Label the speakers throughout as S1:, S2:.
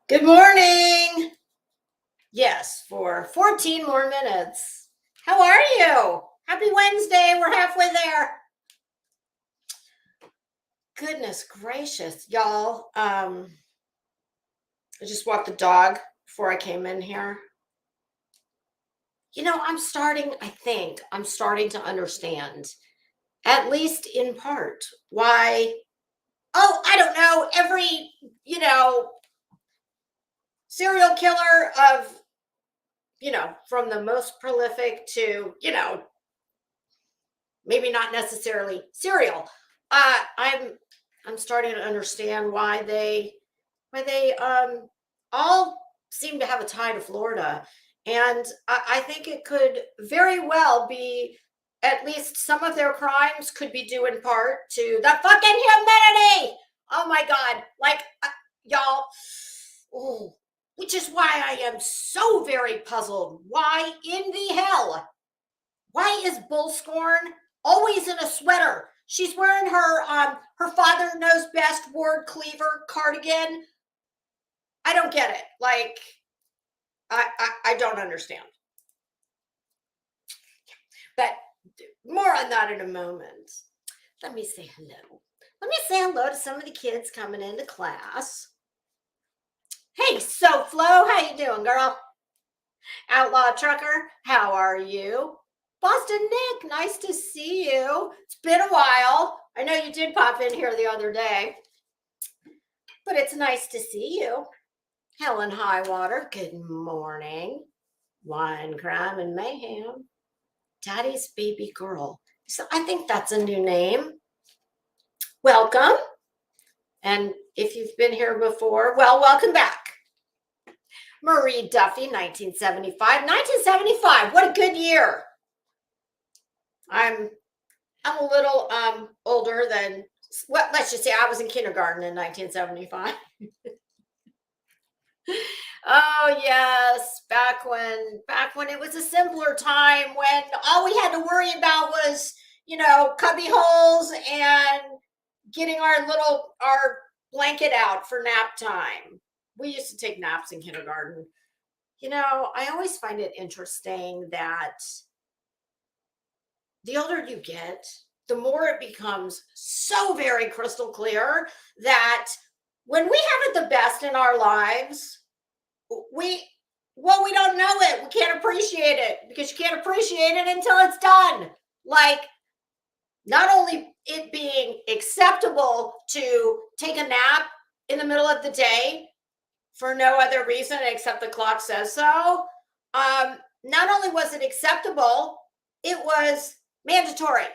S1: Good morning. Yes, for 14 more minutes. How are you? Happy Wednesday. We're halfway there. Goodness gracious, y'all. I just walked the dog before I came in here. You know, I'm starting to understand, at least in part, why, I don't know, every, serial killer of, from the most prolific to, maybe not necessarily serial. I'm starting to understand why they all seem to have a tie to Florida. And I think it could very well be, at least some of their crimes could be due in part to the fucking humidity. Oh my God. Like, y'all, which is why I am so very puzzled. Why in the hell? Why is Bull Scorn always in a sweater? She's wearing her Father Knows Best Ward Cleaver cardigan. I don't get it. Like, I don't understand. But more on that in a moment. Let me say hello. Let me say hello to some of the kids coming into class. Hey, So Flo, how you doing, girl? Outlaw Trucker, how are you? Boston Nick, nice to see you. It's been a while. I know you did pop in here the other day, but it's nice to see you. Helen Highwater, good morning. Wine, Crime, and Mayhem. Daddy's Baby Girl. So I think that's a new name. Welcome. And if you've been here before, well, welcome back. Marie Duffy, 1975. 1975, what a good year. I'm a little older than, well, let's just say I was in kindergarten in 1975. Oh yes, back when it was a simpler time, when all we had to worry about was, cubby holes and getting our blanket out for nap time. We used to take naps in kindergarten. I always find it interesting that the older you get, the more it becomes so very crystal clear that when we have it the best in our lives, we don't know it. We can't appreciate it, because you can't appreciate it until it's done. Like, not only it being acceptable to take a nap in the middle of the day for no other reason except the clock says so, not only was it acceptable, it was mandatory.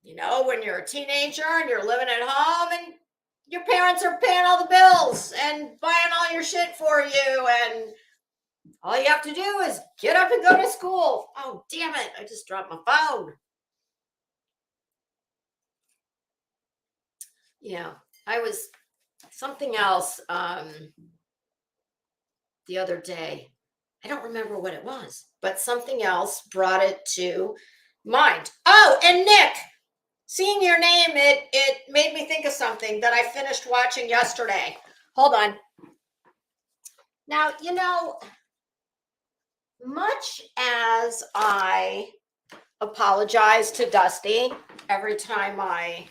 S1: You know, when you're a teenager and you're living at home and your parents are paying all the bills and buying all your shit for you, and all you have to do is get up and go to school. Oh, damn it. I just dropped my phone. Yeah, I was something else the other day. I don't remember what it was, but something else brought it to mind. Oh, and Nick, seeing your name, it made me think of something that I finished watching yesterday. Hold on. Now, you know, much as I apologize to Dusty every time I,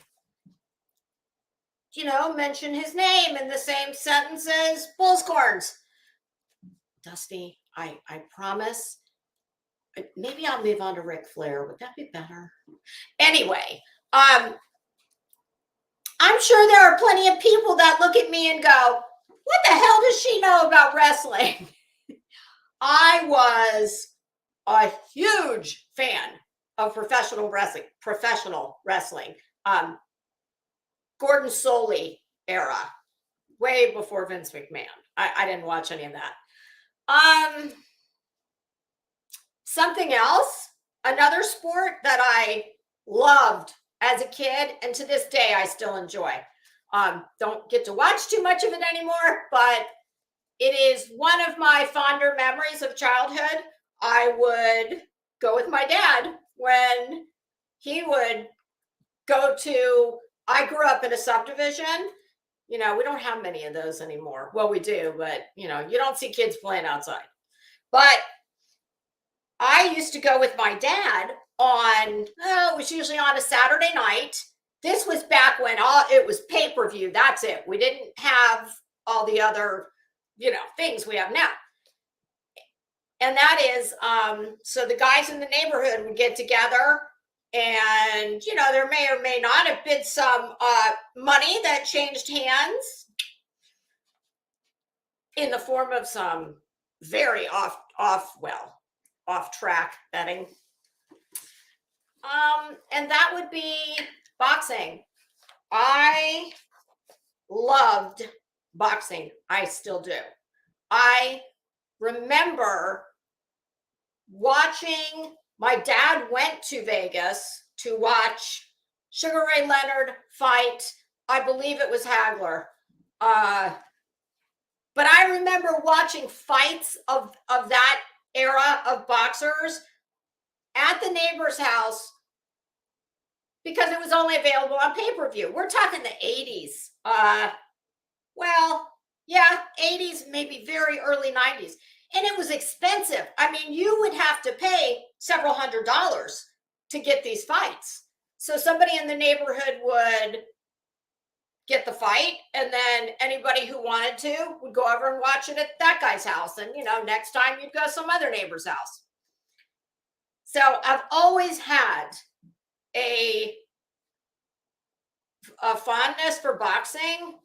S1: mention his name in the same sentence as Bullscorns. Dusty, I promise. Maybe I'll move on to Ric Flair. Would that be better? Anyway, I'm sure there are plenty of people that look at me and go, what the hell does she know about wrestling? I was a huge fan of professional wrestling. Gordon Soley era, way before Vince McMahon. I didn't watch any of that. Something else, another sport that I loved as a kid, and to this day I still enjoy. Don't get to watch too much of it anymore, but it is one of my fonder memories of childhood. I would go with my dad when he would go to, I grew up in a subdivision. We don't have many of those anymore. Well, we do, but you don't see kids playing outside. But I used to go with my dad on, it was usually on a Saturday night. This was back when it was pay-per-view. That's it. We didn't have all the other, things we have now. And that is, so the guys in the neighborhood would get together, and, there may or may not have been some money that changed hands in the form of some very off-track betting. And that would be boxing. I loved boxing. I still do. I remember watching, my dad went to Vegas to watch Sugar Ray Leonard fight, I believe it was Hagler. But I remember watching fights of that era of boxers at the neighbor's house because it was only available on pay-per-view. We're talking the 80s. Well, yeah, 80s, maybe very early 90s. And it was expensive. I mean, you would have to pay several $100s to get these fights. So somebody in the neighborhood would get the fight, and then anybody who wanted to would go over and watch it at that guy's house. And, next time you'd go to some other neighbor's house. So I've always had a fondness for boxing.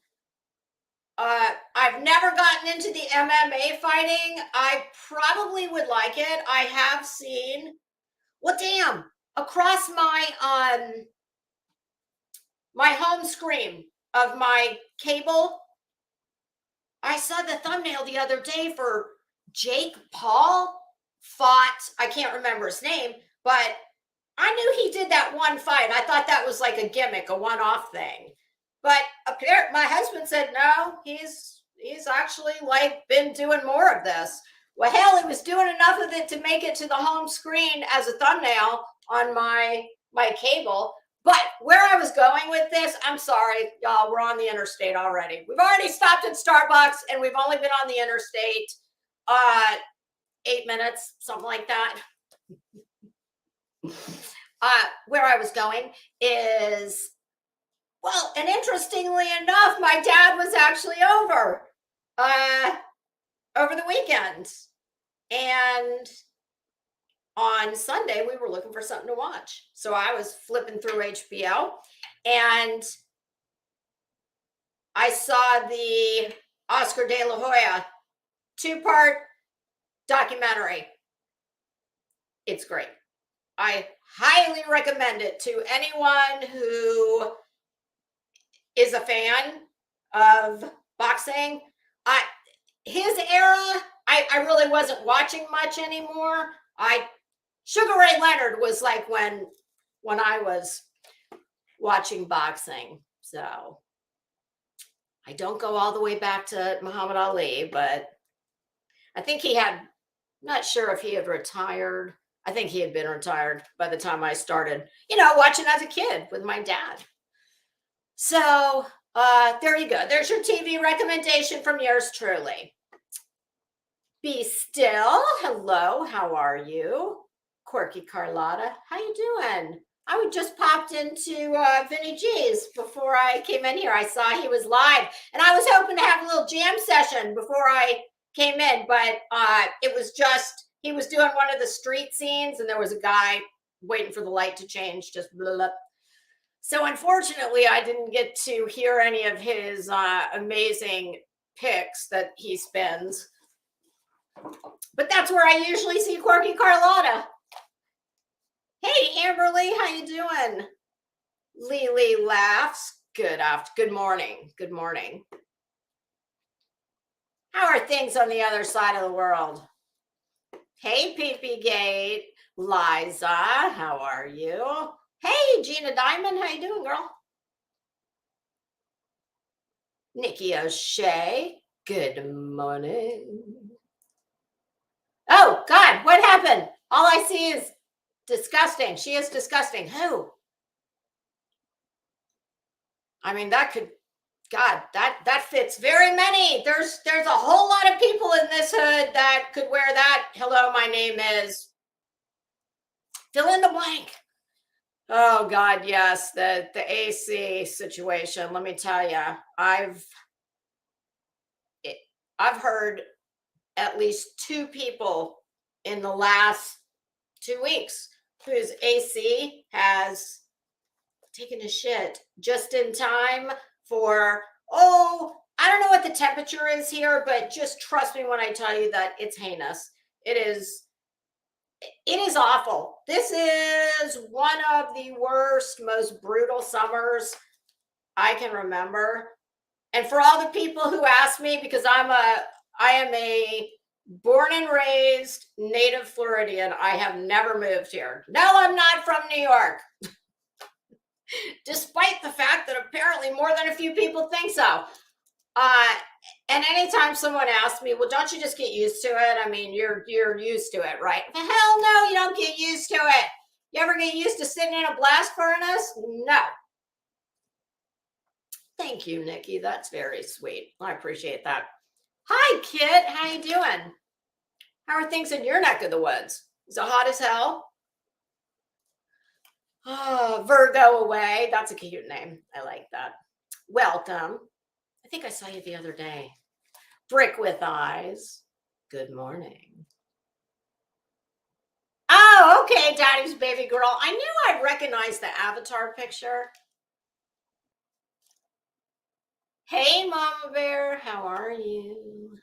S1: I've never gotten into the MMA fighting. I probably would like it. I have seen, well, damn, across my home screen of my cable, I saw the thumbnail the other day for Jake Paul fought, I can't remember his name, but I knew he did that one fight. I thought that was like a gimmick, a one-off thing. But my husband said, no, he's actually been doing more of this. Well, hell, he was doing enough of it to make it to the home screen as a thumbnail on my cable. But where I was going with this, I'm sorry, y'all, we're on the interstate already. We've already stopped at Starbucks, and we've only been on the interstate 8 minutes, something like that. Where I was going is, well, and interestingly enough, my dad was actually over the weekend. And on Sunday, we were looking for something to watch. So I was flipping through HBO, and I saw the Oscar de la Hoya 2-part documentary. It's great. I highly recommend it to anyone who is a fan of boxing. His era, I really wasn't watching much anymore. Sugar Ray Leonard was like when I was watching boxing. So I don't go all the way back to Muhammad Ali, but I think not sure if he had retired. I think he had been retired by the time I started, watching as a kid with my dad. So there you go. There's your TV recommendation from yours truly. Be still. Hello, how are you? Quirky Carlotta, how you doing? I just popped into Vinny G's before I came in here. I saw he was live, and I was hoping to have a little jam session before I came in, but it was just, he was doing one of the street scenes, and there was a guy waiting for the light to change, just blah, blah. So unfortunately, I didn't get to hear any of his amazing picks that he spins. But that's where I usually see Quirky Carlotta. Hey, Amberly, how you doing? Lily laughs. Good morning. Good morning. How are things on the other side of the world? Hey, Pee Gate. Liza, how are you? Hey, Gina Diamond, how you doing, girl? Nikki O'Shea, good morning. Oh, God, what happened? All I see is disgusting. She is disgusting. Who? I mean, that could, God, that fits very many. There's a whole lot of people in this hood that could wear that. Hello, my name is, fill in the blank. Oh God, yes, the AC situation. Let me tell you, I've heard at least 2 people in the last 2 weeks whose AC has taken a shit just in time for, I don't know what the temperature is here, but just trust me when I tell you that it's heinous. It is awful. This is one of the worst, most brutal summers I can remember. And for all the people who ask me, because I am a born and raised native Floridian, I have never moved here. No, I'm not from New York. Despite the fact that apparently more than a few people think so. And anytime someone asks me, well, don't you just get used to it? I mean, you're used to it, right? Hell no, you don't get used to it. You ever get used to sitting in a blast furnace? No. Thank you, Nikki. That's very sweet. I appreciate that. Hi, Kit. How you doing? How are things in your neck of the woods? Is it hot as hell? Oh, Virgo away. That's a cute name. I like that. Welcome. I think I saw you the other day. Brick with eyes. Good morning. Oh, okay, Daddy's baby girl. I knew I'd recognize the avatar picture. Hey, Mama Bear. How are you?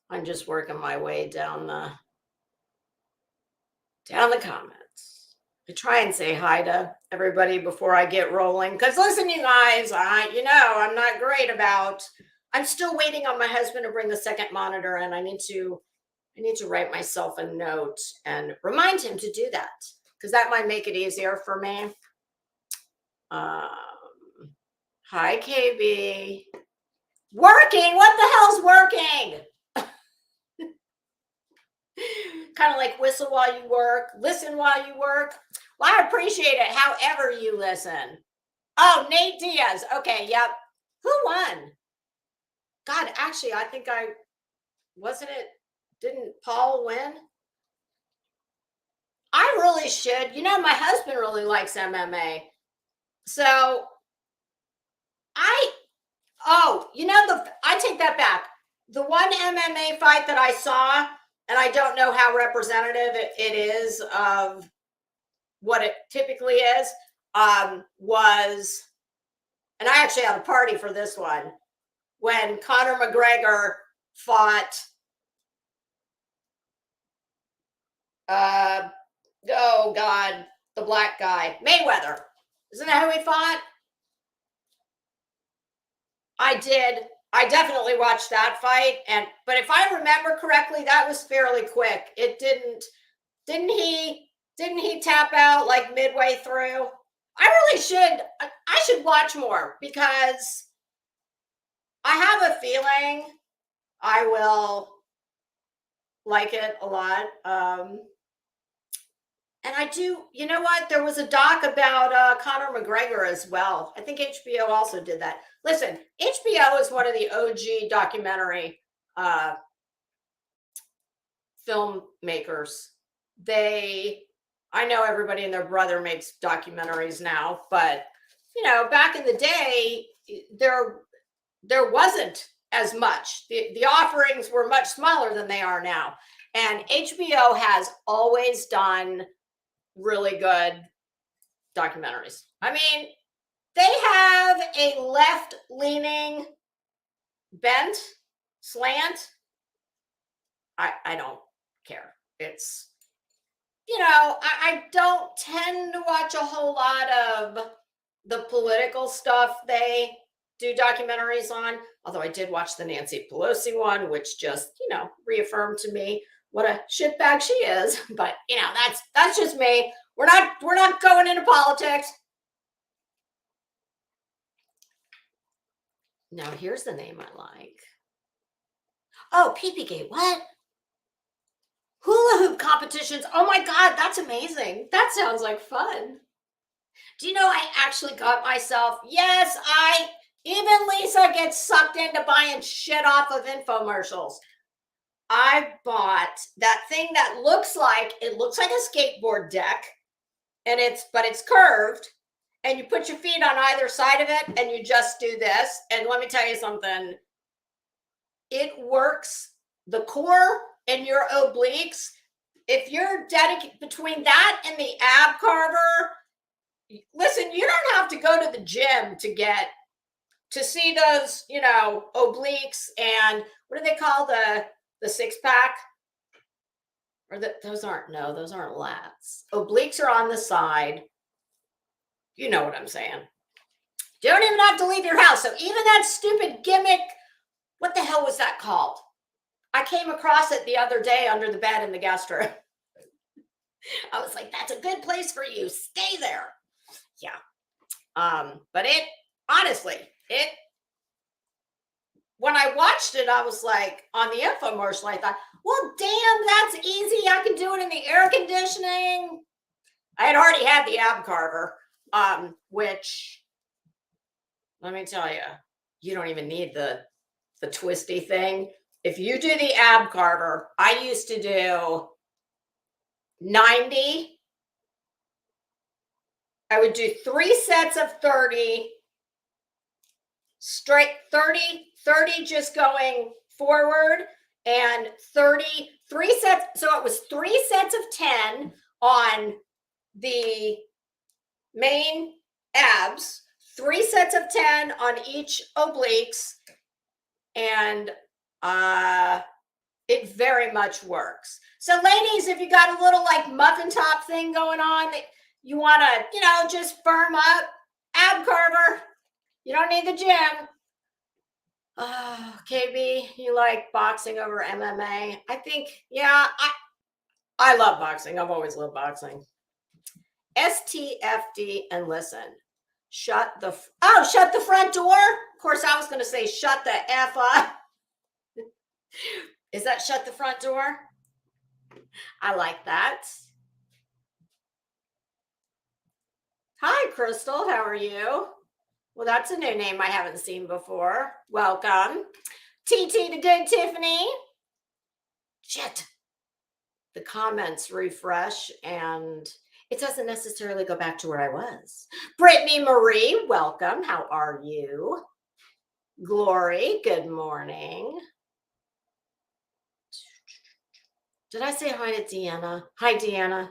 S1: I'm just working my way down the comments. I try and say hi to everybody before I get rolling. Because listen, you guys, I'm not great about. I'm still waiting on my husband to bring the second monitor, and I need to write myself a note and remind him to do that, because that might make it easier for me. Hi, KB. Working? What the hell's working? Kind of like whistle while you work, listen while you work. Well, I appreciate it however you listen. Oh, Nate Diaz. Okay, yep. Who won? God, actually, I think didn't Paul win? I really should. My husband really likes MMA. So I take that back. The one MMA fight that I saw, and I don't know how representative it is of what it typically is, was, and I actually had a party for this one, when Conor McGregor fought Oh God, the black guy, Mayweather. Isn't that who he fought? I did. I definitely watched that fight, but if I remember correctly, that was fairly quick. It didn't he tap out like midway through? I really should. I should watch more because I have a feeling I will like it a lot. And I do, you know what? There was a doc about Conor McGregor as well. I think HBO also did that. Listen, HBO is one of the OG documentary uh, filmmakers. I know everybody and their brother makes documentaries now, but back in the day, there wasn't as much. The offerings were much smaller than they are now, and HBO has always done really good documentaries. I mean, they have a left-leaning bent, slant. I don't care. It's, I don't tend to watch a whole lot of the political stuff they do documentaries on. Although I did watch the Nancy Pelosi one, which just, reaffirmed to me what a shitbag she is. But that's just me. We're not going into politics. Now here's the name I like. Oh, Pee-Pee-Gate. What? Hula hoop competitions. Oh my God, that's amazing. That sounds like fun. Do you know I actually got myself? Yes, even Lisa gets sucked into buying shit off of infomercials. I bought that thing that looks like a skateboard deck, but it's curved, and you put your feet on either side of it, and you just do this. And let me tell you something. It works. The core and your obliques. If you're dedicated between that and the ab carver, listen, you don't have to go to the gym to see those, obliques and what do they call the six pack? Or those aren't lats. Obliques are on the side. You know what I'm saying. You don't even have to leave your house. So even that stupid gimmick, what the hell was that called? I came across it the other day under the bed in the guest room. I was like, that's a good place for you. Stay there. Yeah. But honestly, when I watched it, I was like, on the infomercial, I thought, well, damn, that's easy. I can do it in the air conditioning. I had already had the ab carver, which, let me tell you, you don't even need the twisty thing. If you do the ab carver, I used to do 90. I would do 3 sets of 30, straight 30 just going forward, and 3 sets. So it was 3 sets of 10 on the main abs, 3 sets of 10 on each obliques, and it very much works. So ladies, if you got a little like muffin top thing going on that you want to, just firm up, ab carver, you don't need the gym. KB, you like boxing over MMA? I think, yeah, I love boxing. I've always loved boxing. STFD, and listen, shut the front door. Of course, I was going to say shut the F up. Is that shut the front door? I like that. Hi, Crystal. How are you? Well, that's a new name I haven't seen before. Welcome. TT the Good Tiffany. Shit. The comments refresh and it doesn't necessarily go back to where I was. Brittany Marie, welcome. How are you? Glory, good morning. Did I say hi to Deanna? Hi, Deanna.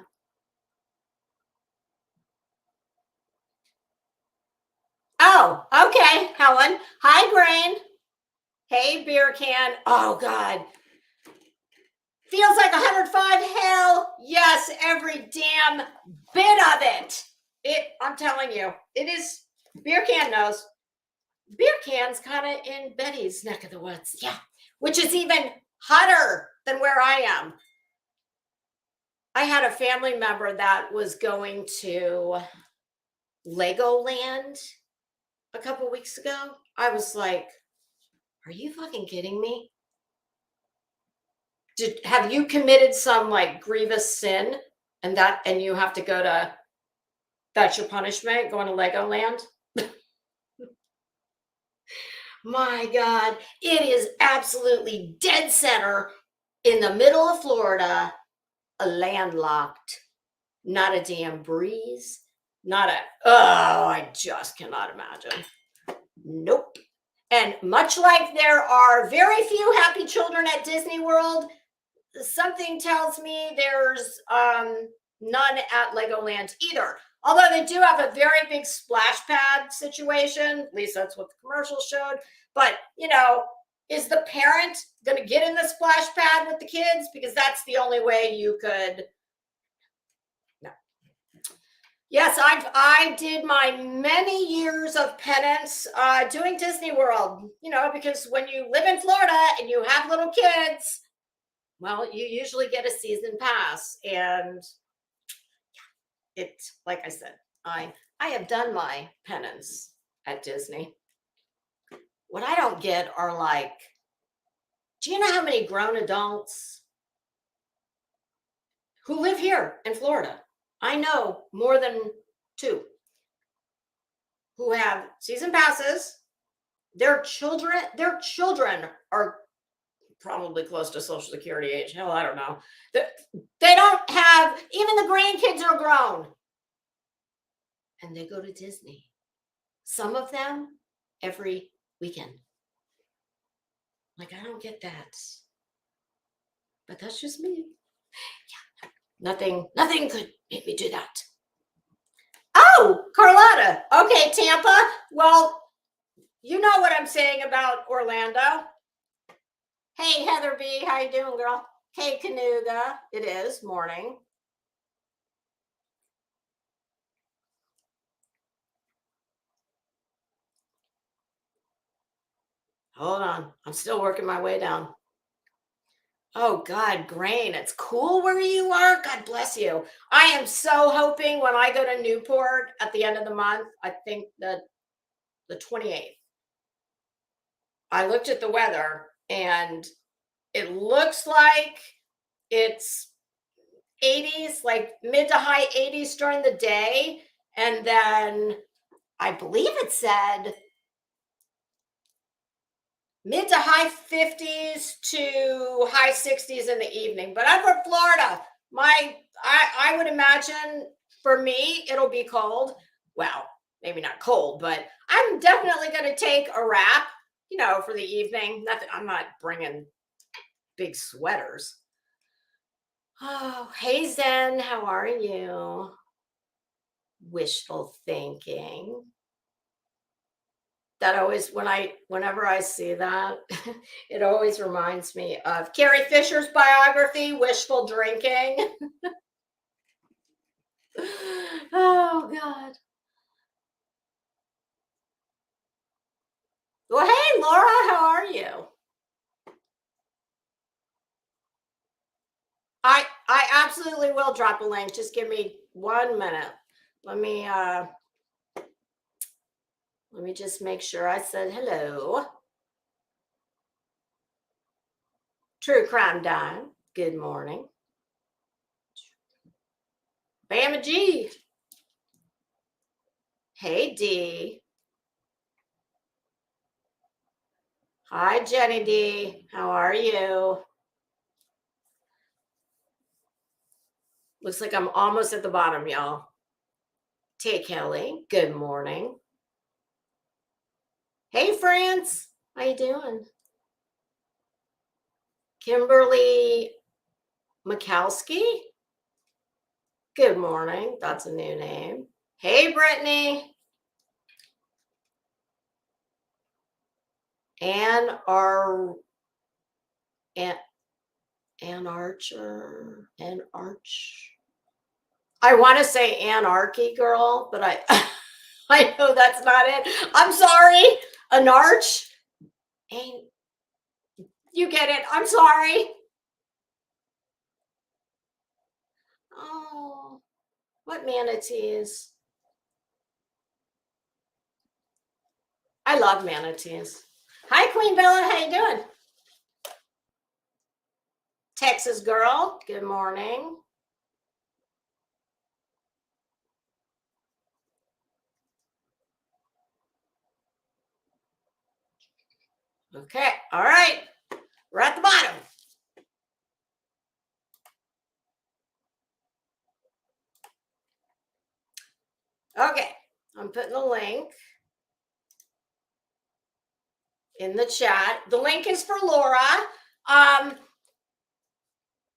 S1: Oh, okay, Helen. Hi, Brain. Hey, beer can. Oh, God. Feels like 105. Hell yes, every damn bit of it. I'm telling you, it is. Beer can knows. Beer can's kind of in Betty's neck of the woods. Yeah, which is even hotter than where I am. I had a family member that was going to Legoland a couple weeks ago. I was like, are you fucking kidding me? Have you committed some like grievous sin and you have to go to, that's your punishment, going to Legoland? My God, it is absolutely dead center in the middle of Florida, a landlocked, not a damn breeze, not a, oh, I just cannot imagine. Nope. And much like there are very few happy children at Disney World, something tells me there's none at Legoland either. Although they do have a very big splash pad situation, at least that's what the commercial showed. But, is the parent going to get in the splash pad with the kids? Because that's the only way you could. No. Yes, I did my many years of penance doing Disney World, because when you live in Florida and you have little kids, well, you usually get a season pass. And like I said, I have done my penance at Disney. What I don't get are like, do you know how many grown adults who live here in Florida? I know more than 2 who have season passes. Their children are probably close to Social Security age. Hell, I don't know. They don't have, even the grandkids are grown. And they go to Disney. Some of them every weekend. Like, I don't get that. But that's just me. Yeah. Nothing could make me do that. Oh, Carlotta. Okay, Tampa. Well, you know what I'm saying about Orlando. Hey, Heather B. How you doing, girl? Hey, Canuga. It is morning. Hold on. I'm still working my way down. Oh, God, Grain. It's cool where you are. God bless you. I am so hoping when I go to Newport at the end of the month, I think the 28th, I looked at the weather and it looks like it's 80s, like mid to high 80s during the day. And then I believe it said mid to high 50s to high 60s in the evening. But I'm from Florida. I would imagine for me it'll be cold. Well, maybe not cold, but I'm definitely going to take a wrap, for the evening. I'm not bringing big sweaters. Oh, hey Zen, how are you? Wishful thinking. That always, whenever I see that, it always reminds me of Carrie Fisher's biography, Wishful Drinking. Oh God. Well, hey Laura, how are you? I absolutely will drop a link. Just give me 1 minute. Let me just make sure I said hello. True Crime Dime. Good morning. Bama G. Hey D. Hi Jenny D. How are you? Looks like I'm almost at the bottom, y'all. Tay Kelly. Good morning. Hey France. How you doing? Kimberly Mikowski. Good morning. That's a new name. Hey Brittany. And Ann Archer, Ann Arch. I want to say Anarchy Girl, but I I know that's not it. I'm sorry. An arch. Ain't you get it? I'm sorry. Oh, what manatees? I love manatees. Hi, Queen Bella. How you doing? Texas girl. Good morning. Okay. All right. We're at the bottom. Okay. I'm putting the link in the chat. The link is for Laura.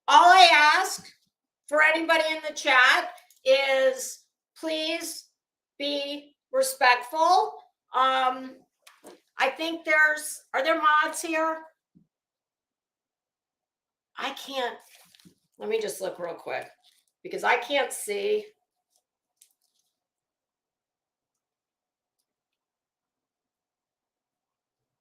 S1: All I ask for anybody in the chat is please be respectful. I think are there mods here? I can't, let me just look real quick because I can't see.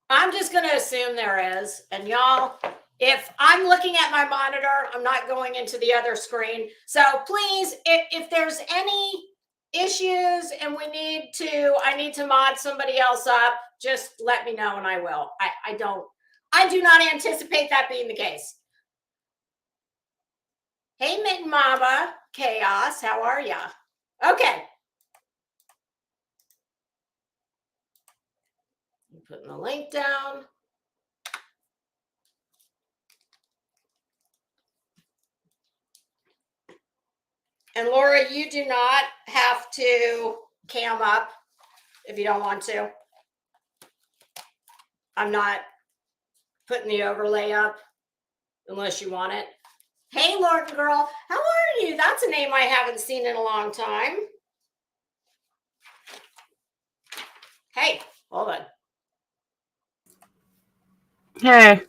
S1: I'm just going to assume there is. And y'all, if I'm looking at my monitor, I'm not going into the other screen. So please, if there's any issues and I need to mod somebody else up, just let me know and I will. I do not anticipate that being the case. Hey, Mitten Mama, Chaos, how are ya? Okay. I'm putting the link down. And Laura, you do not have to cam up if you don't want to. I'm not putting the overlay up unless you want it. Hey, Lorton girl, how are you? That's a name I haven't seen in a long time. Hey, hold on.
S2: Hey.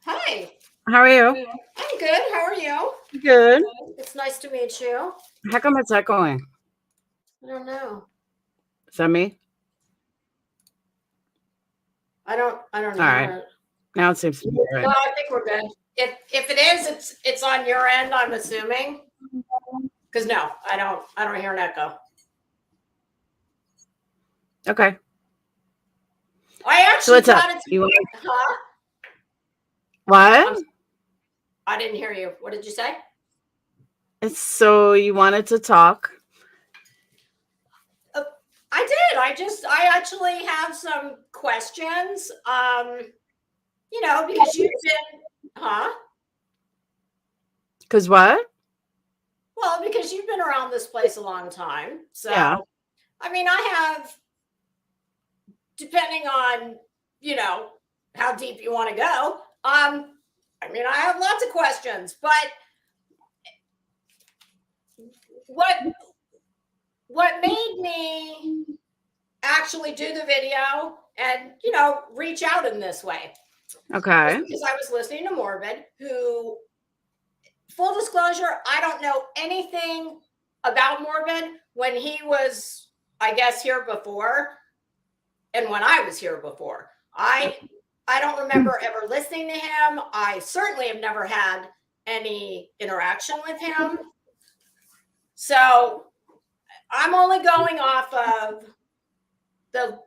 S1: Hi.
S2: How are you?
S1: I'm good. How are you?
S2: Good.
S1: It's nice to meet you.
S2: How come it's echoing?
S1: I don't know.
S2: Is that me?
S1: I don't know.
S2: All right. Now it seems to be
S1: No, I think we're good. If it is, it's on your end, I'm assuming. Because no, I don't hear an echo.
S2: Okay.
S1: I actually
S2: thought
S1: it.
S2: Huh? What?
S1: I didn't hear you. What did you say?
S2: So you wanted to talk?
S1: I did. I actually have some questions. Because you've been,
S2: Because what?
S1: Well, because you've been around this place a long time. So,
S2: yeah.
S1: I mean, I have, depending on, how deep you want to go. I have lots of questions, but what made me actually do the video and, reach out in this way.
S2: Okay.
S1: Because I was listening to Morbid, who, full disclosure, I don't know anything about Morbid when he was, I guess, here before and when I was here before. I don't remember ever listening to him. I certainly have never had any interaction with him. So I'm only going off of the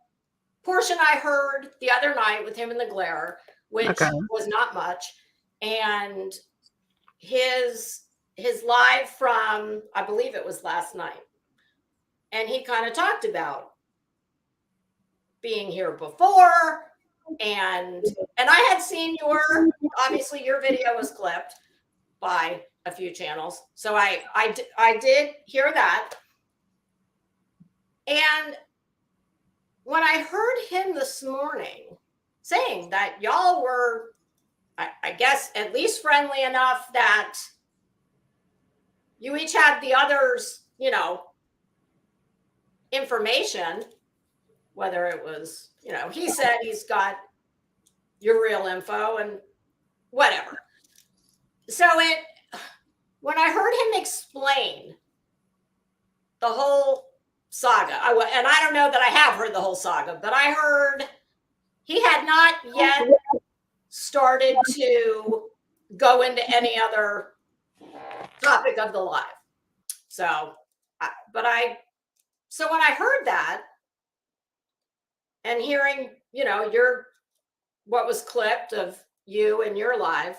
S1: portion I heard the other night with him in the glare, which was not much. And his live from, I believe it was last night. And he kind of talked about being here before. And I had seen obviously your video was clipped by a few channels. So I did hear that. And when I heard him this morning saying that y'all were, I guess, at least friendly enough that you each had the other's, information, whether it was, he said he's got your real info and whatever. So it when I heard him explain the whole saga, and I don't know that I have heard the whole saga, but I heard he had not yet started to go into any other topic of the live. So, but so when I heard that and hearing, your what was clipped of you and your live,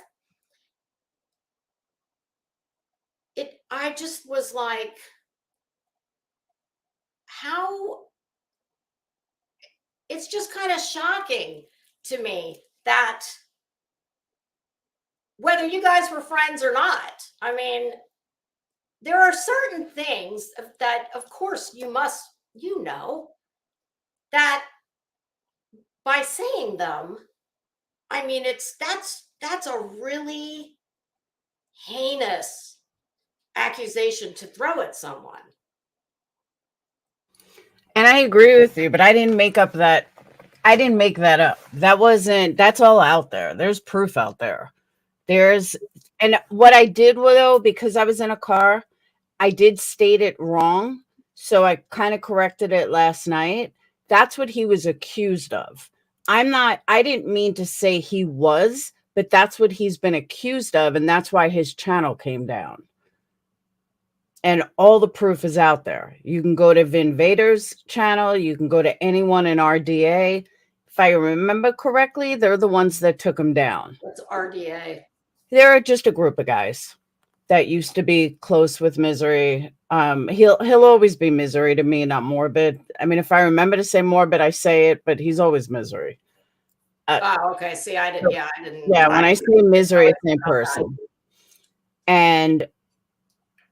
S1: I just was like, how it's just kind of shocking to me that whether you guys were friends or not, I mean, there are certain things that, of course, that by saying them, I mean, that's a really heinous accusation to throw at someone.
S2: And I agree with you, but I didn't make up that. I didn't make that up. That's all out there. There's proof out there. And what I did, though, because I was in a car, I did state it wrong. So I kind of corrected it last night. That's what he was accused of. I didn't mean to say he was, but that's what he's been accused of. And that's why his channel came down. And all the proof is out there. You can go to Vin Vader's channel. You can go to anyone in RDA. If I remember correctly, they're the ones that took him down.
S1: What's RDA?
S2: They're just a group of guys that used to be close with Misery. He'll always be Misery to me, not Morbid. I mean, if I remember to say Morbid, I say it, but he's always Misery.
S1: Oh, okay. See, I didn't. Yeah, I didn't.
S2: Yeah, when I say Misery, it's same person. And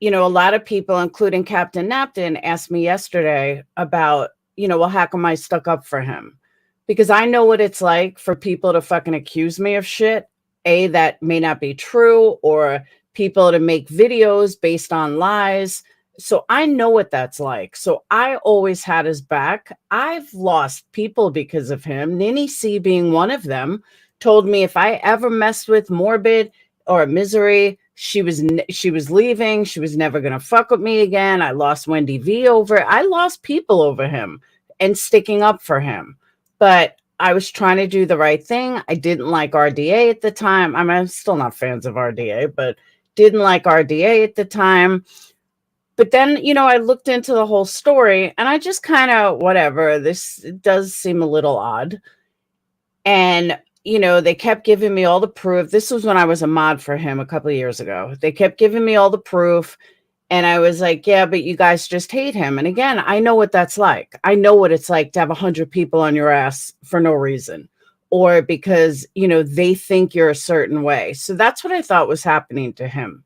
S2: a lot of people, including Captain Napton, asked me yesterday about, well, how come I stuck up for him? Because I know what it's like for people to fucking accuse me of shit, that may not be true, or people to make videos based on lies. So I know what that's like. So I always had his back. I've lost people because of him. Ninny C being one of them, told me if I ever messed with Morbid or Misery, she was leaving. She was never going to fuck with me again. I lost Wendy V over it. I lost people over him and sticking up for him. But I was trying to do the right thing. I didn't like RDA at the time. I mean, I'm still not fans of RDA, but didn't like RDA at the time. But then, I looked into the whole story and I just kind of, whatever, this does seem a little odd. And they kept giving me all the proof. This was when I was a mod for him a couple of years ago. They kept giving me all the proof. And I was like, yeah, but you guys just hate him. And again, I know what that's like. I know what it's like to have 100 people on your ass for no reason, or because, they think you're a certain way. So that's what I thought was happening to him.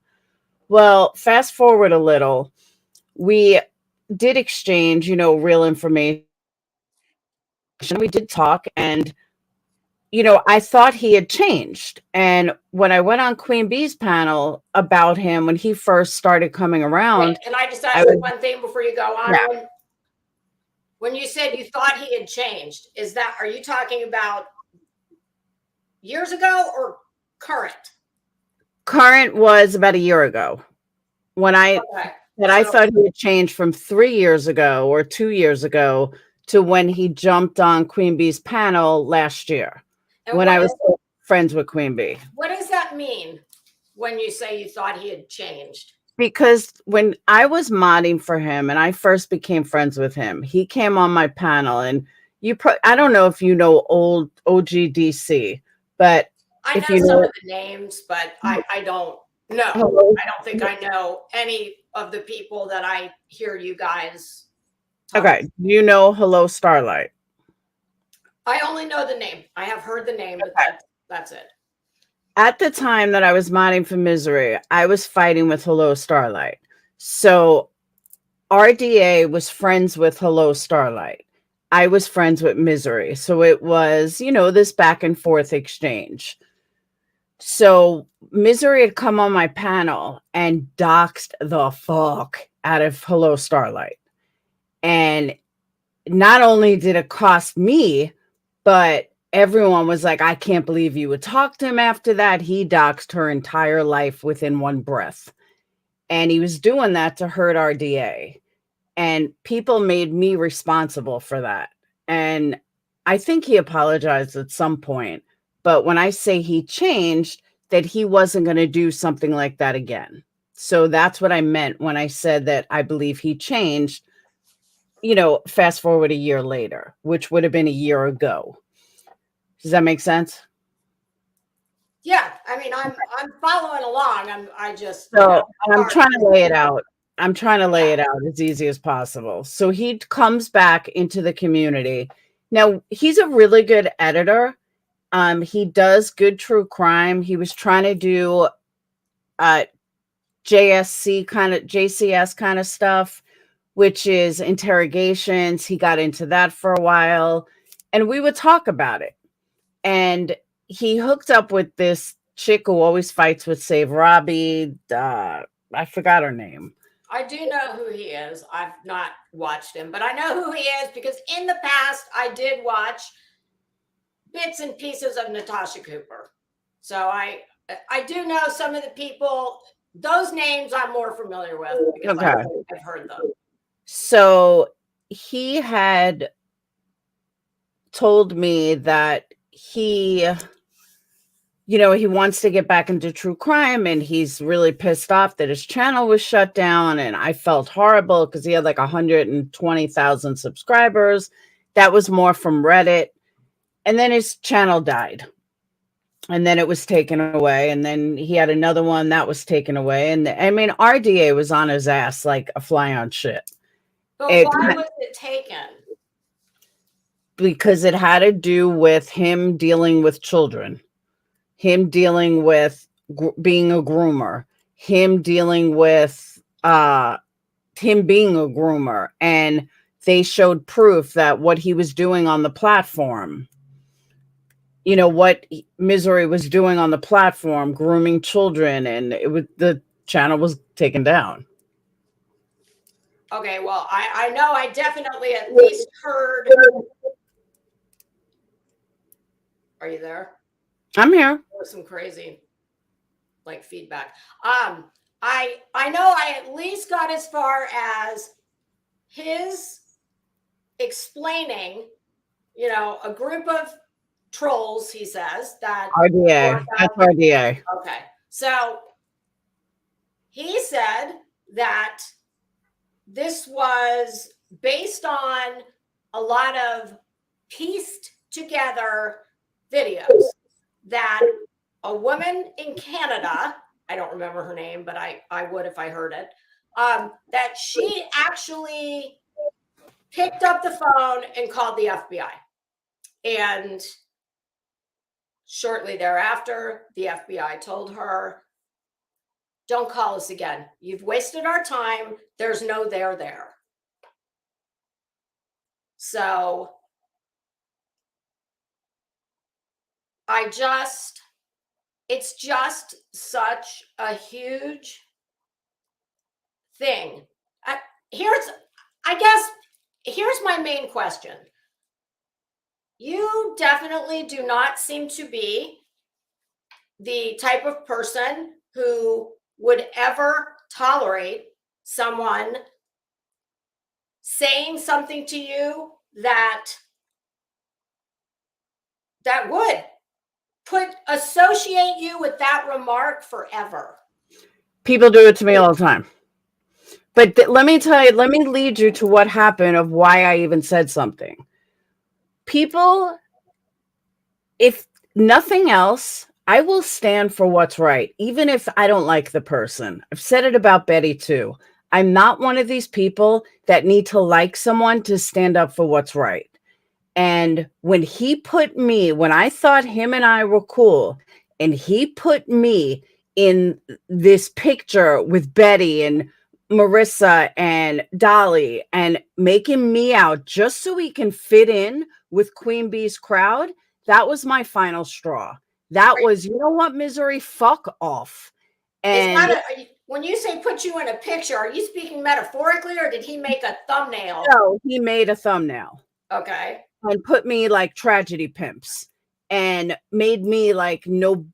S2: Well, fast forward a little, we did exchange, real information. We did talk, and I thought he had changed. And when I went on Queen Bee's panel about him, when he first started coming around.
S1: Wait, can I just ask you one thing before you go on?
S2: Yeah.
S1: When you said you thought he had changed, are you talking about years ago or current?
S2: Current was about a year ago. When I thought he had changed from 3 years ago or 2 years ago to when he jumped on Queen Bee's panel last year. And when I was friends with Queen Bee.
S1: What does that mean when you say you thought he had changed?
S2: Because when I was modding for him and I first became friends with him, he came on my panel, and I don't know if you know old OGDC, but
S1: I know some of the names, but I don't know. I don't think I know any of the people that I hear you guys
S2: talk. Okay. You know Hello Starlight?
S1: I only know the name. I have heard the name, but that's it.
S2: At the time that I was modding for Misery, I was fighting with Hello Starlight. So RDA was friends with Hello Starlight. I was friends with Misery. So it was, this back and forth exchange. So Misery had come on my panel and doxed the fuck out of Hello Starlight. And not only did it cost me, but everyone was like, I can't believe you would talk to him after that. He doxed her entire life within one breath. And he was doing that to hurt our DA. And people made me responsible for that. And I think he apologized at some point. But when I say he changed, that he wasn't going to do something like that again. So that's what I meant when I said that I believe he changed, fast forward a year later, which would have been a year ago. Does that make sense?
S1: Yeah, I mean, I'm following along. I just
S2: I'm trying to lay it out. I'm trying to lay it out as easy as possible. So he comes back into the community. Now, he's a really good editor. He does good true crime. He was trying to do JCS kind of stuff, which is interrogations. He got into that for a while, and we would talk about it. And he hooked up with this chick who always fights with Save Robbie. I forgot her name.
S1: I do know who he is. I've not watched him, but I know who he is because in the past I did watch bits and pieces of Natasha Cooper. So I do know some of the people. Those names I'm more familiar with because I've heard them.
S2: So he had told me that he wants to get back into true crime, and he's really pissed off that his channel was shut down. And I felt horrible because he had like 120,000 subscribers. That was more from Reddit. And then his channel died. And then it was taken away. And then he had another one that was taken away. And I mean, RDA was on his ass like a fly on shit.
S1: But why was it taken?
S2: Because it had to do with him dealing with children, him dealing with being a groomer, him dealing with him being a groomer. And they showed proof that what he was doing on the platform, what Misery was doing on the platform, grooming children, and the channel was taken down.
S1: Okay, well, I know I definitely at least heard. Are you there?
S2: I'm here.
S1: There was some crazy feedback. I know I at least got as far as his explaining, a group of trolls, he says, that
S2: RDA. That's RDA.
S1: Okay. So he said that this was based on a lot of pieced together videos that a woman in Canada, I don't remember her name, but I would if I heard it, that she actually picked up the phone and called the FBI. And shortly thereafter, the FBI told her, don't call us again. You've wasted our time. There's no there. So it's just such a huge thing. Here's my main question. You definitely do not seem to be the type of person who would ever tolerate someone saying something to you that would associate you with that remark forever.
S2: People do it to me all the time. But let me tell you, let me lead you to what happened of why I even said something. People, if nothing else, I will stand for what's right, even if I don't like the person. I've said it about Betty too. I'm not one of these people that need to like someone to stand up for what's right. And when I thought him and I were cool, and he put me in this picture with Betty and Marissa and Dolly and making me out just so he can fit in with Queen Bee's crowd, that was my final straw. That was, you know what, Misery, fuck off. And
S1: when you say put you in a picture, are you speaking metaphorically, or did he make a thumbnail?
S2: No, he made a thumbnail.
S1: Okay.
S2: And put me like Tragedy Pimps. and made me like no,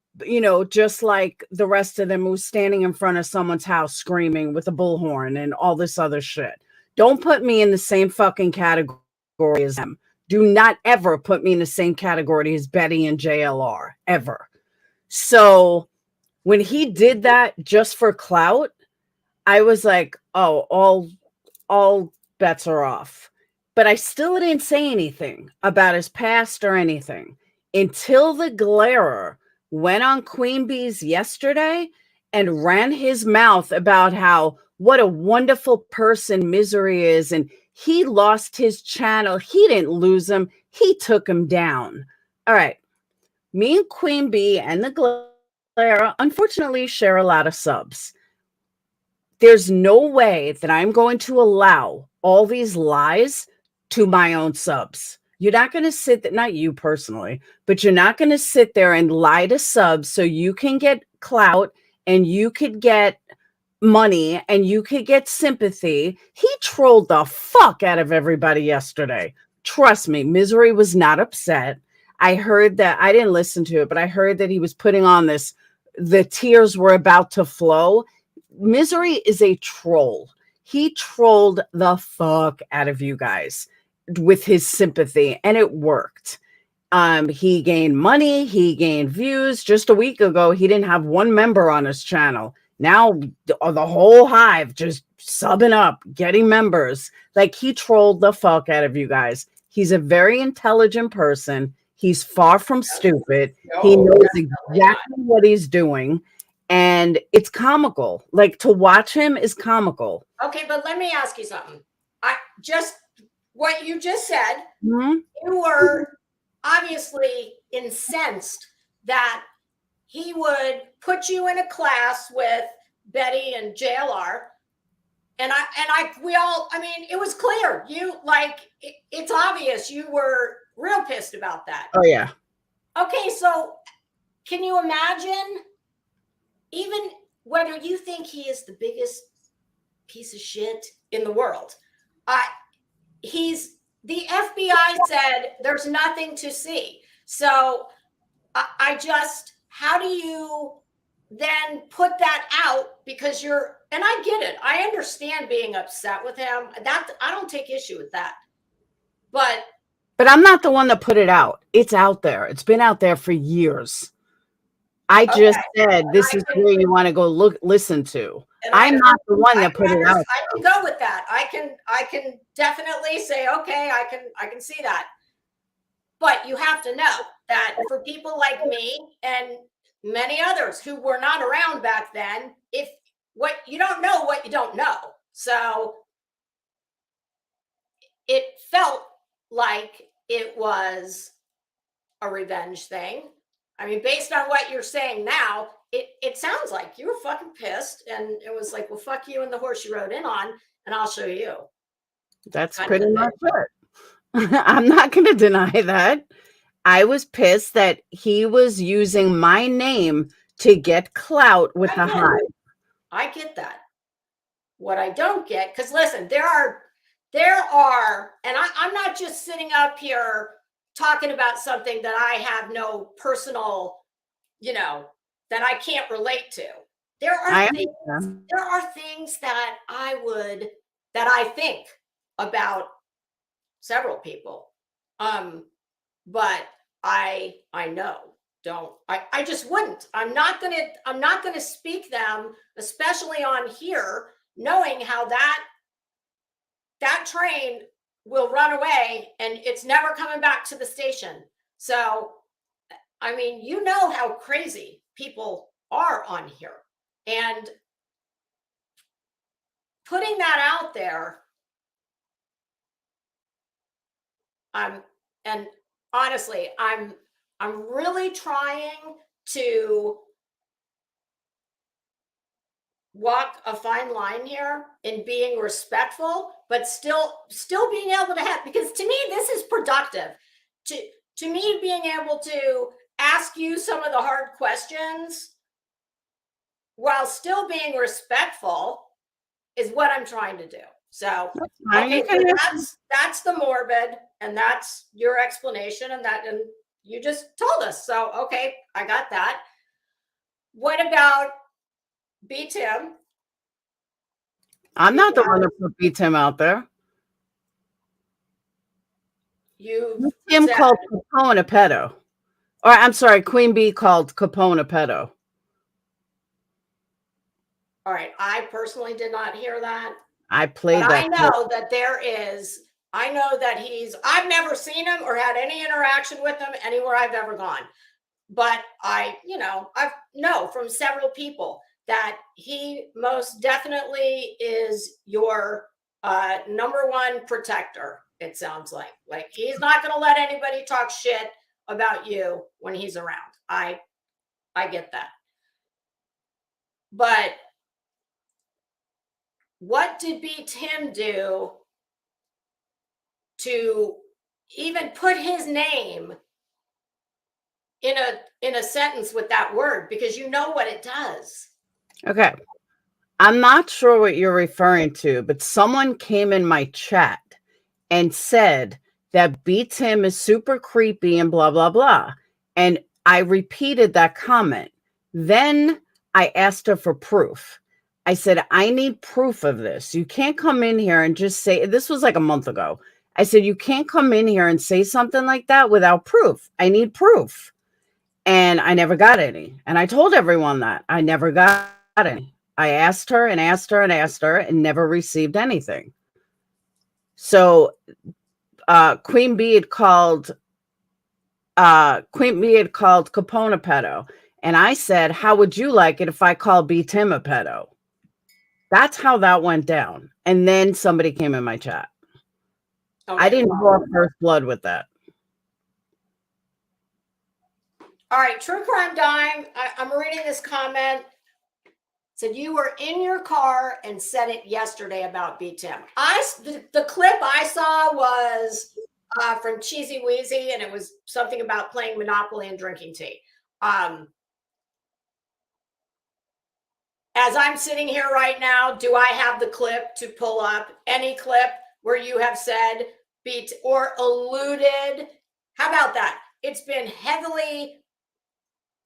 S2: just like the rest of them who's standing in front of someone's house screaming with a bullhorn and all this other shit. Don't put me in the same fucking category as them. Do not ever put me in the same category as Betty and JLR, ever. So when he did that just for clout, I was like, oh, all bets are off. But I still didn't say anything about his past or anything until the glarer went on Queen Bee's yesterday and ran his mouth about how what a wonderful person Misery is. And he lost his channel. He didn't lose him. He took him down. All right. Me and Queen Bee and the glare unfortunately share a lot of subs. There's no way that I'm going to allow all these lies to my own subs. You're not going to sit there, not you personally, but you're not going to sit there and lie to subs so you can get clout and you could get money and you could get sympathy. He trolled the fuck out of everybody yesterday. Trust me, Misery was not upset. I heard that, I didn't listen to it, but I heard that he was putting on this, the tears were about to flow. Misery is a troll. He trolled the fuck out of you guys with his sympathy, and it worked. He gained money, he gained views. Just a week ago, he didn't have one member on his channel. Now the whole hive just subbing up, getting members. Like, he trolled the fuck out of you guys. He's a very intelligent person. He's far from stupid. He knows exactly what he's doing. And it's comical. Like, to watch him is comical.
S1: Okay, but let me ask you something. I just what you just said,
S2: Mm-hmm.
S1: You were obviously incensed that he would put you in a class with Betty and JLR. I mean, it was clear. You it's obvious you were real pissed about that.
S2: Oh, yeah.
S1: Okay, so can you imagine, even whether you think he is the biggest piece of shit in the world, the FBI said there's nothing to see. So how do you then put that out? Because and I get it. I understand being upset with him. I don't take issue with that. But
S2: I'm not the one that put it out. It's out there. It's been out there for years. I just said, this is where you want to go listen to. I'm not the one that put it out.
S1: I can go with that. I can definitely say, okay, I can see that. But you have to know that for people like me and many others who were not around back then, if what you don't know, what you don't know. So it felt like it was a revenge thing. I mean, based on what you're saying now, it sounds like you were fucking pissed, and it was like, well, fuck you and the horse you rode in on, and I'll show you.
S2: That's pretty much it. I'm not going to deny that. I was pissed that he was using my name to get clout with the hive.
S1: I get that. What I don't get, because listen, there are, and I'm not just sitting up here talking about something that I have no personal, that I can't relate to. There are things that I think about several people. But I I just wouldn't. I'm not gonna speak them, especially on here, knowing how that train will run away and it's never coming back to the station. So, I mean, how crazy people are on here, and putting that out there, and honestly, I'm really trying to walk a fine line here in being respectful, but still being able to have, because to me, this is productive. To me, being able to ask you some of the hard questions while still being respectful is what I'm trying to do. So, okay, so that's the morbid, and that's your explanation, and you just told us. So, okay, I got that. What about B.Tim?
S2: I'm not the one that put B.Tim out there. B.Tim called Capone a pedo. Or I'm sorry, Queen Bee called Capone a pedo.
S1: All right. I personally did not hear that.
S2: I played
S1: but
S2: that.
S1: I know that I know that I've never seen him or had any interaction with him anywhere I've ever gone. But I've know from several people that he most definitely is your number one protector. It sounds like he's not going to let anybody talk shit about you when he's around. I get that. But what did B.Tim do to even put his name in a sentence with that word? Because you know what it does.
S2: Okay. I'm not sure what you're referring to, but someone came in my chat and said that B.Tim is super creepy and blah, blah, blah. And I repeated that comment. Then I asked her for proof. I said, I need proof of this. You can't come in here and just say, this was like a month ago. I said, you can't come in here and say something like that without proof. I need proof. And I never got any. And I told everyone that I never got any. I asked her and asked her and asked her and never received anything. So Queen Bee had called Capone a pedo. And I said, how would you like it if I called B.Tim a pedo? That's how that went down. And then somebody came in my chat. Okay, I didn't draw first blood with that.
S1: All right, True Crime Dime. I'm reading this comment. Said you were in your car and said it yesterday about B.Tim. The clip I saw was from Cheesy Wheezy, and it was something about playing Monopoly and drinking tea. As I'm sitting here right now, do I have the clip to pull up? Any clip where you have said or alluded? How about that? It's been heavily,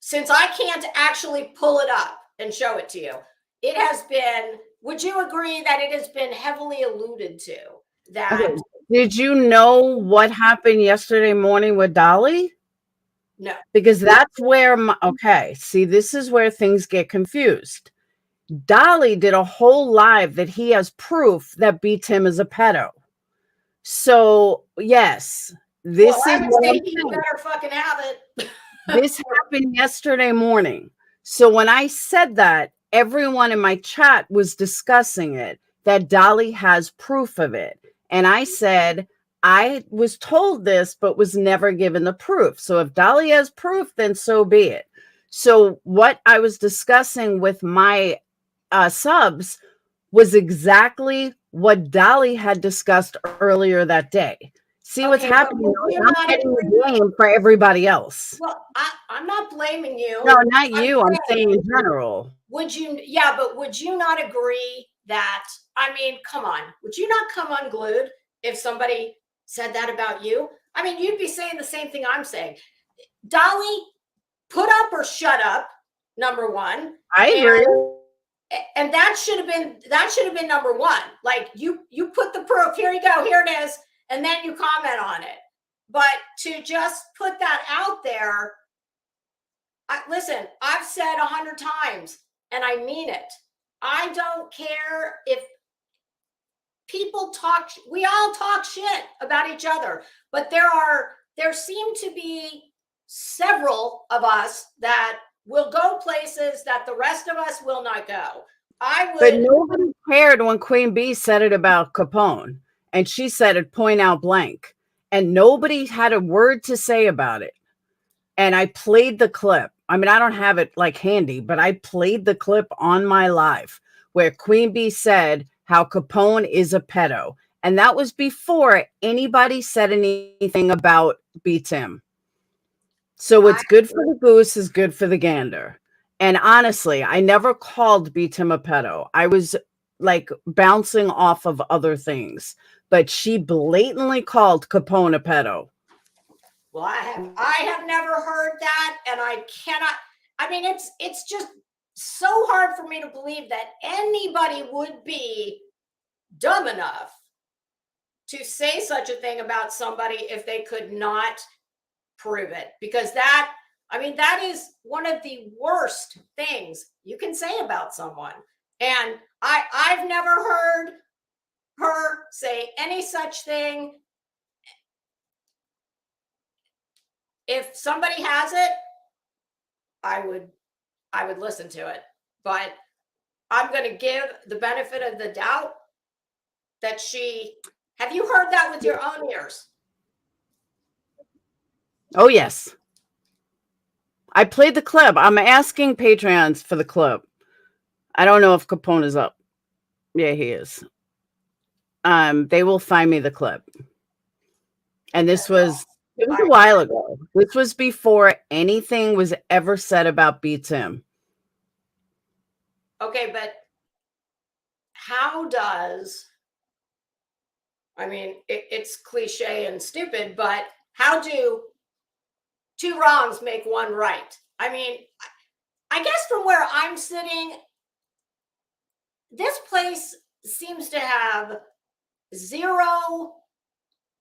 S1: since I can't actually pull it up and show it to you, it has been, would you agree that it has been heavily alluded to? That
S2: okay. Did you know what happened yesterday morning with Dolly?
S1: No.
S2: Because that's where okay, see, this is where things get confused. Dolly did a whole live that he has proof that B.Tim is a pedo. So, yes, this is
S1: I would say you better fucking have it.
S2: This happened yesterday morning. So when I said that, everyone in my chat was discussing it, that Dolly has proof of it. And I said, I was told this, but was never given the proof. So if Dolly has proof, then so be it. So what I was discussing with my subs was exactly what Dolly had discussed earlier that day. See what's happening? I'm getting the blame for everybody else.
S1: Well, I'm not blaming you.
S2: No, not you. I'm saying in general.
S1: Would you? Yeah, but would you not agree that? I mean, come on. Would you not come unglued if somebody said that about you? I mean, you'd be saying the same thing I'm saying. Dolly, put up or shut up. Number one.
S2: I agree.
S1: And that should have been number one. Like you put the proof. Here you go. Here it is. And then you comment on it. But to just put that out there, listen, I've said 100 times, and I mean it. I don't care if people talk. We all talk shit about each other, but there seem to be several of us that will go places that the rest of us will not go.
S2: But nobody cared when Queen Bee said it about Capone. And she said it point out blank. And nobody had a word to say about it. And I played the clip. I mean, I don't have it like handy, but I played the clip on my live where Queen Bee said how Capone is a pedo. And that was before anybody said anything about B.Tim. So what's good for the goose is good for the gander. And honestly, I never called B.Tim a pedo. I was like bouncing off of other things. But she blatantly called Capone a pedo.
S1: Well, I have never heard that, and I cannot. I mean, it's just so hard for me to believe that anybody would be dumb enough to say such a thing about somebody if they could not prove it, because that, I mean, that is one of the worst things you can say about someone. And I've never heard her say any such thing. If somebody has it, I would listen to it. But I'm going to give the benefit of the doubt that she, have you heard that with your own ears?
S2: Oh, yes. I played the clip. I'm asking Patreons for the clip. I don't know if Capone is up. Yeah, he is. They will find me the clip. And it was a while ago. This was before anything was ever said about B.Tim.
S1: Okay, but how does, I mean, it's cliche and stupid, but how do two wrongs make one right? I mean, I guess from where I'm sitting, this place seems to have zero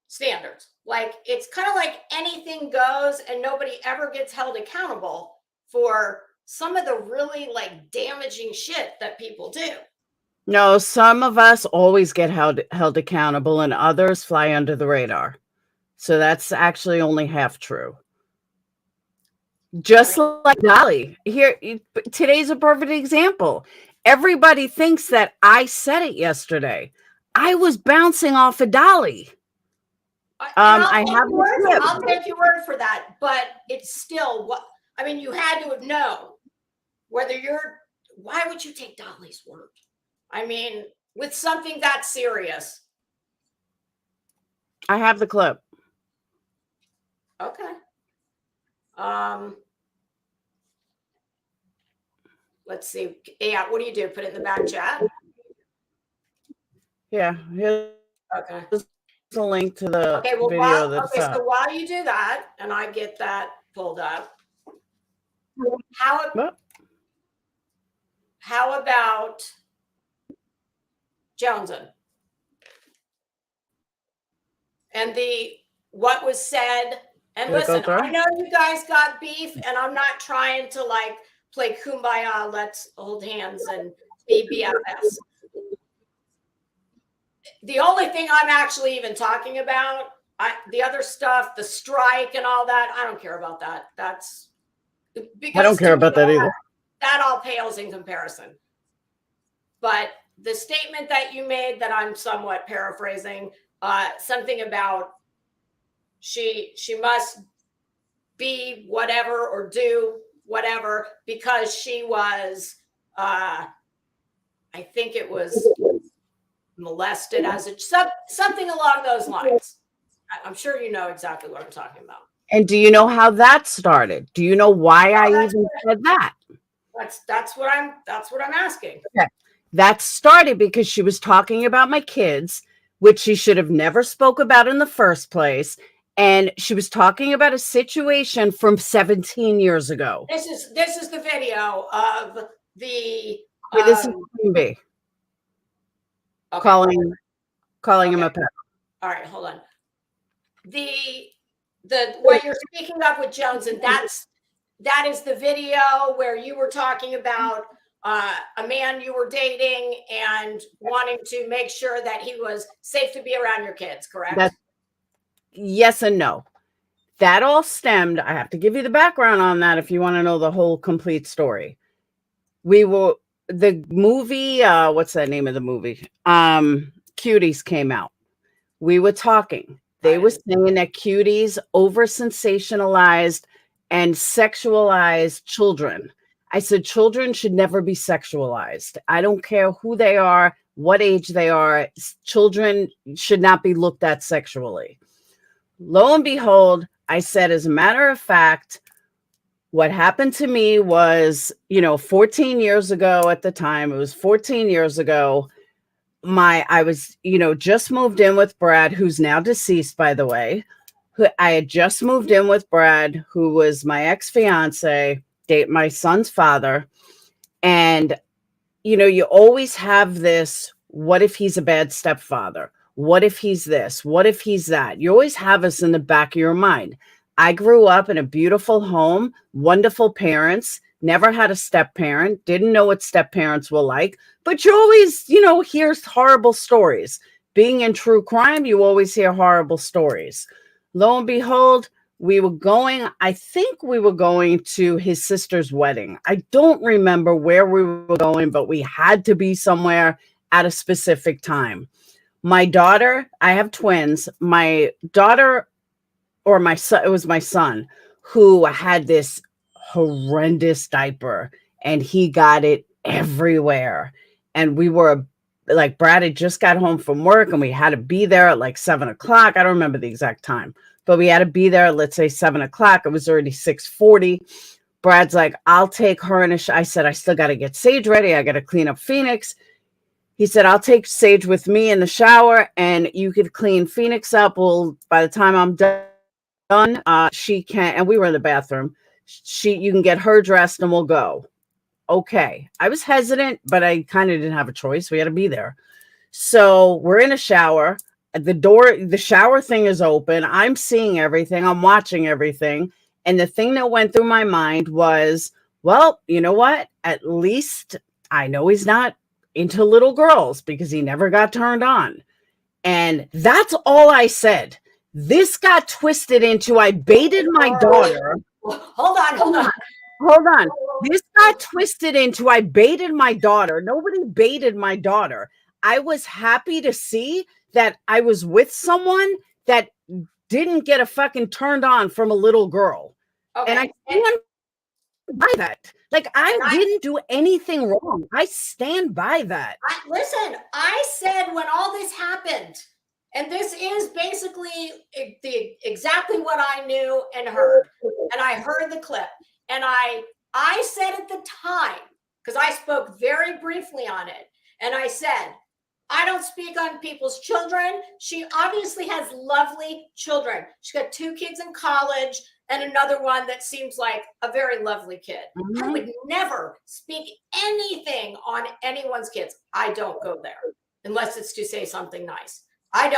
S1: standards. Like, it's kind of like anything goes and nobody ever gets held accountable for some of the really like damaging shit that people do.
S2: No, some of us always get held accountable and others fly under the radar. So that's actually only half true. Just like Dolly. Here, today's a perfect example. Everybody thinks that I said it yesterday. I was bouncing off of Dolly.
S1: I'll take your word for that, but it's still what, I mean, you had to have known whether why would you take Dolly's word? I mean, with something that serious.
S2: I have the clip.
S1: Okay. Let's see. Yeah, what do you do? Put it in the back chat?
S2: Yeah. Here's
S1: okay.
S2: A link to the video.
S1: So while you do that, and I get that pulled up, how about Joneson? And what was said, and listen, I know you guys got beef, and I'm not trying to like play kumbaya, let's hold hands and be BFFs. The only thing I'm actually even talking about, the other stuff, the strike and all that, I don't care about that. That's because
S2: I don't care about that either.
S1: That all pales in comparison. But the statement that you made, that I'm somewhat paraphrasing, something about she must be whatever or do whatever because she was, I think it was molested as something along those lines. I'm sure you know exactly what I'm talking about.
S2: And do you know how that started? Do you know why I even said that?
S1: That's what I'm asking.
S2: Okay. That started because she was talking about my kids, which she should have never spoke about in the first place. And she was talking about a situation from 17 years ago.
S1: This is the video of the
S2: this is B. Okay. Calling him a pet.
S1: All right, hold on. The what you're speaking of with Jones, and that is the video where you were talking about a man you were dating and wanting to make sure that he was safe to be around your kids, correct?
S2: Yes and no. That all stemmed, I have to give you the background on that if you want to know the whole complete story. The movie, what's that name of the movie? Cuties came out. We were talking. They were saying that Cuties over sensationalized and sexualized children. I said, children should never be sexualized. I don't care who they are, what age they are. Children should not be looked at sexually. Lo and behold, I said, as a matter of fact, what happened to me was, 14 years ago at the time, it was 14 years ago. I was, just moved in with Brad, who's now deceased, by the way, I had just moved in with Brad, who was my ex-fiance, date my son's father. And, you always have this, what if he's a bad stepfather? What if he's this? What if he's that? You always have us in the back of your mind. I grew up in a beautiful home, wonderful parents, never had a step parent, didn't know what step parents were like, but you always, hear horrible stories. Being in true crime, you always hear horrible stories. Lo and behold, I think we were going to his sister's wedding. I don't remember where we were going, but we had to be somewhere at a specific time. My daughter, I have twins. My daughter, or my son, it was my son, who had this horrendous diaper, and he got it everywhere. And we were like, Brad had just got home from work, and we had to be there at like 7 o'clock. I don't remember the exact time, but we had to be there, let's say 7 o'clock. It was already 6:40. Brad's like, I'll take her in I said, I still got to get Sage ready. I got to clean up Phoenix. He said, I'll take Sage with me in the shower, and you could clean Phoenix up. Well, by the time I'm done, she can, and we were in the bathroom. You can get her dressed and we'll go. Okay. I was hesitant, but I kind of didn't have a choice. We had to be there. So we're in a shower. The shower thing is open. I'm seeing everything. I'm watching everything. And the thing that went through my mind was, well, you know what? At least I know he's not into little girls because he never got turned on. And that's all I said. This got twisted into I baited my daughter.
S1: Hold on.
S2: Hold on. This got twisted into I baited my daughter. Nobody baited my daughter. I was happy to see that I was with someone that didn't get a fucking turned on from a little girl.
S1: Okay.
S2: And I stand by that. Like, I didn't do anything wrong. I stand by that.
S1: Listen, I said when all this happened, and this is basically exactly what I knew and heard. And I heard the clip. And I said at the time, because I spoke very briefly on it, and I said, I don't speak on people's children. She obviously has lovely children. She's got 2 kids in college and another one that seems like a very lovely kid. Mm-hmm. I would never speak anything on anyone's kids. I don't go there unless it's to say something nice. I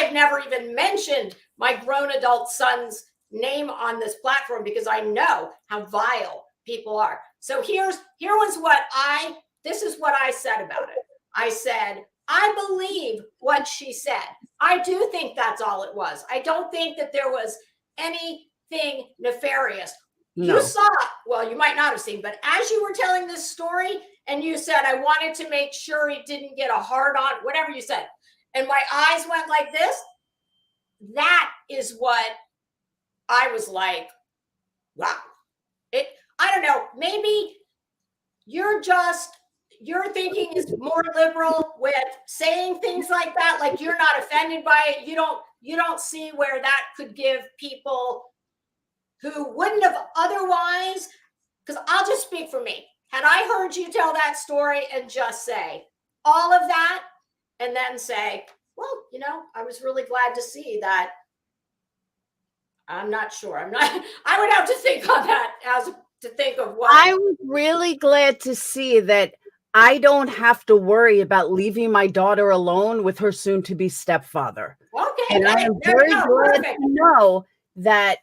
S1: have never even mentioned my grown adult son's name on this platform because I know how vile people are. So this is what I said about it. I said, I believe what she said. I do think that's all it was. I don't think that there was anything nefarious. No. You saw, well, you might not have seen, but as you were telling this story and you said, I wanted to make sure he didn't get a hard on, whatever you said, and my eyes went like this, that is what I was like, wow. I don't know, maybe your thinking is more liberal with saying things like that, like you're not offended by it. You don't see where that could give people who wouldn't have otherwise, because I'll just speak for me. Had I heard you tell that story and just say all of that and then say, well, I was really glad to see that. I'm not sure. I would have to think on that to think of what.
S2: I was really glad to see that I don't have to worry about leaving my daughter alone with her soon-to-be stepfather.
S1: Okay.
S2: And I am very glad to know that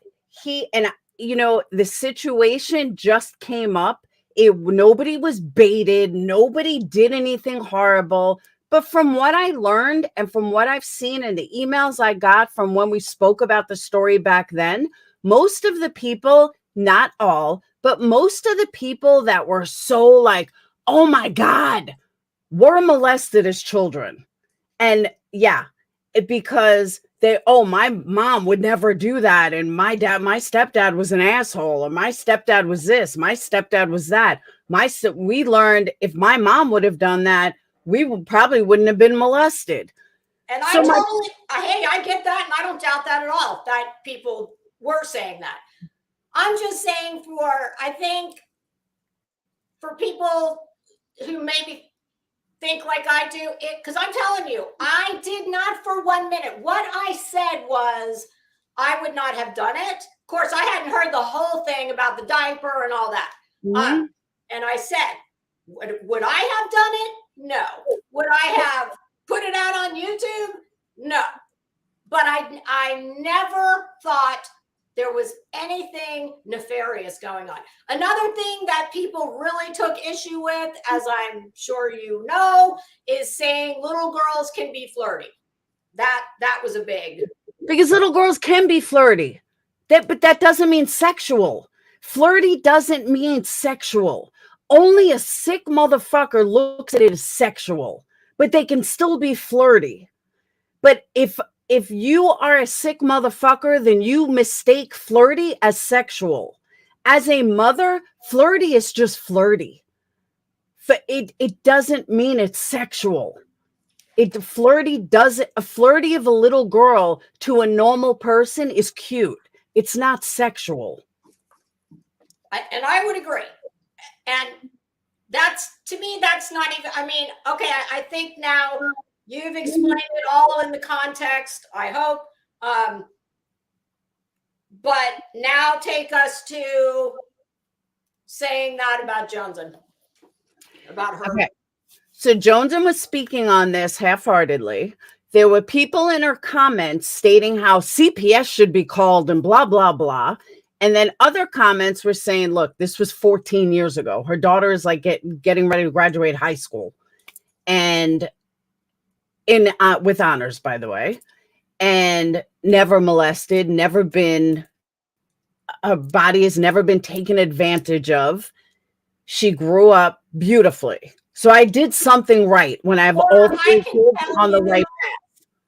S2: the situation just came up. Nobody was baited. Nobody did anything horrible. But from what I learned and from what I've seen in the emails I got from when we spoke about the story back then, most of the people, not all, but most of the people that were so like, oh my God, were molested as children. And yeah, because my mom would never do that. And my stepdad was an asshole, or my stepdad was this, my stepdad was that. We learned if my mom would have done that, we probably wouldn't have been molested.
S1: And I get that. And I don't doubt that at all, that people were saying that. I'm just saying I think for people who maybe think like I do, because I'm telling you, I did not for 1 minute. What I said was, I would not have done it. Of course, I hadn't heard the whole thing about the diaper and all that.
S2: Mhm.
S1: And I said, would I have done it? No. Would I have put it out on YouTube? No. But I never thought there was anything nefarious going on. Another thing that people really took issue with, as I'm sure you know, is saying little girls can be flirty. That was a big.
S2: Because little girls can be flirty. But that doesn't mean sexual. Flirty doesn't mean sexual. Only a sick motherfucker looks at it as sexual, but they can still be flirty. But if you are a sick motherfucker, then you mistake flirty as sexual. As a mother, flirty is just flirty. It doesn't mean it's sexual. A flirty of a little girl to a normal person is cute. It's not sexual.
S1: And I would agree. And that's, to me, that's not even, I mean, okay, I think now you've explained it all in the context, I hope. But now take us to saying that about Johnson, about her.
S2: Okay. So Johnson was speaking on this half-heartedly. There were people in her comments stating how CPS should be called and blah, blah, blah. And then other comments were saying, look, this was 14 years ago. Her daughter is like getting ready to graduate high school. And with honors, by the way. And never molested, never been, her body has never been taken advantage of. She grew up beautifully. So I did something right when I have all three kids on the right path.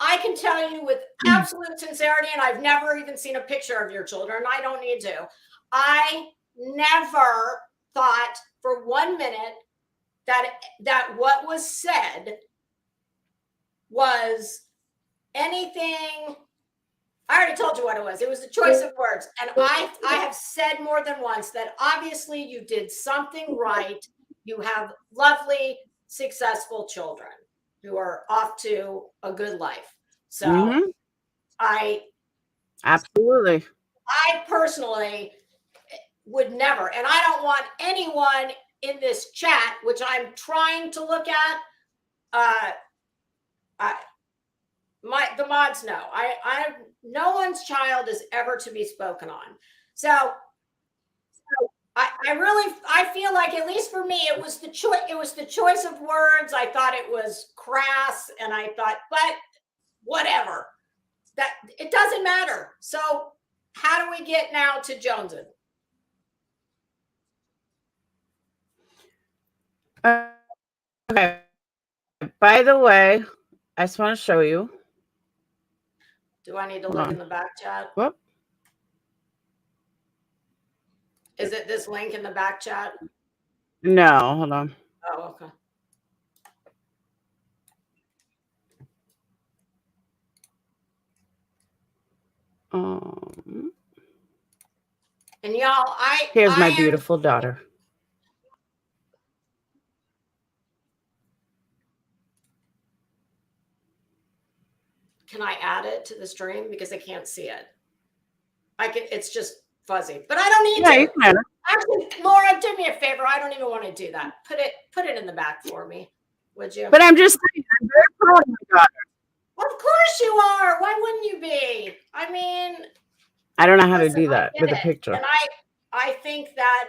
S1: I can tell you with absolute sincerity, and I've never even seen a picture of your children. I don't need to. I never thought for 1 minute that what was said was anything. I already told you what it was. It was a choice of words. And I have said more than once that obviously you did something right. You have lovely, successful children who are off to a good life. So
S2: Absolutely.
S1: I personally would never, and I don't want anyone in this chat, which I'm trying to look at, the mods know. No one's child is ever to be spoken on. So I feel like, at least for me, it was the choice of words. I thought it was crass, and I thought, but whatever. That it doesn't matter. So how do we get now to Johnson?
S2: Okay. By the way, I just want to show you.
S1: Do I need to look in the back chat?
S2: Whoop.
S1: Is it this link in the back chat?
S2: No, hold on.
S1: Oh, okay. And y'all,
S2: here's my beautiful daughter.
S1: Can I add it to the stream? Because I can't see it. It's just fuzzy, but I don't need to.
S2: You can.
S1: Actually, Laura, do me a favor. I don't even want to do that. Put it in the back for me, would you?
S2: But I'm just saying, I'm very proud of my daughter.
S1: Of course you are. Why wouldn't you be? I mean,
S2: I don't know how to do that with a picture.
S1: And I think that.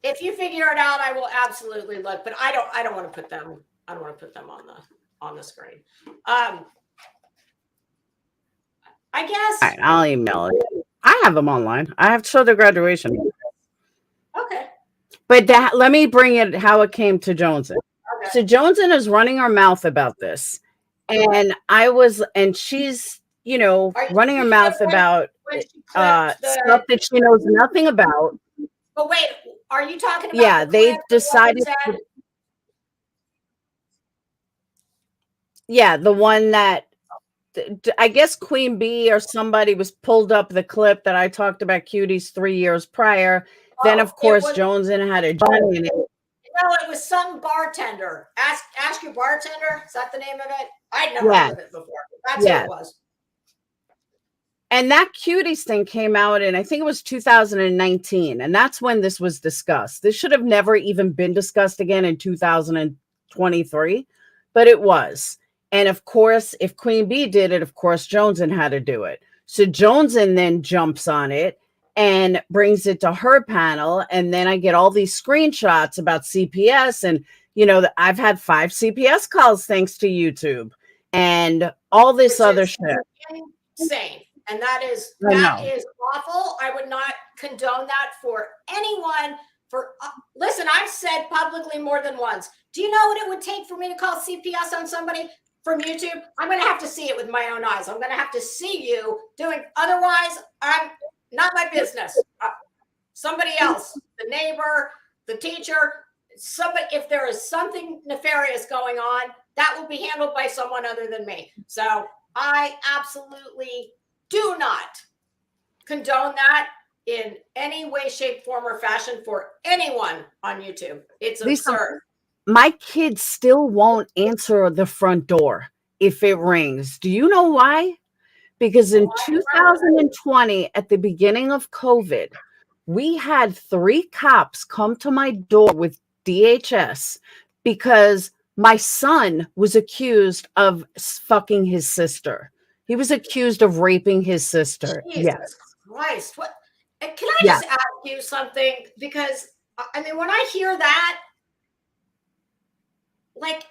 S1: If you figure it out, I will absolutely look. But I don't want to put them. I don't want to put them on the screen. I guess.
S2: All right, I'll email it. I have them online. I have to show their graduation.
S1: Okay.
S2: But let me bring it how it came to Johnson. Okay. So Johnson is running her mouth about this, and she's running her mouth about stuff that she knows nothing about.
S1: But wait, are you talking about?
S2: Yeah, they decided. Yeah, the one that I guess Queen Bee or somebody was pulled up the clip that I talked about cuties 3 years prior. Then, of course, Johnson had a Johnny in it.
S1: No, it was some bartender. Ask your bartender. Is that the name of it? I'd never heard of it before. That's who it was.
S2: And that cuties thing came out in, I think it was 2019. And that's when this was discussed. This should have never even been discussed again in 2023, but it was. And of course, if Queen Bee did it, of course, Joneson had to do it. So Joneson then jumps on it and brings it to her panel. And then I get all these screenshots about CPS. And, I've had 5 CPS calls thanks to YouTube and all this other shit.
S1: Insane. And that is awful. I would not condone that for anyone. Listen, I've said publicly more than once. Do you know what it would take for me to call CPS on somebody from YouTube? I'm going to have to see it with my own eyes. I'm going to have to see you doing. Otherwise, I'm not my business. Somebody else, the neighbor, the teacher, somebody. If there is something nefarious going on, that will be handled by someone other than me. So I absolutely do not condone that in any way, shape, form, or fashion for anyone on YouTube. It's absurd.
S2: My kids still won't answer the front door if it rings. Do you know why? Because in 2020, at the beginning of COVID, we had 3 cops come to my door with DHS because my son was accused of fucking his sister. He was accused of raping his sister.
S1: Jesus Christ. What? Can I just ask you something? Because, I mean, when I hear that, like,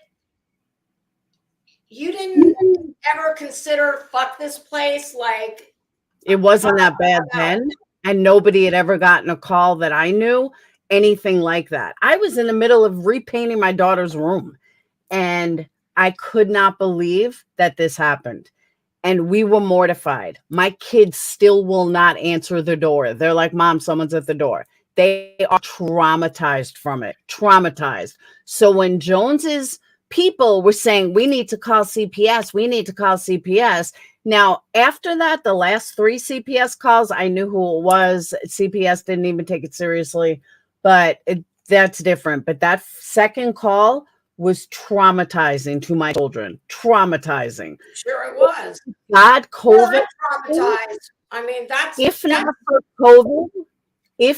S1: you didn't ever consider fuck this place? Like,
S2: it wasn't that bad then. And nobody had ever gotten a call that I knew, anything like that. I was in the middle of repainting my daughter's room. And I could not believe that this happened. And we were mortified. My kids still will not answer the door. They're like, Mom, someone's at the door. They are traumatized from it. Traumatized. So when Jones's people were saying, we need to call CPS, we need to call CPS. Now, after that, the last 3 CPS calls, I knew who it was. CPS didn't even take it seriously, but that's different. But that second call was traumatizing to my children. Traumatizing.
S1: Sure it was.
S2: God, COVID.
S1: Traumatized. I mean,
S2: if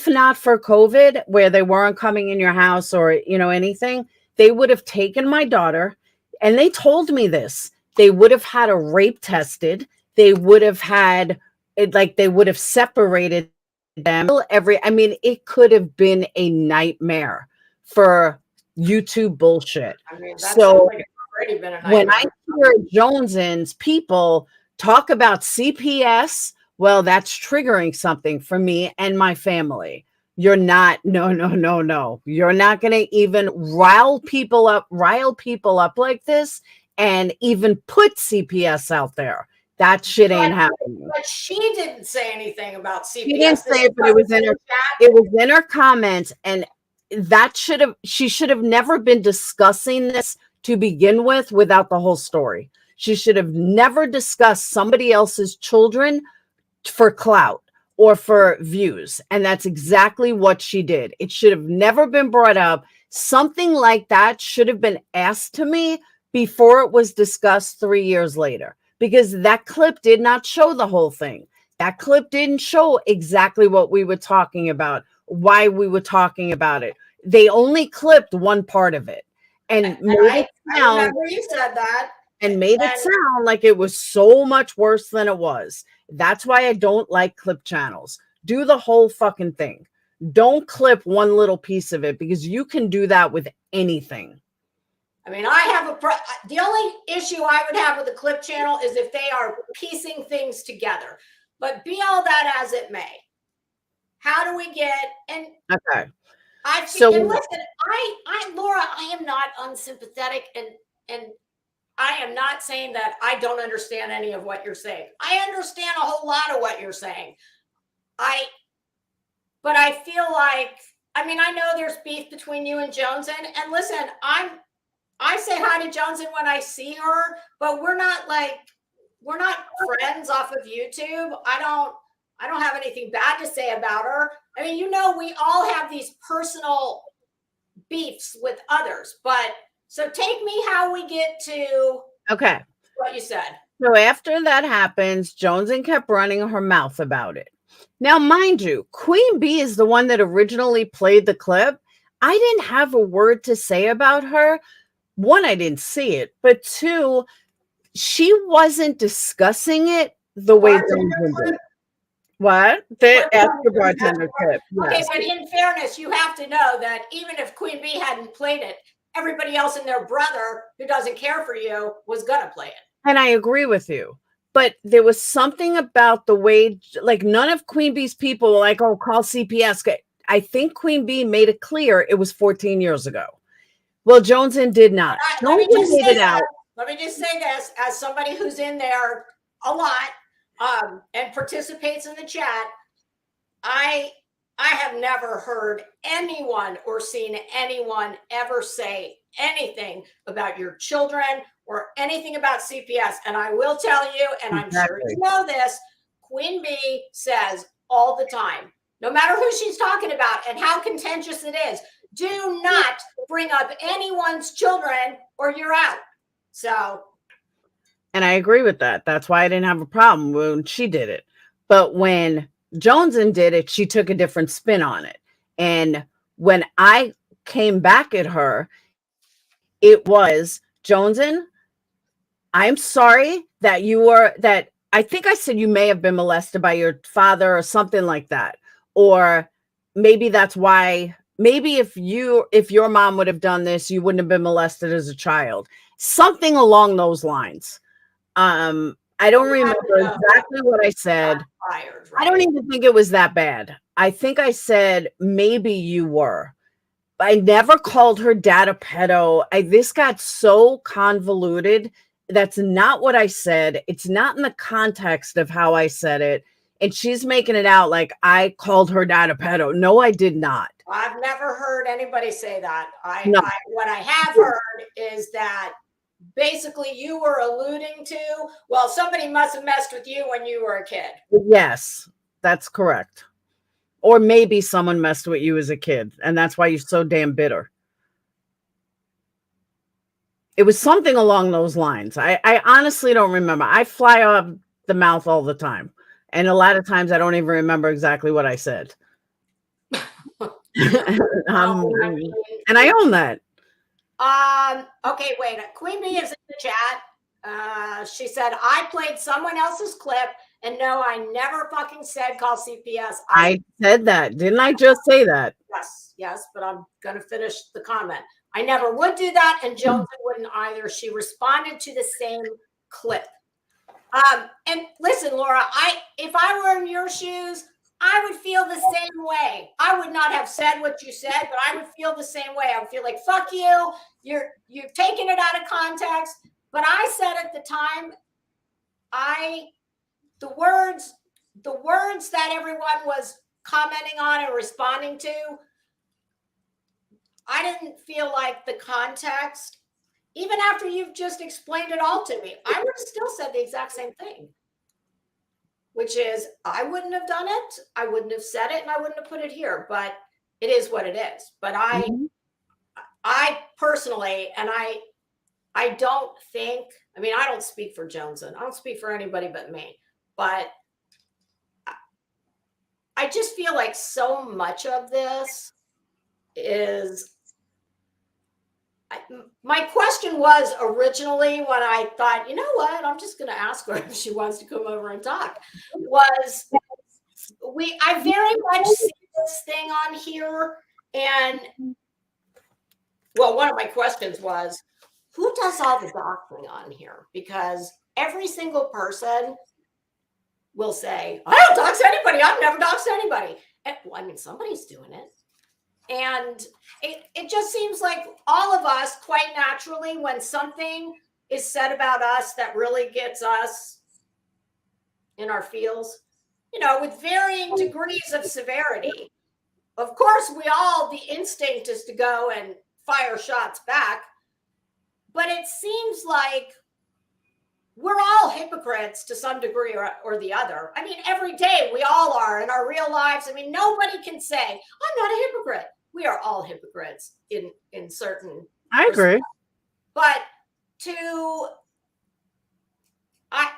S2: not for COVID, where they weren't coming in your house or, anything, they would have taken my daughter, and they told me this. They would have had her rape tested. They would have had it, like they would have separated them. It could have been a nightmare for YouTube bullshit.
S1: I mean, so like already been a nightmare.
S2: When I hear Joneson's people talk about CPS, well, that's triggering something for me and my family. You're not, no. You're not going to even rile people up like this and even put CPS out there. That shit ain't happening.
S1: But she didn't say anything about CPS.
S2: She didn't say it, but it was in her chat. It was in her comments, and she should have never been discussing this to begin with without the whole story. She should have never discussed somebody else's children for clout or for views. And that's exactly what she did. It should have never been brought up. Something like that should have been asked to me before it was discussed 3 years later, because that clip did not show the whole thing. That clip didn't show exactly what we were talking about, why we were talking about it. They only clipped one part of it and made it sound,
S1: I remember you said that.
S2: And made it sound like it was so much worse than it was. That's why I don't like clip channels. Do the whole fucking thing. Don't clip one little piece of it, because you can do that with anything.
S1: I mean, the only issue I would have with the clip channel is if they are piecing things together. But be all that as it may, how do we get
S2: okay?
S1: And listen, Laura, I am not unsympathetic, and I am not saying that I don't understand any of what you're saying. I understand a whole lot of what you're saying. But I feel like, I mean, I know there's beef between you and Joneson, and listen, I say hi to Joneson when I see her, but we're not friends off of YouTube. I don't have anything bad to say about her. I mean, we all have these personal beefs with others. But so take me how we get to
S2: Okay.
S1: what you said.
S2: So after that happens, Joneson kept running her mouth about it. Now, mind you, Queen B is the one that originally played the clip. I didn't have a word to say about her. One, I didn't see it, but two, she wasn't discussing it the way Joneson did. What? The after bartender clip.
S1: Okay,
S2: Yes.
S1: but in fairness, you have to know that even if Queen Bee hadn't played it, everybody else and their brother who doesn't care for you was gonna play it.
S2: And I agree with you. But there was something about the way, like, none of Queen Bee's people were like, oh, call CPS. I think Queen Bee made it clear it was 14 years ago. Well, Joneson did not.
S1: Let me just
S2: made
S1: say
S2: it out.
S1: Let me just say this as somebody who's in there a lot and participates in the chat. I have never heard anyone or seen anyone ever say anything about your children or anything about CPS. And I will tell you, and I'm sure you know this, Queen Bee says all the time, no matter who she's talking about and how contentious it is, do not bring up anyone's children or you're out. So.
S2: And I agree with that. That's why I didn't have a problem when she did it. But when Joneson did it, she took a different spin on it. And when I came back at her, it was, Joneson, I'm sorry that I think I said you may have been molested by your father or something like that. Or maybe that's why, maybe if your mom would have done this, you wouldn't have been molested as a child. Something along those lines. I don't remember exactly what I said.
S1: Fired, right?
S2: I don't even think it was that bad. I think I said, maybe you were. I never called her dad a pedo. This got so convoluted. That's not what I said. It's not in the context of how I said it. And she's making it out like I called her dad a pedo. No, I did not.
S1: I've never heard anybody say that.
S2: No.
S1: What I have heard is that basically you were alluding to, well, somebody must have messed with you when you were a kid.
S2: Yes, that's correct. Or maybe someone messed with you as a kid, and that's why you're so damn bitter. It was something along those lines. I honestly don't remember. I fly off the mouth all the time. And a lot of times I don't even remember exactly what I said. And I own that.
S1: Okay, wait. Queen Bee is in the chat. She said, I played someone else's clip, and no, I never fucking said call CPS.
S2: I said that. Didn't I just say that?
S1: Yes, but I'm going to finish the comment. I never would do that, and Joneson wouldn't either. She responded to the same clip. And listen, Laura, if I were in your shoes, I would feel the same way. I would not have said what you said, but I would feel the same way. I would feel like, fuck you. You're taking it out of context. But I said at the time, the words that everyone was commenting on and responding to, I didn't feel like the context, even after you've just explained it all to me, I would have still said the exact same thing, which is I wouldn't have done it. I wouldn't have said it and I wouldn't have put it here, but it is what it is. But I personally, and I don't think, I mean, I don't speak for Joneson. I don't speak for anybody but me, but I just feel like so much of this is, my question was originally when I thought, you know what, I'm just going to ask her if she wants to come over and talk, was I very much see this thing on here. And well, one of my questions was, who does all the doxing on here? Because every single person will say, I don't dox anybody. I've never doxed anybody. And, well, I mean, somebody's doing it. And it just seems like all of us, quite naturally, when something is said about us that really gets us in our feels, with varying degrees of severity. Of course, the instinct is to go and fire shots back. But it seems like we're all hypocrites to some degree or the other. I mean, every day we all are in our real lives. I mean, nobody can say, I'm not a hypocrite. we are all hypocrites in certain.
S2: I agree.
S1: But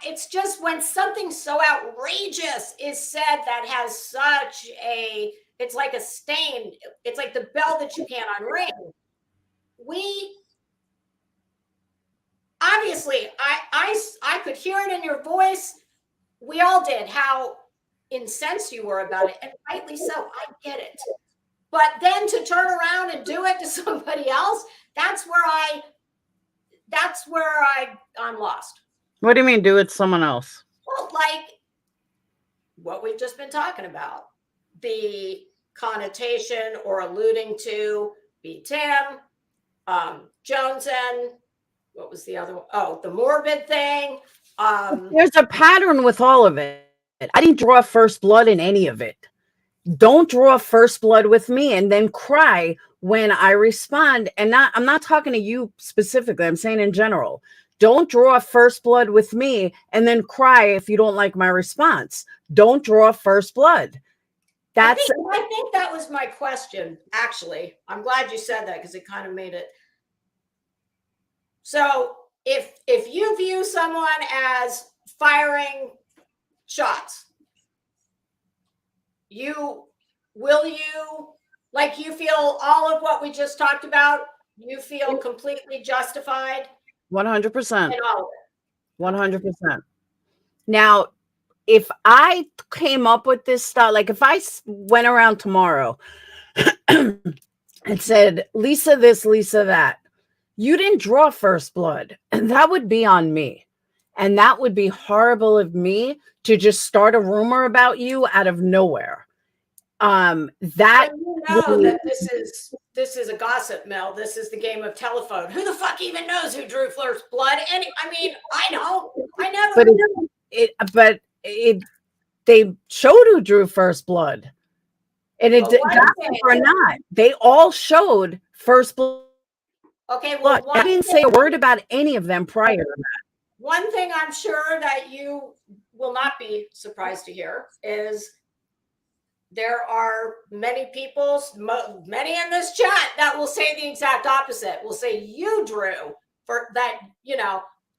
S1: it's just when something so outrageous is said that has such a, it's like a stain. It's like the bell that you can't unring. We obviously, I could hear it in your voice. We all did, how incensed you were about it, and rightly so. I get it. But then to turn around and do it to somebody else, that's where I'm lost.
S2: What do you mean, do it to someone else?
S1: Well, like what we've just been talking about, the connotation or alluding to B.Tim, Joneson. What was the other one? Oh, the morbid thing.
S2: There's a pattern with all of it. I didn't draw first blood in any of it. Don't draw first blood with me and then cry when I respond. And I'm not talking to you specifically. I'm saying in general. Don't draw first blood with me and then cry if you don't like my response. Don't draw first blood.
S1: I think that was my question, actually. I'm glad you said that because it kind of made it. So if you view someone as firing shots, you feel all of what we just talked about, you feel completely justified?
S2: 100%. 100%. Now, if I came up with this stuff, like if I went around tomorrow and said, Lisa this, Lisa that, you didn't draw first blood, and that would be on me. And that would be horrible of me to just start a rumor about you out of nowhere. That
S1: this is a gossip mill. This is the game of telephone. Who the fuck even knows who drew first blood? I know.
S2: But they showed who drew first blood, and it gossip or not, they all showed first blood.
S1: Okay, well,
S2: I didn't say a word about any of them prior to that.
S1: One thing I'm sure that you will not be surprised to hear is there are many many in this chat that will say the exact opposite. Will say you drew for that,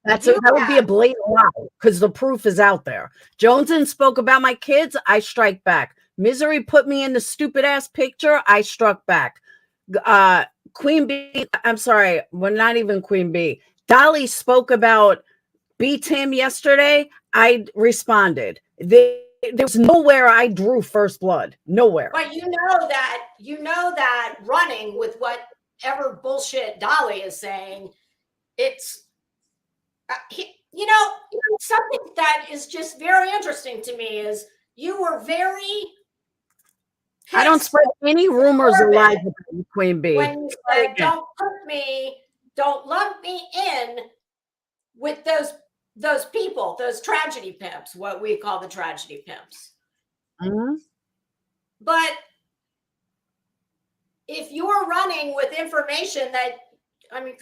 S2: that would be a blatant lie because the proof is out there. Joneson spoke about my kids. I strike back. Misery put me in the stupid ass picture. I struck back. Queen B, I'm sorry, well, not even Queen B. Dolly spoke about B.Tim yesterday. I responded. There's nowhere I drew first blood. Nowhere.
S1: But you know that running with whatever bullshit Dolly is saying, it's something that is just very interesting to me is you were very.
S2: I don't spread any rumors or lies about Queen B.
S1: When you said, don't lump me in with those people, those tragedy pimps, what we call the tragedy pimps.
S2: Mm-hmm.
S1: But if you're running with information that,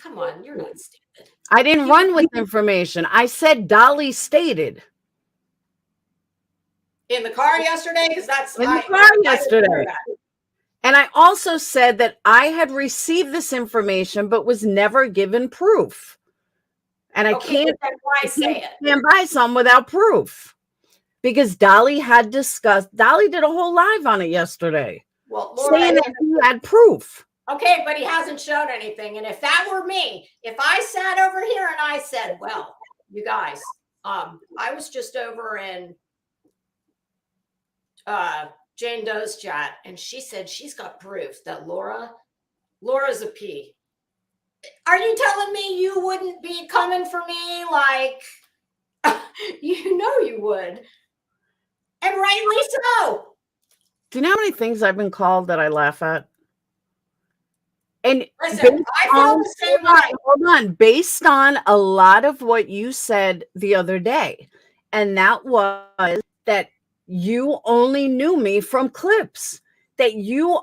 S1: come on, you're not stupid.
S2: I didn't run with information. I said Dolly stated.
S1: In the car yesterday? Because that's
S2: in the car yesterday. And I also said that I had received this information, but was never given proof. And I can't stand by some without proof. Because Dolly did a whole live on it yesterday.
S1: Well,
S2: saying that he had proof.
S1: Okay, but he hasn't shown anything. And if that were me, if I sat over here and I said, well, you guys, I was just over in Jane Doe's chat, and she said she's got proof that Laura's a P. Are you telling me you wouldn't be coming for me like you would? And rightly so.
S2: Do you know how many things I've been called that I laugh at? And
S1: listen, I feel the same way.
S2: Hold on. Based on a lot of what you said the other day, and that was that you only knew me from clips, that you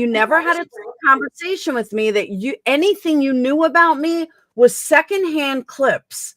S2: never had a conversation with me, that anything you knew about me was secondhand clips.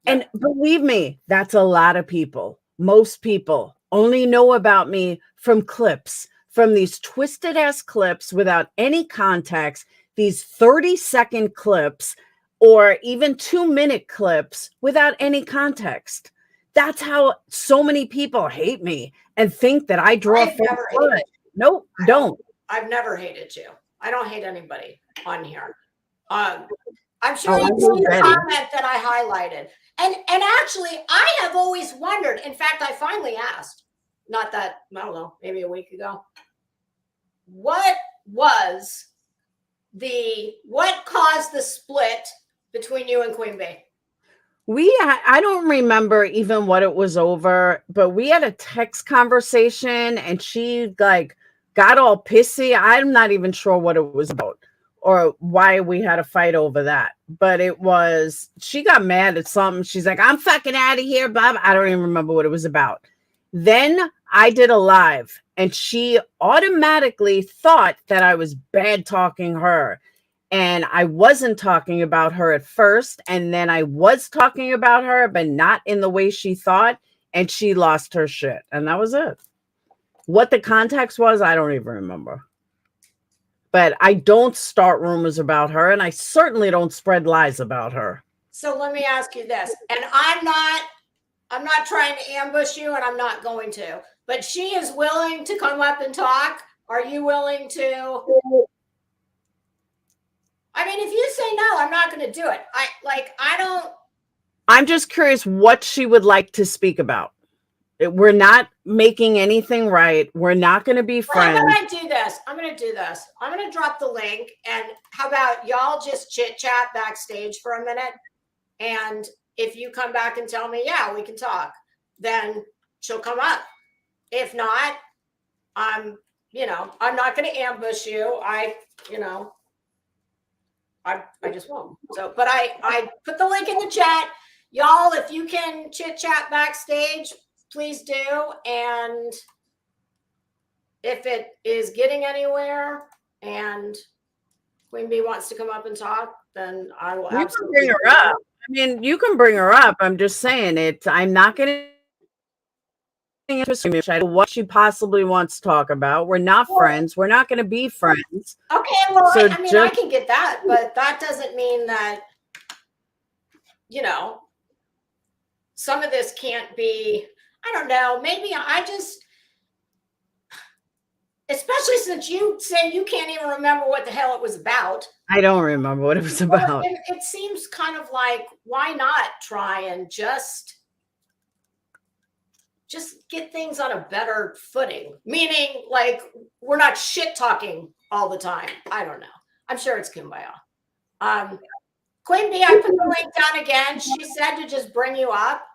S2: Yep. And believe me, that's a lot of people. Most people only know about me from clips, from these twisted ass clips without any context, these 30-second clips or even 2-minute clips without any context. That's how so many people hate me and think that I draw
S1: I've never hated
S2: blood.
S1: you.
S2: Nope, don't.
S1: I've never hated you. I don't hate anybody on here. I'm sure
S2: Oh,
S1: you
S2: I
S1: see
S2: hate
S1: the
S2: Betty.
S1: comment that I highlighted. And actually, I have always wondered. In fact, I finally asked, not that, I don't know, maybe a week ago, what caused the split between you and Queen Bee?
S2: I don't remember even what it was over, but we had a text conversation and she like got all pissy. I'm not even sure what it was about or why we had a fight over that. But she got mad at something. She's like, I'm fucking out of here, Bob. I don't even remember what it was about. Then I did a live and she automatically thought that I was bad talking her. And I wasn't talking about her at first. And then I was talking about her, but not in the way she thought. And she lost her shit. And that was it. What the context was, I don't even remember. But I don't start rumors about her. And I certainly don't spread lies about her.
S1: So let me ask you this. And I'm not trying to ambush you, and I'm not going to. But she is willing to come up and talk. Are you willing to? I mean, if you say no, I'm not going to do it.
S2: I'm just curious what she would like to speak about. We're not making anything right. We're not going to be friends.
S1: I'm going to do this. I'm going to drop the link. And how about y'all just chit chat backstage for a minute? And if you come back and tell me, yeah, we can talk, then she'll come up. If not, I'm not going to ambush you. I just won't. So, but I put the link in the chat. Y'all, if you can chit chat backstage, please do. And if it is getting anywhere and Queen Bee wants to come up and talk, then I will absolutely
S2: bring her up. I mean, you can bring her up. I'm just saying it. I'm not getting into what she possibly wants to talk about. We're not friends. We're not going to be friends.
S1: Okay, well, so I can get that, but that doesn't mean that, some of this can't be, I don't know, maybe especially since you say you can't even remember what the hell it was about.
S2: I don't remember what it was about.
S1: It seems kind of like, why not try and just get things on a better footing? Meaning, like, we're not shit talking all the time. I don't know. I'm sure it's kumbaya. Queen Bee, I put the link down again. She said to just bring you up,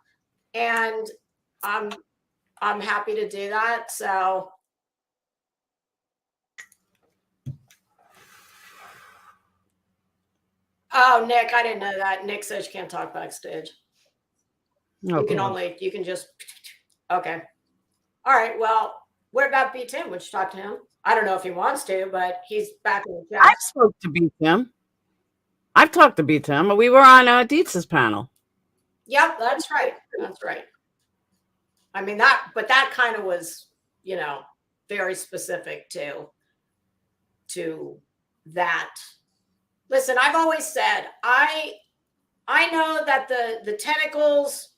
S1: and I'm happy to do that. So. Oh, Nick, I didn't know that. Nick says you can't talk backstage. Okay. You can just, okay. All right. Well, what about B.Tim? Would you talk to him? I don't know if he wants to, but he's back in the chat.
S2: I spoke to B.Tim. I've talked to B.Tim. We were on Dietz's panel.
S1: Yep, that's right. That's right. I mean, but that kind of was, very specific to that. Listen, I've always said, I know that the tentacles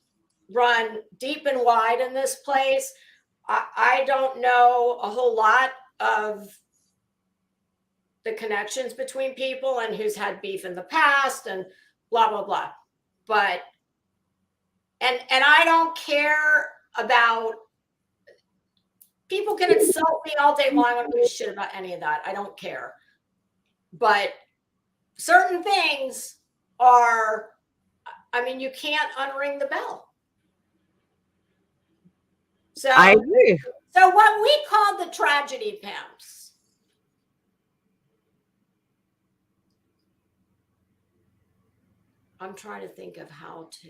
S1: run deep and wide in this place. I don't know a whole lot of the connections between people and who's had beef in the past and blah, blah, blah. But, and I don't care about, people can insult me all day long. I don't give a shit about any of that. I don't care. But certain things are, I mean, you can't unring the bell. So
S2: I agree.
S1: So what we call the tragedy pimps. I'm trying to think of how to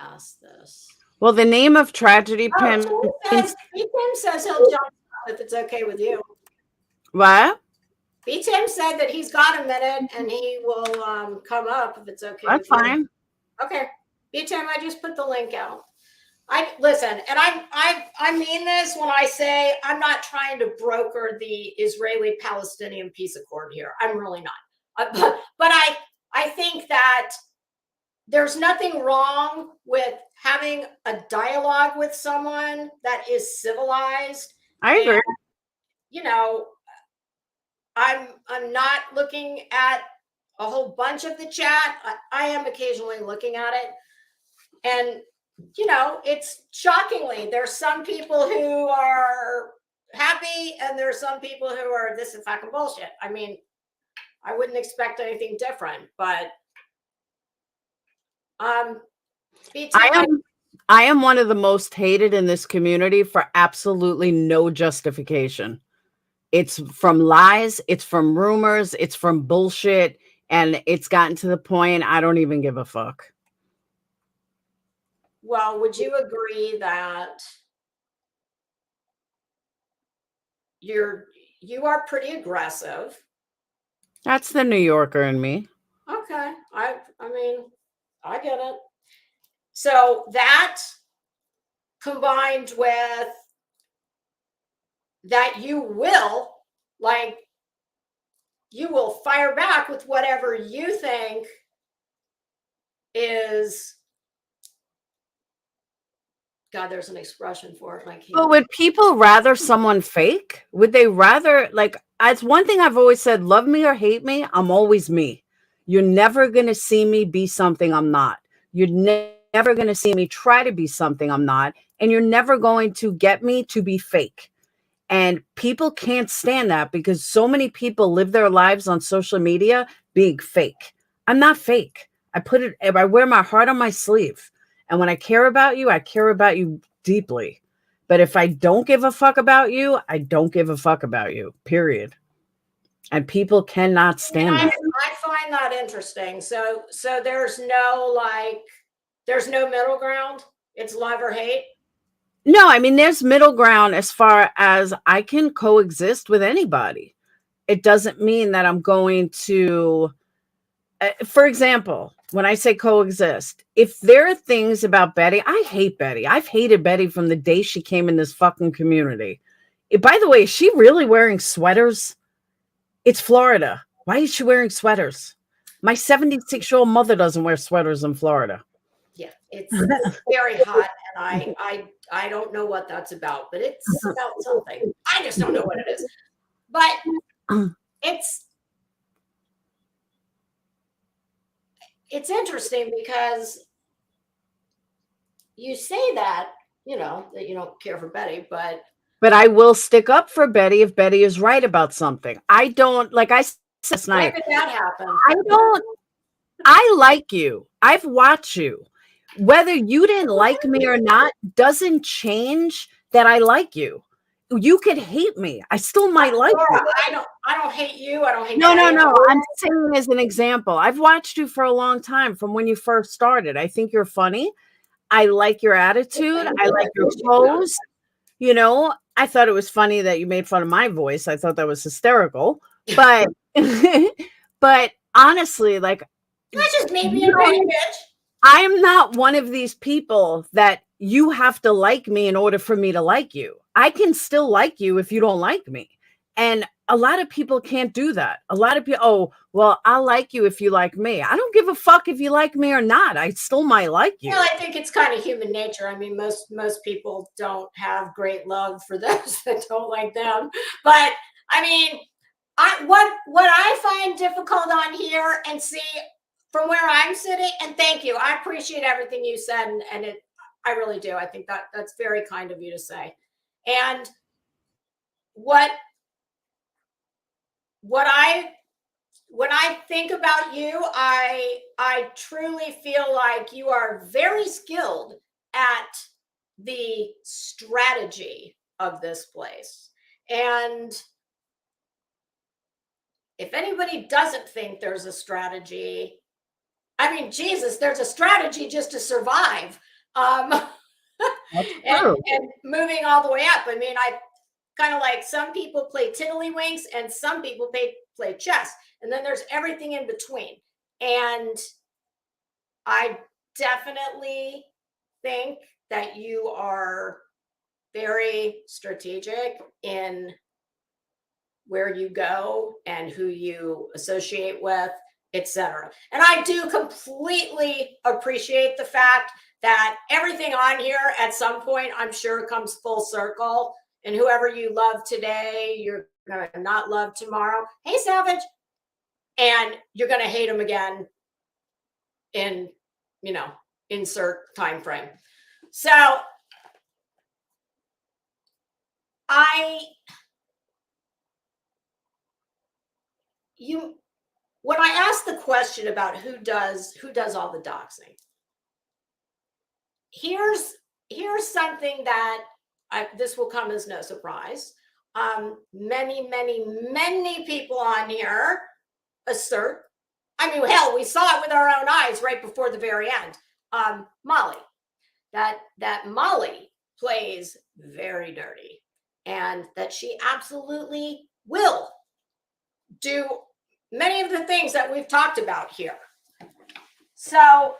S1: ask this.
S2: Well, the name of tragedy pimp.
S1: B.Tim says he'll jump if it's okay with you.
S2: What?
S1: B.Tim said that he's got a minute and he will come up if it's okay.
S2: That's fine.
S1: Okay. B.Tim, I just put the link out. I listen, and I mean this when I say I'm not trying to broker the Israeli-Palestinian peace accord here. I'm really not. But I think that there's nothing wrong with having a dialogue with someone that is civilized.
S2: I
S1: And
S2: agree.
S1: you know, I'm not looking at a whole bunch of the chat. I am occasionally looking at it, and it's shockingly there's some people who are happy, and there's some people who are this is fucking bullshit. I mean, I wouldn't expect anything different, but B.Tim,
S2: I am one of the most hated in this community for absolutely no justification. It's from lies, it's from rumors, it's from bullshit, and it's gotten to the point I don't even give a fuck.
S1: well, would you agree that you are pretty aggressive?
S2: That's the New Yorker in me.
S1: Okay, I mean, I get it. So that combined with that you will fire back with whatever you think is God, there's an expression for it. And I can't.
S2: But would people rather someone fake? Would they rather, like, it's one thing I've always said, love me or hate me, I'm always me. You're never going to see me be something I'm not. You're never going to see me try to be something I'm not. And you're never going to get me to be fake. And people can't stand that because so many people live their lives on social media being fake. I'm not fake. I wear my heart on my sleeve. And when I care about you deeply. But if I don't give a fuck about you, I don't give a fuck about you, period. And people cannot stand that.
S1: I find that interesting. So there's no middle ground. It's love or hate.
S2: No, I mean, there's middle ground as far as I can coexist with anybody. It doesn't mean that I'm going to, for example, when I say coexist, if there are things about Betty, I hate Betty. I've hated Betty from the day she came in this fucking community. By the way, is she really wearing sweaters? It's Florida. Why is she wearing sweaters? My 76-year-old mother doesn't wear sweaters in Florida.
S1: Yeah, it's very hot, and I don't know what that's about, but it's about something. I just don't know what it is. But it's interesting because you say that that you don't care for Betty, but
S2: I will stick up for Betty if Betty is right about something. I don't, like I said last
S1: when
S2: night,
S1: did that happen?
S2: I like you. I've watched you. Whether you didn't like me or not doesn't change that I like you. You could hate me. I still might like
S1: Laura,
S2: you.
S1: I don't hate you. I don't hate
S2: No.
S1: Betty.
S2: I'm saying as an example. I've watched you for a long time from when you first started. I think you're funny. I like your attitude. I like your clothes. I thought it was funny that you made fun of my voice. I thought that was hysterical. But but honestly, like,
S1: That's just me being a bitch.
S2: I am not one of these people that you have to like me in order for me to like you. I can still like you if you don't like me. And a lot of people can't do that. A lot of people, oh, well, I'll like you if you like me. I don't give a fuck if you like me or not. I still might like you.
S1: Well, I think it's kind of human nature. I mean, most people don't have great love for those that don't like them. But I mean, what I find difficult on here, and see from where I'm sitting, and thank you, I appreciate everything you said, and I really do. I think that's very kind of you to say. And what I when I think about you, I truly feel like you are very skilled at the strategy of this place. And if anybody doesn't think there's a strategy, I mean, Jesus, there's a strategy just to survive. And moving all the way up. I mean, I kind of like some people play tiddlywinks and some people play chess. And then there's everything in between. And I definitely think that you are very strategic in where you go and who you associate with, etc. And I do completely appreciate the fact that everything on here at some point, I'm sure, comes full circle. And whoever you love today, you're going to not love tomorrow. Hey, Savage. And you're going to hate him again in, insert time frame. So when I asked the question about who does all the doxing, here's something that this will come as no surprise. Many people on here assert. I mean, hell, we saw it with our own eyes right before the very end. Molly, that Molly plays very dirty, and that she absolutely will do many of the things that we've talked about here. So,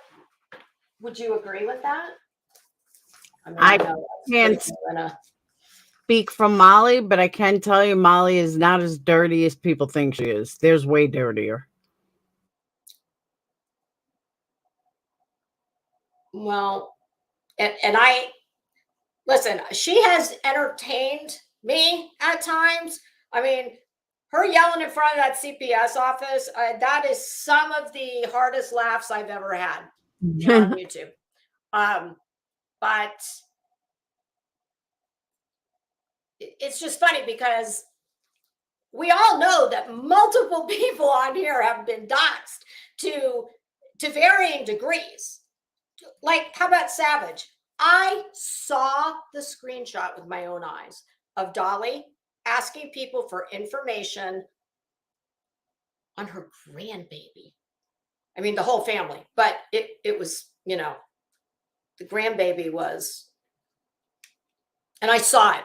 S1: would you agree with that?
S2: I can't speak from Molly, but I can tell you Molly is not as dirty as people think she is. There's way dirtier.
S1: Well, and I listen, she has entertained me at times. I mean, her yelling in front of that CPS office, that is some of the hardest laughs I've ever had on YouTube. But it's just funny because we all know that multiple people on here have been doxxed to varying degrees. Like, how about Savage? I saw the screenshot with my own eyes of Dolly asking people for information on her grandbaby. I mean, the whole family, but it was, the grandbaby was, and I saw it.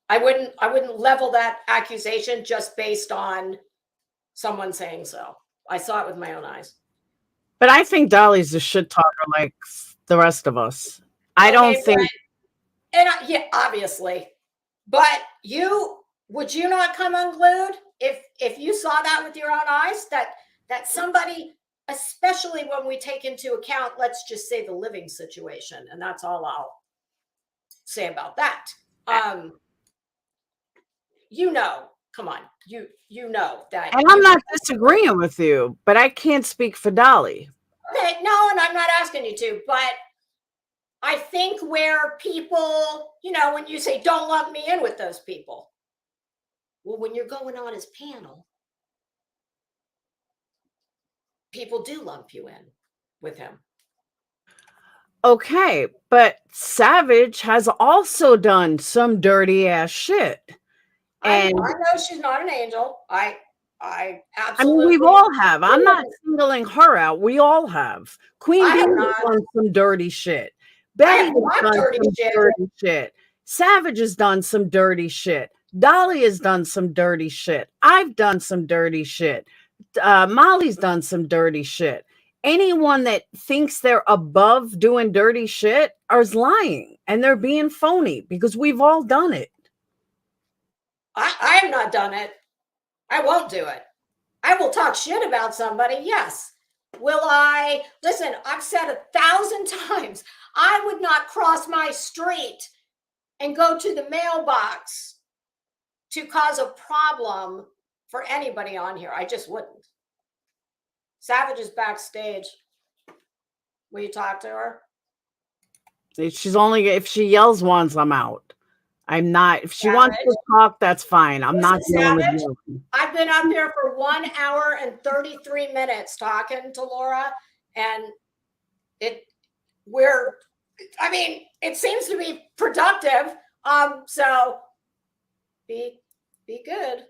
S1: I wouldn't level that accusation just based on someone saying so. I saw it with my own eyes.
S2: But I think Dolly's a shit talker like the rest of us. I don't think.
S1: Yeah, obviously. But would you not come unglued if you saw that with your own eyes? That somebody, especially when we take into account, let's just say, the living situation, and that's all I'll say about that. Come on, you know that.
S2: And I'm not disagreeing with you, but I can't speak for Dolly.
S1: Okay, no, and I'm not asking you to, but I think where people, when you say don't lump me in with those people, well, when you're going on his panel, people do lump you in with him.
S2: Okay, but Savage has also done some dirty ass shit.
S1: And I know she's not an angel. I absolutely.
S2: I mean, we all have. I'm not singling her out. We all have. Queen Bee has done some dirty shit. Betty has done some dirty shit. Savage has done some dirty shit. Dolly has done some dirty shit. I've done some dirty shit. Molly's done some dirty shit. Anyone that thinks they're above doing dirty shit is lying, and they're being phony, because we've all done it.
S1: I have not done it. I won't do it. I will talk shit about somebody. Yes. Will I? Listen, I've said 1,000 times, I would not cross my street and go to the mailbox to cause a problem for anybody on here. I just wouldn't. Savage is backstage. Will you talk to her?
S2: She's only, if she yells once, I'm out. I'm not. If she wants to talk, that's fine. I'm not dealing with you.
S1: I've been up here for 1 hour and 33 minutes talking to Laura, and it seems to be productive. So be good.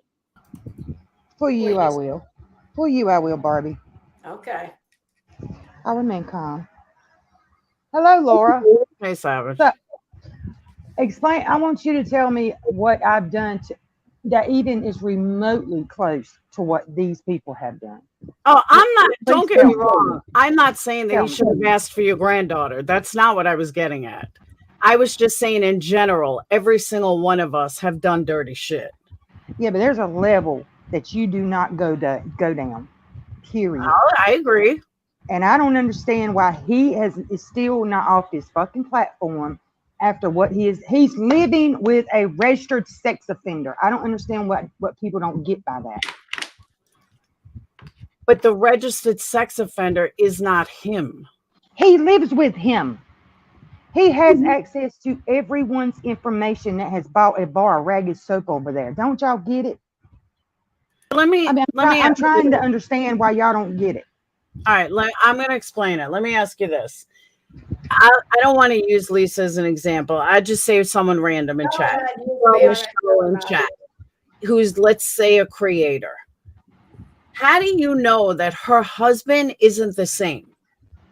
S3: For you, please. I will. For you, I will, Barbie.
S1: Okay.
S3: I'll remain calm. Hello, Laura.
S2: Hey, Savage.
S3: So, explain. I want you to tell me what I've done that even is remotely close to what these people have done.
S2: Oh, I'm not. Don't get me wrong. I'm not saying that you should have asked for your granddaughter. That's not what I was getting at. I was just saying in general, every single one of us have done dirty shit.
S3: Yeah, but there's a level that you do not go down. Period.
S2: Oh, I agree.
S3: And I don't understand why is still not off this fucking platform after what he's living with a registered sex offender. I don't understand what people don't get by that.
S2: But the registered sex offender is not him.
S3: He lives with him. He has access to everyone's information that has bought a bar of ragged soap over there. Don't y'all get it? I'm trying to understand why y'all don't get it.
S2: All right, I'm going to explain it. Let me ask you this. I don't want to use Lisa as an example. I just say someone random in chat. Who's, let's say, a creator. How do you know that her husband isn't the same?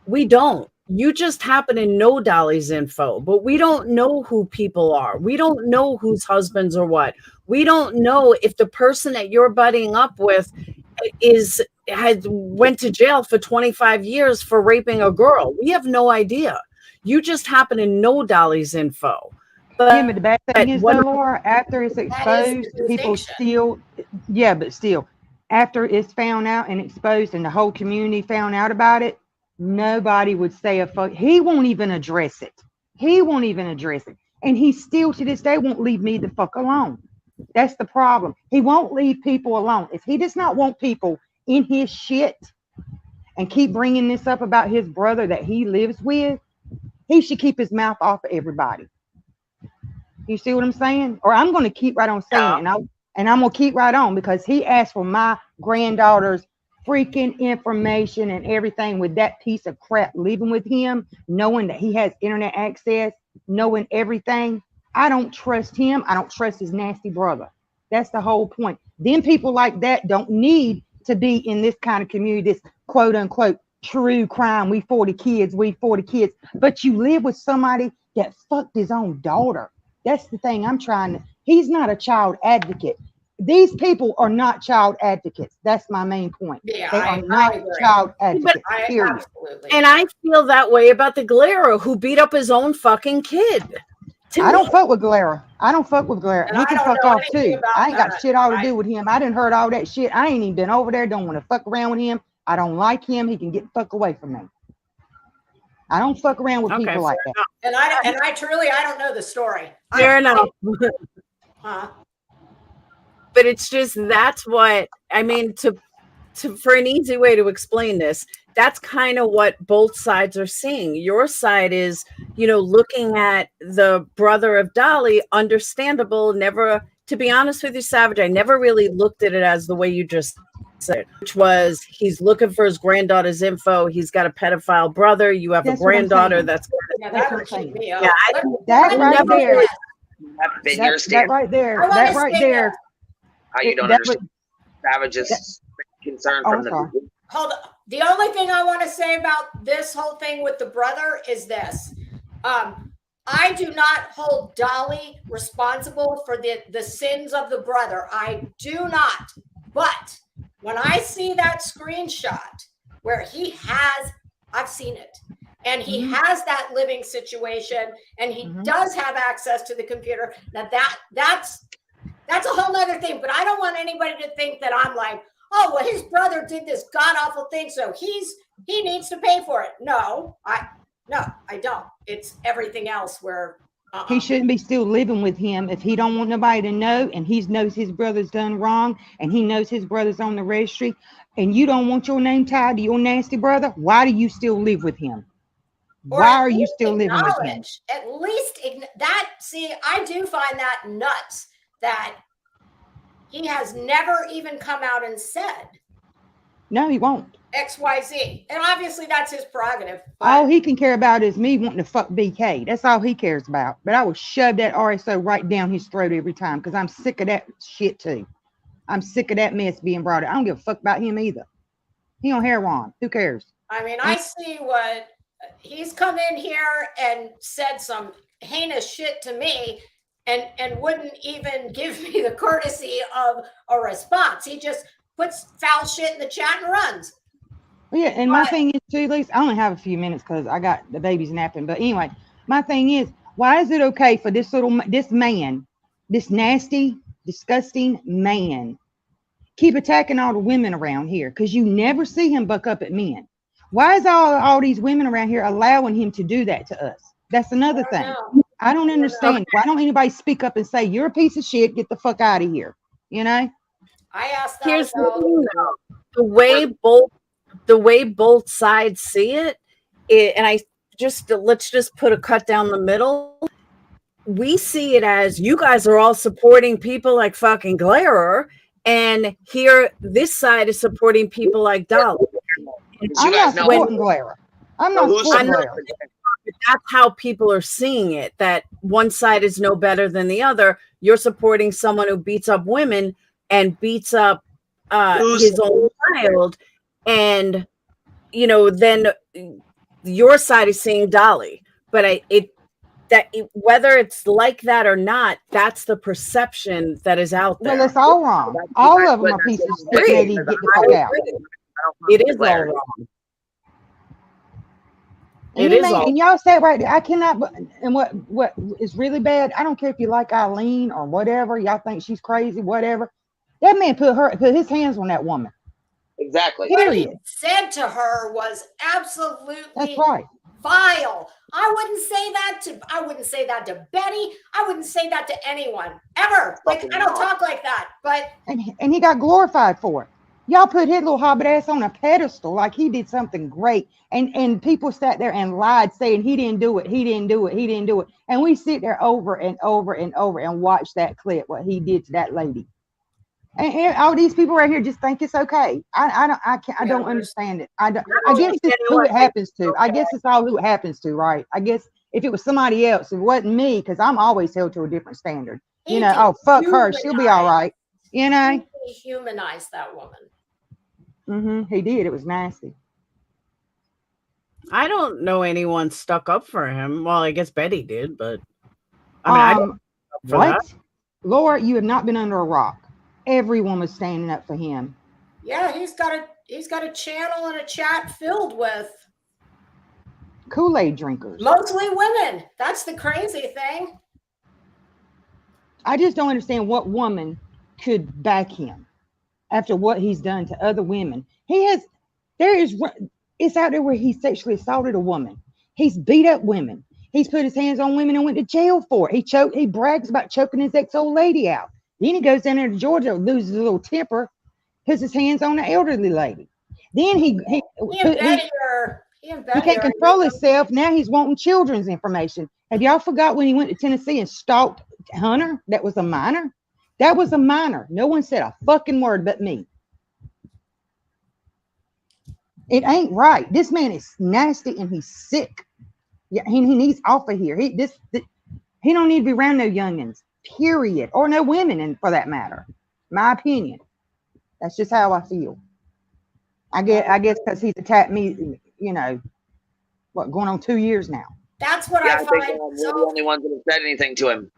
S2: We don't. You just happen to know Dolly's info, but we don't know who people are. We don't know whose husbands are what. We don't know if the person that you're buddying up with went to jail for 25 years for raping a girl. We have no idea. You just happen to know Dolly's info.
S3: But the bad thing is, though, Laura, after it's exposed, people still, but still, after it's found out and exposed and the whole community found out about it, nobody would say a fuck. He won't even address it. And he still to this day won't leave me the fuck alone. That's the problem. He won't leave people alone. If he does not want people in his shit and keep bringing this up about his brother that he lives with, he should keep his mouth off of everybody. You see what I'm saying? Or I'm going to keep right on saying it. And I'm going to keep right on because he asked for my granddaughter's freaking information and everything with that piece of crap living with him, knowing that he has internet access, knowing everything. I don't trust him. I don't trust his nasty brother. That's the whole point. Then people like that don't need to be in this kind of community, this quote unquote true crime. We 40 kids. But you live with somebody that fucked his own daughter. That's the thing he's not a child advocate. These people are not child advocates. That's my main point. Yeah, they are not child advocates.
S1: Absolutely.
S2: And I feel that way about the Galera who beat up his own fucking kid.
S3: I don't fuck with Galera. He can fuck off too. I ain't got shit all to do with him. I done heard all that shit. I ain't even been over there. Don't want to fuck around with him. I don't like him. He can get the fuck away from me. I don't fuck around with people like that.
S1: And I truly don't know the story.
S2: Fair enough. But it's just, that's what I mean, for an easy way to explain this, that's kind of what both sides are seeing. Your side is, looking at the brother of Dolly, understandable. Never, to be honest with you, Savage, I never really looked at it as the way you just said, which was he's looking for his granddaughter's info. He's got a pedophile brother. You have a granddaughter that's
S1: that would keep me up.
S3: That right there.
S4: That
S3: right there.
S4: How you don't understand Savage's concern from the beginning.
S1: Hold on. The only thing I want to say about this whole thing with the brother is this. I do not hold Dolly responsible for the sins of the brother. I do not. But when I see that screenshot where I've seen it, and he has that living situation, and he does have access to the computer, that's a whole nother thing. But I don't want anybody to think that I'm like, oh, well, his brother did this god awful thing, so he needs to pay for it. No, I don't. It's everything else where
S3: he shouldn't be still living with him if he don't want nobody to know, and he knows his brother's done wrong, and he knows his brother's on the registry, and you don't want your name tied to your nasty brother. Why do you still live with him? Why are you still living with him?
S1: At least that. See, I do find that nuts that he has never even come out and said.
S3: No, he won't.
S1: XYZ. And obviously that's his prerogative.
S3: All he can care about is me wanting to fuck BK. That's all he cares about. But I will shove that RSO right down his throat every time because I'm sick of that shit too. I'm sick of that mess being brought up. I don't give a fuck about him either. He on heroin. Who cares?
S1: I mean, I see what he's come in here and said some heinous shit to me and wouldn't even give me the courtesy of a response. He just puts foul shit in the chat and runs.
S3: Yeah, and my thing is too, Lisa, I only have a few minutes because I got the babies napping. But anyway, my thing is, Why is it okay for this man, this nasty, disgusting man, keep attacking all the women around here? Because you never see him buck up at men. Why is all these women around here allowing him to do that to us? That's another thing. I don't understand. Why don't anybody speak up and say, you're a piece of shit, get the fuck out of here? You know?
S1: I asked that
S2: Here's
S1: about
S2: the way both sides see it, and let's just put a cut down the middle. We see it as you guys are all supporting people like fucking Glairer, and here this side is supporting people like Dolly.
S3: I'm not supporting Glairer. I'm not supporting Glairer.
S2: That's how people are seeing it, that one side is no better than the other. You're supporting someone who beats up women and beats up his own child, and then your side is seeing Dolly. But whether it's like that or not, that's the perception that is out there.
S3: Well, it's all wrong. All of them are pieces of shit. Maybe get the fuck out.
S2: It is all wrong.
S3: And y'all say it right there. I cannot. And what is really bad? I don't care if you like Eileen or whatever. Y'all think she's crazy, whatever. That man put his hands on that woman.
S4: Exactly.
S1: What he said to her was absolutely
S3: That's right.
S1: Vile. I wouldn't say that to Betty. I wouldn't say that to anyone ever. Like, I don't talk like that. But
S3: and he got glorified for it. Y'all put his little hobbit ass on a pedestal like he did something great. And people sat there and lied, saying he didn't do it, he didn't do it, he didn't do it. And we sit there over and over and over and watch that clip, what he did to that lady. And all these people right here just think it's okay. I don't understand it. I guess it's who it happens to. I guess it's all who it happens to, right? I guess if it was somebody else, it wasn't me, because I'm always held to a different standard. Oh, fuck her, she'll be all right. He
S1: humanized that woman.
S3: He did. It was nasty.
S2: I don't know anyone stuck up for him. Well, I guess Betty did, but I don't for
S3: what?
S2: That.
S3: Laura, you have not been under a rock. Everyone was standing up for him.
S1: Yeah, he's got a channel and a chat filled with
S3: Kool-Aid drinkers.
S1: Mostly women. That's the crazy thing.
S3: I just don't understand what woman could back him after what he's done to other women. It's out there where he sexually assaulted a woman. He's beat up women. He's put his hands on women and went to jail for it. He brags about choking his ex-old lady out. Then he goes down there to Georgia, loses a little temper, puts his hands on an elderly lady. Then he can't control himself. Now he's wanting children's information. Have y'all forgot when he went to Tennessee and stalked Hunter? That was a minor. That was a minor. No one said a fucking word but me. It ain't right. This man is nasty and he's sick. Yeah, he needs off of here. He don't need to be around no youngins, period, or no women, and for that matter. My opinion. That's just how I feel. I guess because he's attacked me, going on 2 years now.
S1: That's what I find.
S4: We're the only ones that have said anything to him.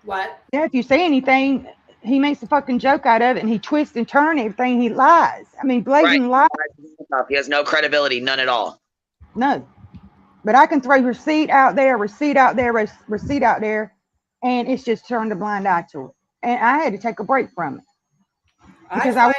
S1: What?
S3: Yeah, if you say anything, he makes a fucking joke out of it, and he twists and turns everything. He lies. I mean, blatant lies.
S4: He has no credibility, none at all.
S3: No. But I can throw receipt out there, and it's just turned a blind eye to it. And I had to take a break from it. Because I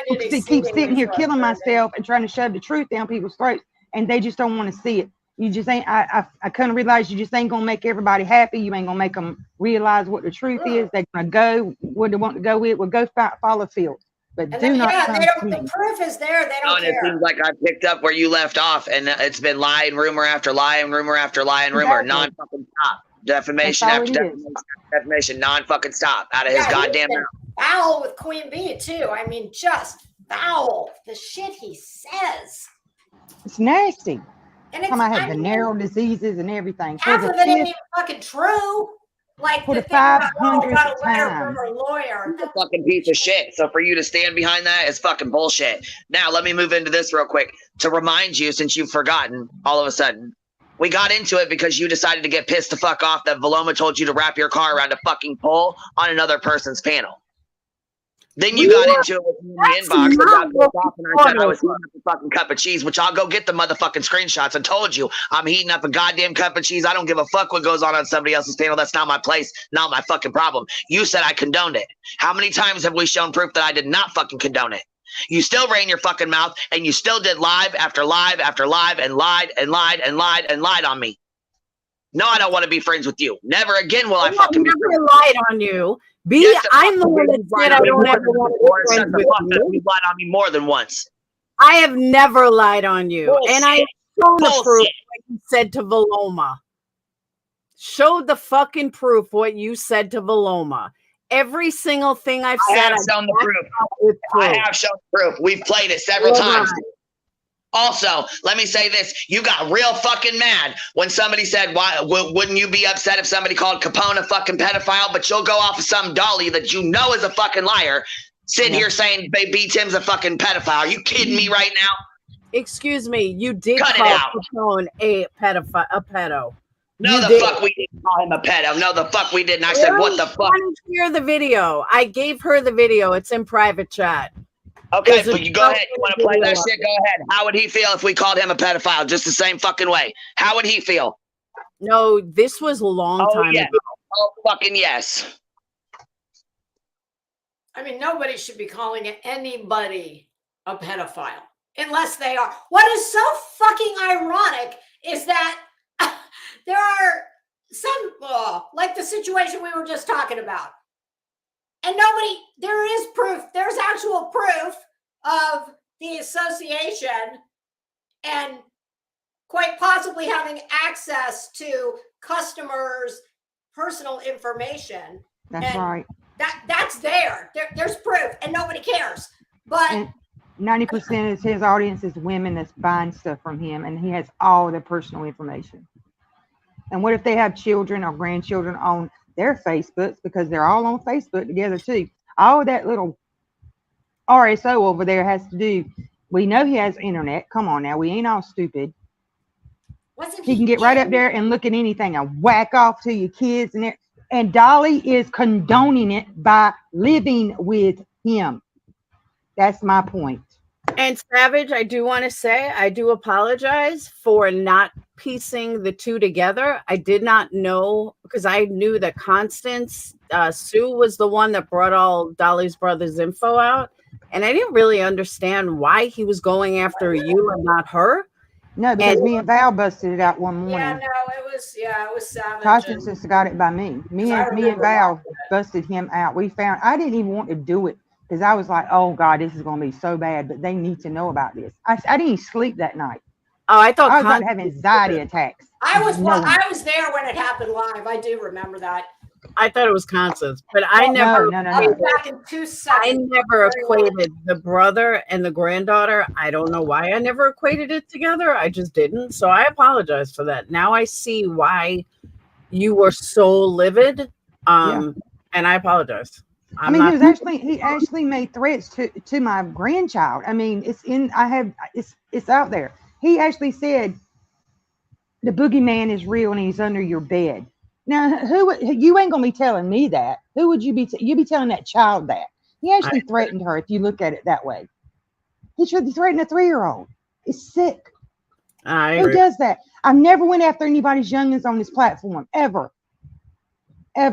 S3: keep sitting here killing myself and trying to shove the truth down people's throats, and they just don't want to see it. You just ain't, I kind of realize you just ain't going to make everybody happy. You ain't going to make them realize what the truth is. They're going to go where they want to go with. Well, go follow Phil. But
S1: and
S3: do
S1: then,
S3: not.
S1: The proof is there. They don't care.
S4: It seems like I picked up where you left off, and it's been lie and rumor after lie and rumor after lie and rumor.
S3: Exactly.
S4: Non-fucking stop. Defamation after defamation. Non-fucking stop. Out of his goddamn mouth.
S1: Foul with Queen Bee, too. I mean, just foul. The shit he says.
S3: It's nasty.
S1: And
S3: I had venereal diseases and everything.
S1: Half of it ain't even fucking true. Like
S3: for the
S1: 500th
S3: time.
S1: From a lawyer.
S4: You're a fucking piece of shit. So for you to stand behind that is fucking bullshit. Now let me move into this real quick to remind you, since you've forgotten all of a sudden. We got into it because you decided to get pissed the fuck off that Valoma told you to wrap your car around a fucking pole on another person's panel. Then you got into it with me in the inbox and got
S2: what
S4: pissed off, and I said I was heating up a fucking cup of cheese, which I'll go get the motherfucking screenshots. I told you I'm heating up a goddamn cup of cheese. I don't give a fuck what goes on somebody else's panel. That's not my place, not my fucking problem. You said I condoned it. How many times have we shown proof that I did not fucking condone it? You still ran your fucking mouth, and you still did live after live after live and lied and lied and lied and lied on me. No, I don't want to be friends with you. Never again will I fucking be friends.
S2: Never lied on you. B,
S4: Yes,
S2: I'm the one that said I don't ever want to be friends with you.
S4: You've lied on me more than once.
S2: I have never lied on you.
S4: Bullshit.
S2: And I showed the proof
S4: Bullshit.
S2: what you said to Valoma. Showed the fucking proof what you said to Valoma. Every single thing I've
S4: I
S2: said,
S4: have shown the proof. I have shown the proof. We've played it several times. Also, let me say this. You got real fucking mad when somebody said, why wouldn't you be upset if somebody called Capone a fucking pedophile? But you'll go off of some dolly that you know is a fucking liar, sitting here saying B.Tim's a fucking pedophile. Are you kidding me right now?
S2: Excuse me, you did
S4: Cut it
S2: call
S4: out.
S2: Capone a pedo.
S4: No, the fuck we didn't call him a pedo. No, the fuck we didn't. I said, what the fuck?
S2: Why don't you hear the video? I gave her the video. It's in private chat.
S4: Okay, but you go ahead. You want to play that shit? Go ahead. How would he feel if we called him a pedophile? Just the same fucking way. How would he feel?
S2: No, this was a long time ago.
S4: Oh, fucking yes.
S1: I mean, nobody should be calling anybody a pedophile unless they are. What is so fucking ironic is that there are some, like the situation we were just talking about. And there is proof, there's actual proof of the association and quite possibly having access to customers' personal information.
S3: That's right.
S1: That's there. There's proof and nobody cares. But
S3: and 90% of his audience is women that's buying stuff from him, and he has all their personal information. And what if they have children or grandchildren on their Facebooks, because they're all on Facebook together too? All of that little RSO over there has to do. We know he has internet. Come on now, we ain't all stupid. He can get right up there and look at anything and whack off to your kids and there. And Dolly is condoning it by living with him. That's my point.
S2: And Savage, I do want to say, I do apologize for not piecing the two together. I did not know, because I knew that Constance Sue was the one that brought all Dolly's brother's info out. And I didn't really understand why he was going after you and not her.
S3: No, because me and Val busted it out one morning.
S1: Yeah, no, it was Savage.
S3: Constance just got it by me. Me and Val busted him out. I didn't even want to do it because I was like, oh God, this is going to be so bad, but they need to know about this. I didn't even sleep that night.
S2: Oh, I thought
S3: I was about to have anxiety attacks.
S1: I was there when it happened live. I do remember that.
S2: I thought it was Constance, but I never.
S3: No.
S1: Back in 2 seconds.
S2: I never equated the brother and the granddaughter. I don't know why I never equated it together. I just didn't. So I apologize for that. Now I see why you were so livid. And I apologize.
S3: He actually made threats to my grandchild. I mean, it's out there. He actually said the boogeyman is real and he's under your bed. Now, you ain't gonna be telling me that. Who would you be? You be telling that child that? He actually threatened her. If you look at it that way, he threatened a 3-year-old. It's sick. Who does that? I've never went after anybody's youngins on this platform ever. I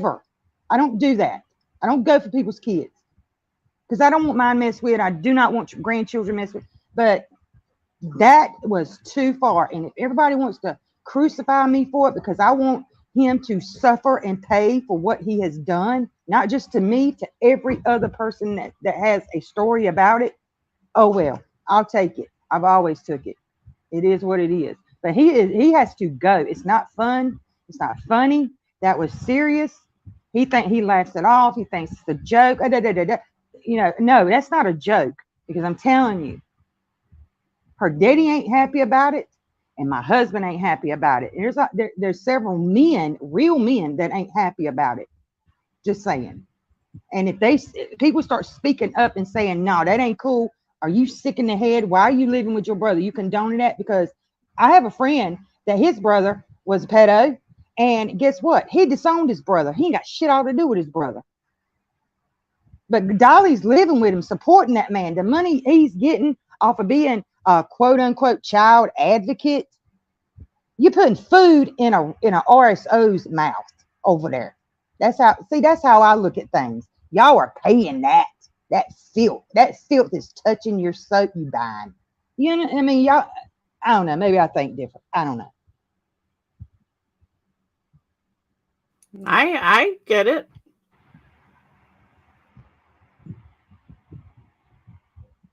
S3: don't do that. I don't go for people's kids because I don't want mine messed with. I do not want your grandchildren messed with. But that was too far. And if everybody wants to crucify me for it because I want him to suffer and pay for what he has done, not just to me, to every other person that has a story about it, oh well, I'll take it. I've always took it. It is what it is. But he has to go. It's not fun. It's not funny. That was serious. He laughs it off. He thinks it's a joke. No, that's not a joke, because I'm telling you, her daddy ain't happy about it. And my husband ain't happy about it. There's several men, real men, that ain't happy about it. Just saying. And if people start speaking up and saying, no, that ain't cool. Are you sick in the head? Why are you living with your brother? You condoning that? Because I have a friend that his brother was a pedo. And guess what? He disowned his brother. He ain't got shit all to do with his brother. But Dolly's living with him, supporting that man. The money he's getting off of being a quote unquote child advocate, you're putting food in a RSO's mouth over there. That's how I look at things. Y'all are paying that. That filth is touching your soap you buying. You know, I mean, y'all, I don't know. Maybe I think different. I don't know.
S2: I get it.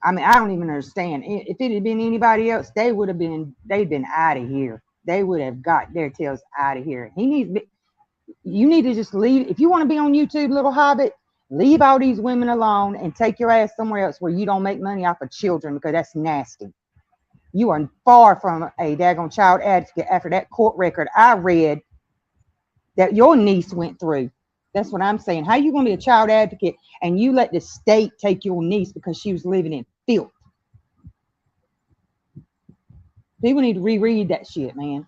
S3: I mean, I don't even understand. If it had been anybody else, they'd been out of here. They would have got their tails out of here. You need to just leave. If you want to be on YouTube, little hobbit, leave all these women alone and take your ass somewhere else where you don't make money off of children, because that's nasty. You are far from a daggone child advocate after that court record I read that your niece went through. That's what I'm saying. How you going to be a child advocate and you let the state take your niece because she was living in filth? People need to reread that shit, man.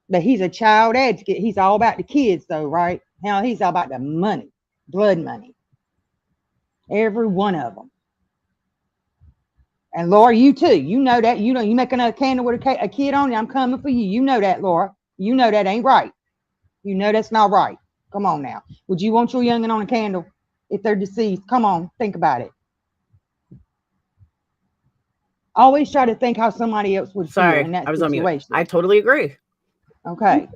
S3: But he's a child advocate. He's all about the kids, though, right? Now he's all about the money, blood money. Every one of them. And Laura, you too. You know that. You make another candle with a kid on it, I'm coming for you. You know that, Laura. You know that ain't right. You know that's not right. Come on now. Would you want your youngin' on a candle if they're deceased? Come on, think about it. Always try to think how somebody else would feel in that situation.
S2: I totally agree.
S3: Okay.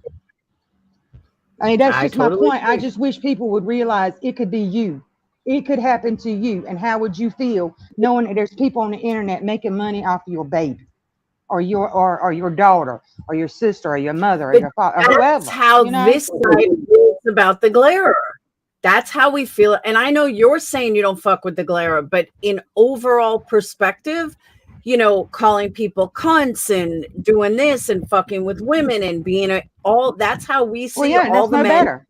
S3: I mean, that's just my point. I just wish people would realize it could be you. It could happen to you. And how would you feel knowing that there's people on the internet making money off of your baby or your daughter or your sister or your mother or your father or whoever?
S2: That's how this side feels about the glarer. That's how we feel. And I know you're saying you don't fuck with the glarer, but in overall perspective, you know, calling people cunts and doing this and fucking with women and being that's how we see all the men.
S3: Better.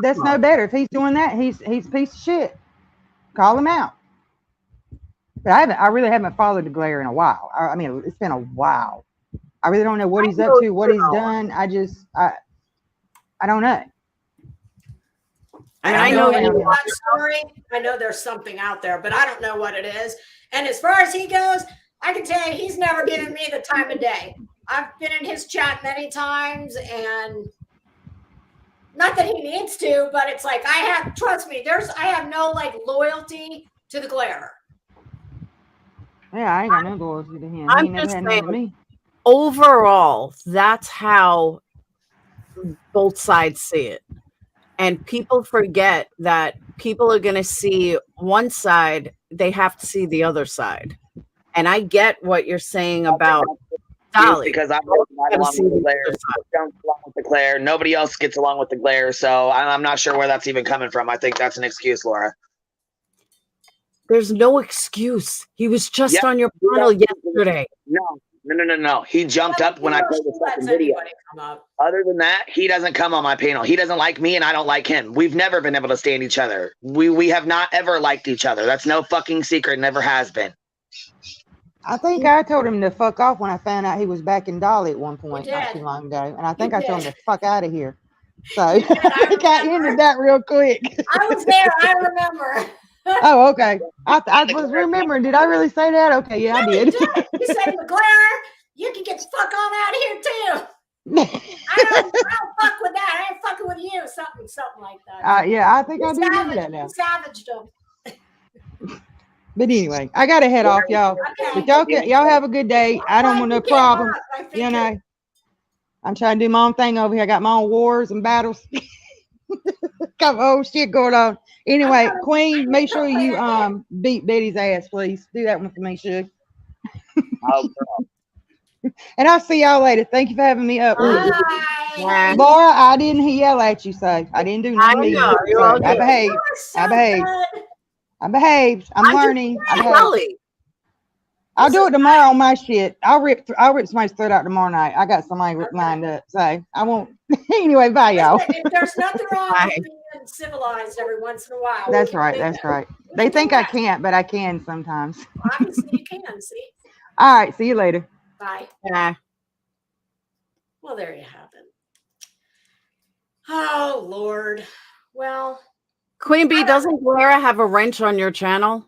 S3: That's no better. If he's doing that, he's a piece of shit. Call him out. But I really haven't followed the glare in a while. I mean, it's been a while. I really don't know what he's up to, what he's done. I don't know.
S1: I know that story. I know there's something out there, but I don't know what it is. And as far as he goes, I can tell you he's never given me the time of day. I've been in his chat many times, and not that he needs to, but it's like trust me, I have no like loyalty to the glare.
S3: Yeah, I ain't got no loyalty to him.
S2: I'm just saying, overall, that's how both sides see it. And people forget that people are going to see one side, they have to see the other side. And I get what you're saying about Dolly.
S4: Because I don't along with the glare. Don't along with the glare. Nobody else gets along with the glare. So I'm not sure where that's even coming from. I think that's an excuse, Laura.
S2: There's no excuse. He was just on your panel yesterday.
S4: No. He jumped up when I played the second video. Other than that, he doesn't come on my panel. He doesn't like me and I don't like him. We've never been able to stand each other. We have not ever liked each other. That's no fucking secret. Never has been.
S3: I think I told him to fuck off when I found out he was back in Dolly at one point not too long ago. And I think I told him to fuck out of here. So I think I ended that real quick.
S1: I was there. I remember.
S3: Oh, okay. I was remembering. Did I really say that? Okay, yeah, I did.
S1: You said, McGlare, you can get the fuck on out of here too. I don't fuck with that. I ain't fucking with you. Something like that.
S3: Yeah, I think I do remember that now.
S1: Savaged him.
S3: But anyway, I gotta head off, y'all. Okay. But y'all have a good day. I don't want no problem. You know, I'm trying to do my own thing over here. I got my own wars and battles. Got my own shit going on. Anyway, Queen, make sure you beat Betty's ass, please. Do that one for me, Suge.
S4: Oh,
S3: and I'll see y'all later. Thank you for having me up.
S1: Bye.
S3: Laura, I didn't yell at you, so I didn't do nothing. I behaved. I behaved. I'm learning. I'll do it tomorrow on my shit. I'll rip somebody's throat out tomorrow night. I got somebody lined up, so I won't. Anyway, bye, y'all.
S1: There's nothing wrong with being civilized every once in a while.
S3: That's right. That's right. They think I can't, but I can sometimes.
S1: Obviously, you can. See.
S3: All right. See you later.
S1: Bye.
S2: Yeah.
S1: Well, there you have it. Oh, Lord. Well,
S2: Queen Bee, doesn't Lara have a wrench on your channel?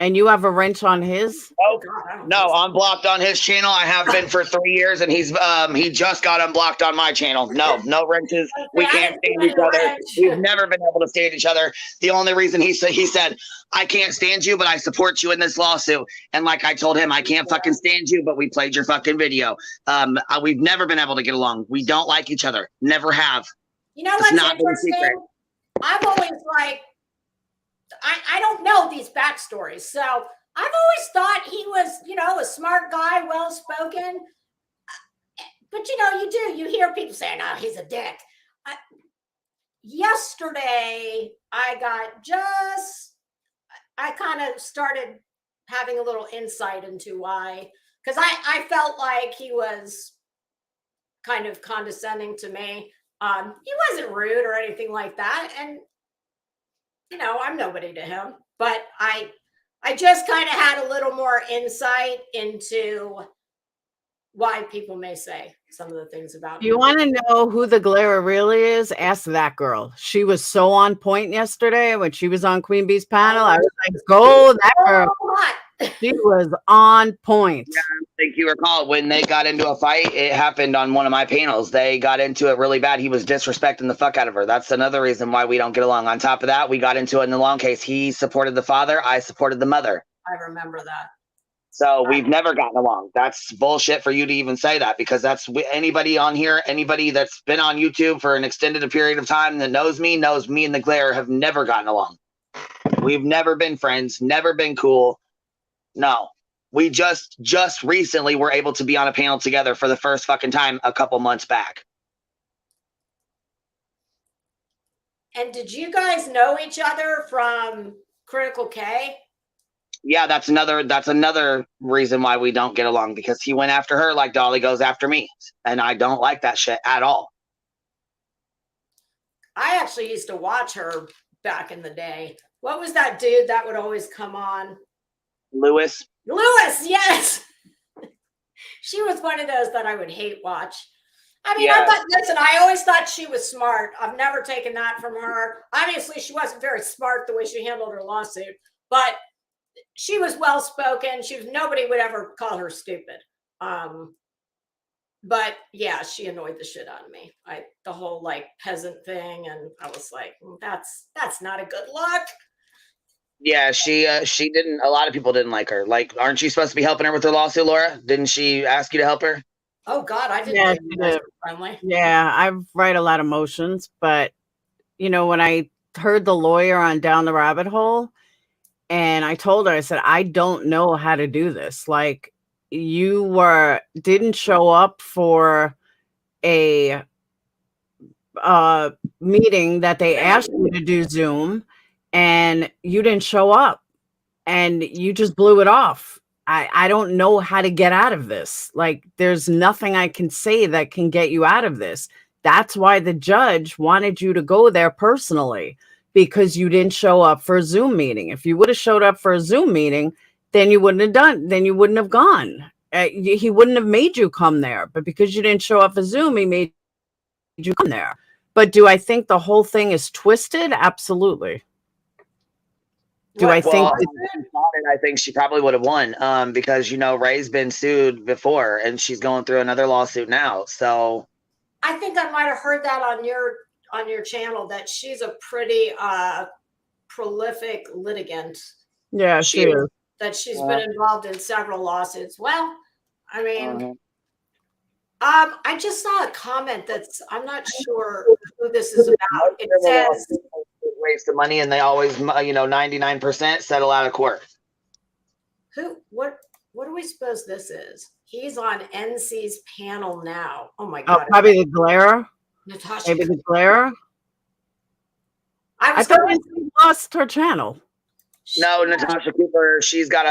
S2: And you have a wrench on his?
S4: Oh,
S1: God, I don't
S4: no,
S1: think so.
S4: I'm blocked on his channel. I have been for 3 years, and he just got unblocked on my channel. No wrenches. We
S1: I
S4: can't
S1: didn't
S4: stand
S1: see
S4: each
S1: any
S4: other.
S1: wrench.
S4: We've never been able to stand each other. The only reason he said, I can't stand you, but I support you in this lawsuit. And like I told him, I can't fucking stand you, but we played your fucking video. We've never been able to get along. We don't like each other. Never have.
S1: You know
S4: It's
S1: what's
S4: not been a secret.
S1: interesting? I've always like, I don't know these backstories. So I've always thought he was, you know, a smart guy, well-spoken. But, you know, you hear people saying, oh, he's a dick. Yesterday, I kind of started having a little insight into why, because I felt like he was kind of condescending to me. He wasn't rude or anything like that. And, you know, I'm nobody to him, but I just kind of had a little more insight into why people may say some of the things about
S2: You
S1: him.
S2: want to know who the glare really is? Ask that girl. She was so on point yesterday when she was on Queen Bee's panel. I was like, go that girl. She was on point.
S4: Yeah, I think you recall when they got into a fight, it happened on one of my panels. They got into it really bad. He was disrespecting the fuck out of her. That's another reason why we don't get along. On top of that, we got into it in the long case. He supported the father. I supported the mother.
S1: I remember that.
S4: So we've never gotten along. That's bullshit for you to even say that, because that's anybody on here, anybody that's been on YouTube for an extended period of time that knows me and the glare have never gotten along. We've never been friends, never been cool. No. We just recently were able to be on a panel together for the first fucking time a couple months back.
S1: And did you guys know each other from Critical K?
S4: Yeah, that's another reason why we don't get along, because he went after her like Dolly goes after me. And I don't like that shit at all.
S1: I actually used to watch her back in the day. What was that dude that would always come on?
S4: Lewis,
S1: yes. She was one of those that I would hate watch. I mean,
S4: yeah.
S1: I always thought she was smart. I've never taken that from her. Obviously, she wasn't very smart the way she handled her lawsuit, but she was well-spoken. Nobody would ever call her stupid. But yeah, she annoyed the shit out of me. The whole like peasant thing, and I was like, that's not a good look.
S4: Yeah, she didn't. A lot of people didn't like her. Like, aren't you supposed to be helping her with her lawsuit, Laura? Didn't she ask you to help her?
S1: Oh God, I didn't.
S2: Yeah,
S1: think you guys were friendly.
S2: Yeah, I write a lot of motions, but you know, when I heard the lawyer on Down the Rabbit Hole, and I told her, I said, I don't know how to do this. Like, you didn't show up for a meeting that they asked you to do Zoom, and you didn't show up, and you just blew it off. I don't know how to get out of this. Like, there's nothing I can say that can get you out of this. That's why the judge wanted you to go there personally, because you didn't show up for a Zoom meeting. If you would have showed up for a Zoom meeting, then you wouldn't have gone. He wouldn't have made you come there. But because you didn't show up for Zoom, he made you come there. But do I think the whole thing is twisted? Absolutely. I
S4: think she probably would have won, because, you know, Ray's been sued before and she's going through another lawsuit now. So
S1: I think I might have heard that on your channel, that she's a pretty prolific litigant.
S2: Yeah, she is.
S1: That she's been involved in several lawsuits. Well, I mean, I just saw a comment I'm not sure who this is about. It says
S4: waste of money, and they always, 99% settle out of court.
S1: What do we suppose this is? He's on NC's panel now. Oh my God.
S2: Probably the glare.
S1: Natasha.
S2: Maybe the glare. I thought NC lost her channel.
S4: No, Natasha Cooper, she's got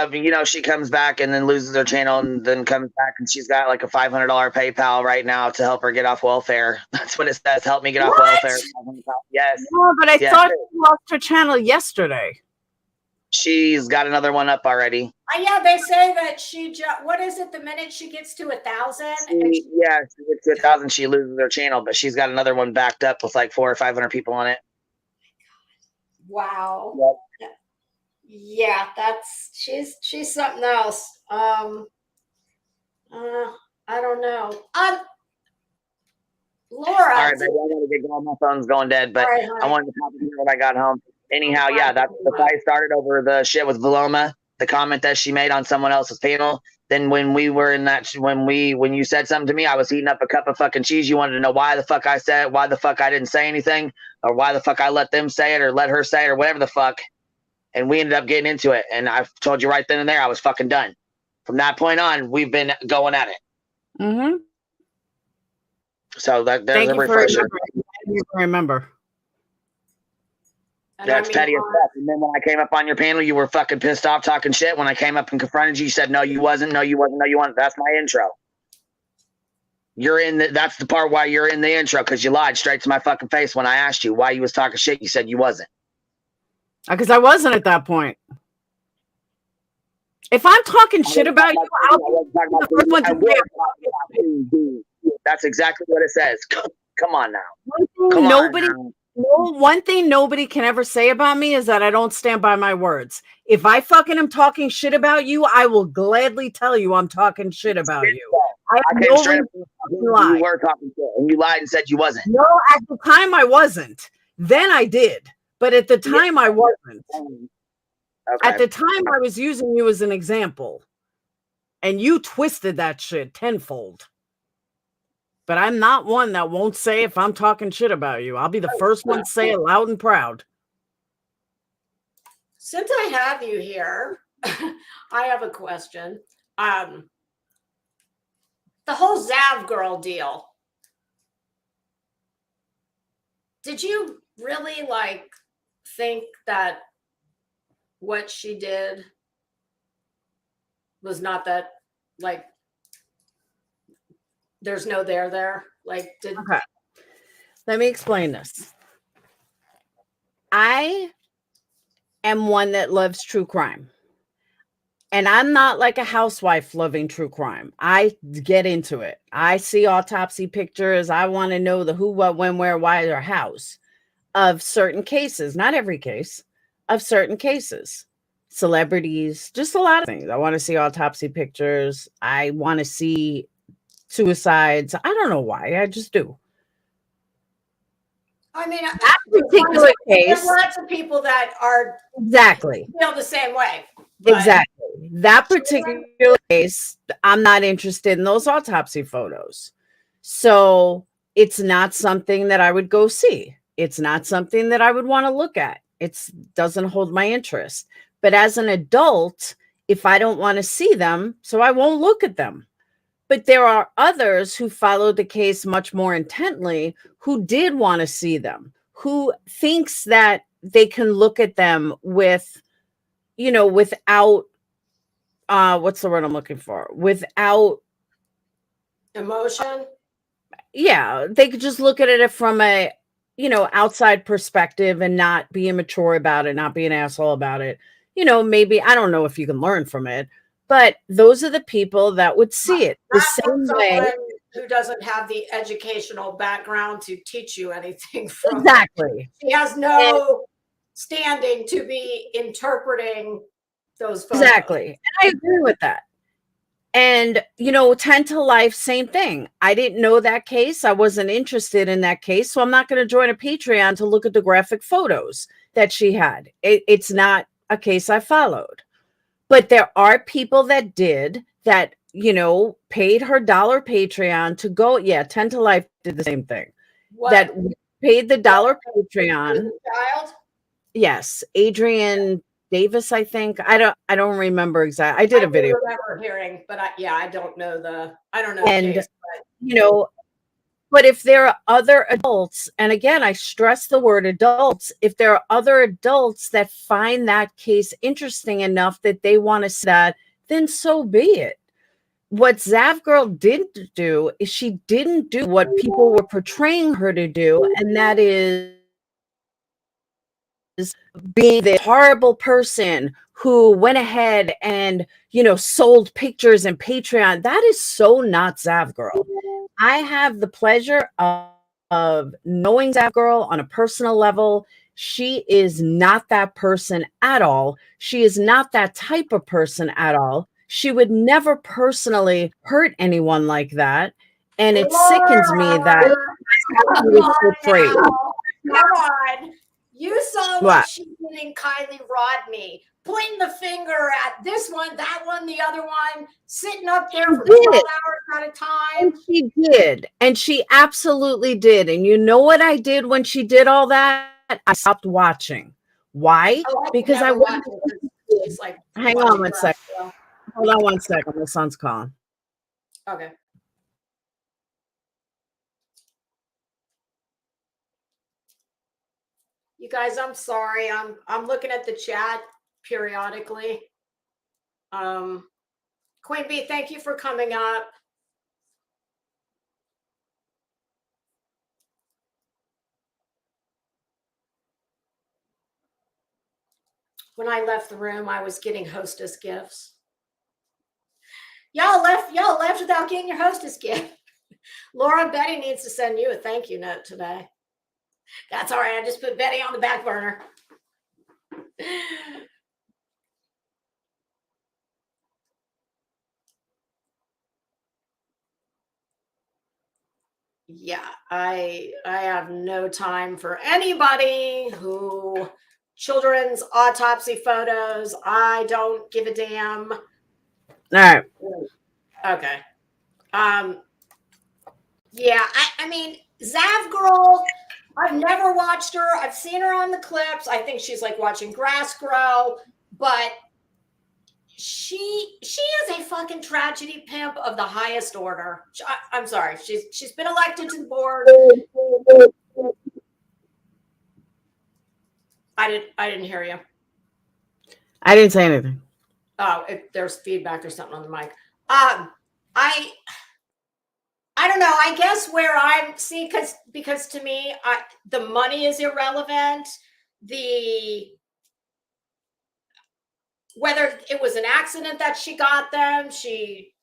S4: she comes back and then loses her channel and then comes back, and she's got like a $500 PayPal right now to help her get off welfare. That's what it says. Help me get off welfare. Yes.
S2: No, but I thought she lost her channel yesterday.
S4: She's got another one up already.
S1: Yeah, they say that what is it? The minute she gets to 1,000?
S4: She gets to 1,000, she loses her channel, but she's got another one backed up with like 400 or 500 people on it.
S1: Wow.
S4: Yep.
S1: Yeah, she's something else. I don't know. Laura.
S4: All right, baby, I gotta get going. My phone's going dead, but
S1: Right,
S4: I wanted to talk to you when I got home. Anyhow, yeah, that's the fight started over the shit with Valoma, the comment that she made on someone else's panel. Then when we were in that, when you said something to me, I was heating up a cup of fucking cheese. You wanted to know why the fuck I said it, why the fuck I didn't say anything, or why the fuck I let them say it or let her say it or whatever the fuck. And we ended up getting into it. And I told you right then and there, I was fucking done. From that point on, we've been going at it.
S2: Mm-hmm.
S4: So there's
S2: Thank
S4: a
S2: you for
S4: refresher.
S2: remember.
S1: And
S4: That's petty as fuck. And then when I came up on your panel, you were fucking pissed off talking shit. When I came up and confronted you, you said, no, you wasn't. No, you wasn't. No, you weren't. That's my intro. You're in that's the part why you're in the intro, because you lied straight to my fucking face when I asked you why you was talking shit. You said you wasn't.
S2: Because I wasn't at that point. If I'm talking shit about you, I'll be the first one to say it.
S4: That's exactly what it says. Come on now.
S2: One thing nobody can ever say about me is that I don't stand by my words. If I fucking am talking shit about you, I will gladly tell you I'm talking shit about you.
S4: I came straight up to you were talking shit, and you lied and said you wasn't.
S2: No, at the time I wasn't. Then I did. But at the time I wasn't.
S4: Okay.
S2: At the time I was using you as an example. And you twisted that shit tenfold. But I'm not one that won't say if I'm talking shit about you. I'll be the first one to say it loud and proud.
S1: Since I have you here, I have a question. The whole Zav girl deal. Did you really think that what she did was not that there's no there? Okay.
S2: Let me explain this. I am one that loves true crime. And I'm not like a housewife loving true crime. I get into it. I see autopsy pictures. I want to know the who, what, when, where, why, or hows of certain cases. Not every case, of certain cases. Celebrities, just a lot of things. I want to see autopsy pictures. I want to see suicides. I don't know why. I just do.
S1: I mean,
S2: that particular case,
S1: there's lots of people that are
S2: exactly
S1: feel the same way.
S2: Exactly. That particular case, I'm not interested in those autopsy photos. So it's not something that I would go see. It's not something that I would want to look at. It doesn't hold my interest. But as an adult, if I don't want to see them, so I won't look at them. But there are others who followed the case much more intently, who did want to see them, who thinks that they can look at them with, without, what's the word I'm looking for? Without
S1: emotion.
S2: Yeah, they could just look at it from a, outside perspective and not be immature about it, not be an asshole about it. Maybe, I don't know if you can learn from it, but those are the people that would see it the same way.
S1: Who doesn't have the educational background to teach you anything from
S2: exactly.
S1: She has no standing to be interpreting those photos.
S2: Exactly. And I agree with that. And, 10 to Life, same thing. I didn't know that case. I wasn't interested in that case. So I'm not going to join a Patreon to look at the graphic photos that she had. It's not a case I followed. But there are people that did that, paid her $1 Patreon to go. Yeah, 10 to Life did the same thing. What? That paid the $1 Patreon.
S1: Child?
S2: Yes, Adrian Davis, I think. I don't remember exactly. I did a video.
S1: I remember hearing, but I don't know
S2: And
S1: case, but.
S2: But if there are other adults, and again, I stress the word adults, if there are other adults that find that case interesting enough that they want to see that, then so be it. What Zav Girl didn't do is she didn't do what people were portraying her to do, and that is being this horrible person who went ahead and, sold pictures and Patreon. That is so not Zav Girl. I have the pleasure of knowing Zav Girl on a personal level, She is not that person at all. She is not that type of person at all. She would never personally hurt anyone like that. And it sickens me that
S1: Come
S2: she was so
S1: on
S2: afraid.
S1: now. Come on. You saw what
S2: What?
S1: she did in Kylie Rodney, pointing the finger at this one, that one, the other one, sitting up there for 12
S2: did.
S1: hours at a time.
S2: And she did. And she absolutely did. And you know what I did when she did all that? I stopped watching. Why?
S1: Oh,
S2: Because I
S1: never
S2: wasn't.
S1: watched it 'cause she's like,
S2: Hang
S1: watching
S2: on one
S1: grass
S2: second.
S1: grow.
S2: Hold on one second. My son's calling.
S1: Okay. You guys, I'm sorry. I'm looking at the chat periodically. Queen Bee, thank you for coming up. When I left the room, I was getting hostess gifts. Y'all left without getting your hostess gift. Laura, Betty needs to send you a thank you note today. That's all right. I just put Betty on the back burner. Yeah, I have no time for anybody who children's autopsy photos. I don't give a damn.
S2: All right.
S1: Okay. Yeah, I mean, Zav Girl, I've never watched her. I've seen her on the clips. I think she's like watching grass grow, but she is a fucking tragedy pimp of the highest order. I'm sorry. She's been elected to the board. I didn't hear you.
S2: I didn't say anything.
S1: Oh, if there's feedback or something on the mic. I don't know. I guess where I'm because to me, the money is irrelevant. Whether it was an accident that she got them, she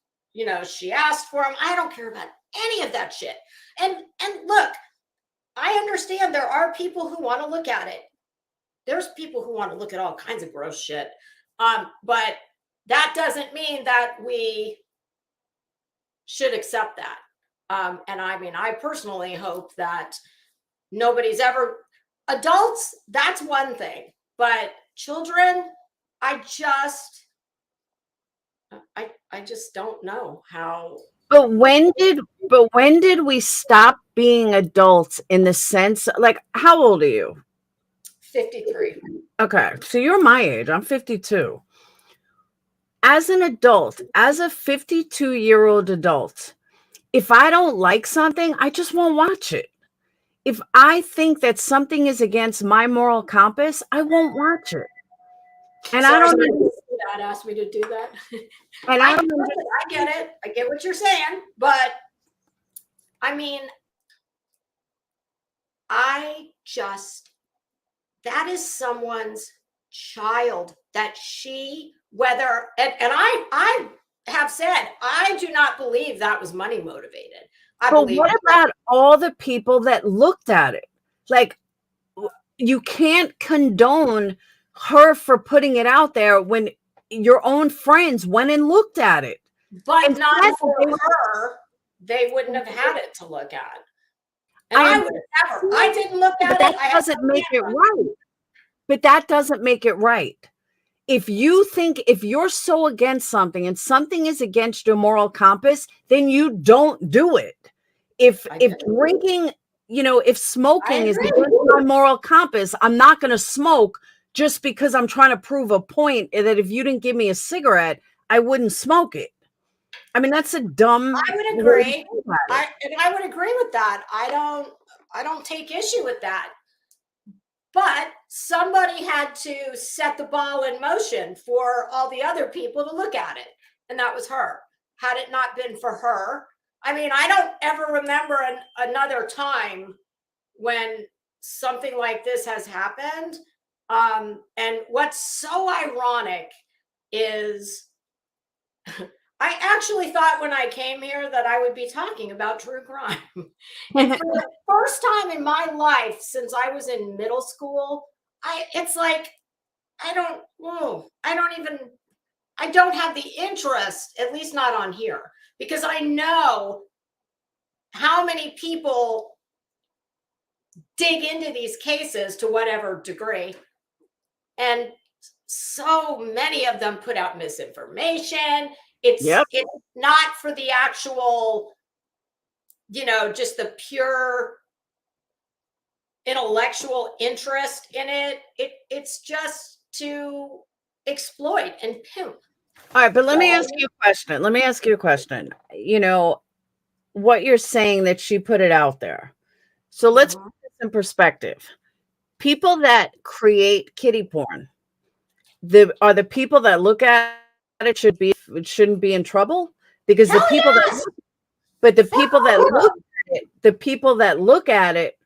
S1: asked for them. I don't care about any of that shit. And look, I understand there are people who want to look at it. There's people who want to look at all kinds of gross shit. But that doesn't mean that we should accept that. And I mean, I personally hope that nobody's ever adults. That's one thing, but children, I just don't know how.
S2: But when did we stop being adults in the sense, like, how old are you?
S1: 53.
S2: Okay, so you're my age. I'm 52. As an adult, as a 52-year-old adult, if I don't like something, I just won't watch it. If I think that something is against my moral compass, I won't watch it. And
S1: Sorry,
S2: I don't
S1: that asked me to do that.
S2: And
S1: I get it. I get what you're saying, but I mean, that is someone's child that and I have said, I do not believe that was money motivated.
S2: But what about all the people that looked at it? Like, you can't condone her for putting it out there when your own friends went and looked at it.
S1: But not for her. They wouldn't have had it to look at. And I would have never. I didn't look at it.
S2: That doesn't make it right. But that doesn't make it right. If you're so against something and something is against your moral compass, then you don't do it. If drinking, if smoking is against my moral compass, I'm not going to smoke just because I'm trying to prove a point that if you didn't give me a cigarette, I wouldn't smoke it. I mean, that's a dumb.
S1: I would agree. I would agree with that. I don't take issue with that. But somebody had to set the ball in motion for all the other people to look at it. And that was her. Had it not been for her, I mean, I don't ever remember another time when something like this has happened. And what's so ironic is I actually thought when I came here that I would be talking about true crime. And for the first time in my life since I was in middle school, it's like I don't have the interest, at least not on here, because I know how many people dig into these cases to whatever degree. And so many of them put out misinformation. It's not for the actual, just the pure intellectual interest in it. It's just to exploit and pimp.
S2: All right, but let me ask you a question. What you're saying that she put it out there. So let's put this in perspective. People that create kiddie porn, are the people that look at it shouldn't be in trouble? Because the people that look at it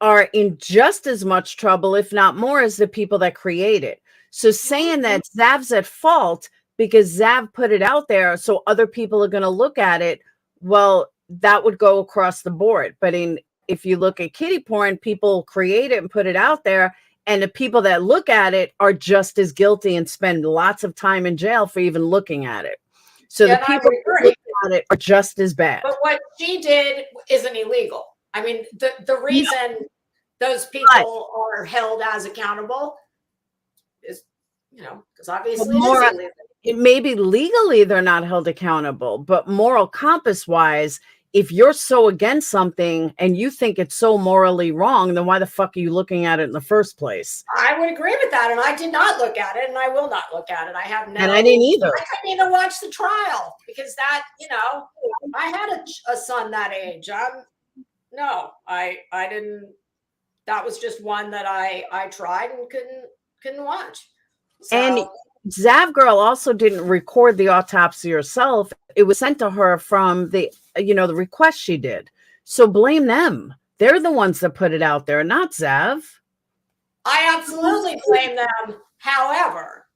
S2: are in just as much trouble, if not more, as the people that create it. So saying that Zav's at fault because Zav put it out there so other people are going to look at it, well, that would go across the board. But if you look at kiddie porn, people create it and put it out there, and the people that look at it are just as guilty and spend lots of time in jail for even looking at it. So the people who look at it are just as bad.
S1: But what she did isn't illegal. I mean, the reason those people are held as accountable is, because obviously
S2: it may be legally they're not held accountable, but moral compass wise, if you're so against something and you think it's so morally wrong, then why the fuck are you looking at it in the first place?
S1: I would agree with that. And I did not look at it, and I will not look at it. I have no.
S2: And I didn't either.
S1: I couldn't even watch the trial because that, I had a son that age. I didn't. That was just one that I tried and couldn't watch. So,
S2: and Zav girl also didn't record the autopsy herself. It was sent to her from the request she did. So blame them. They're the ones that put it out there, not Zav.
S1: I absolutely blame them. However,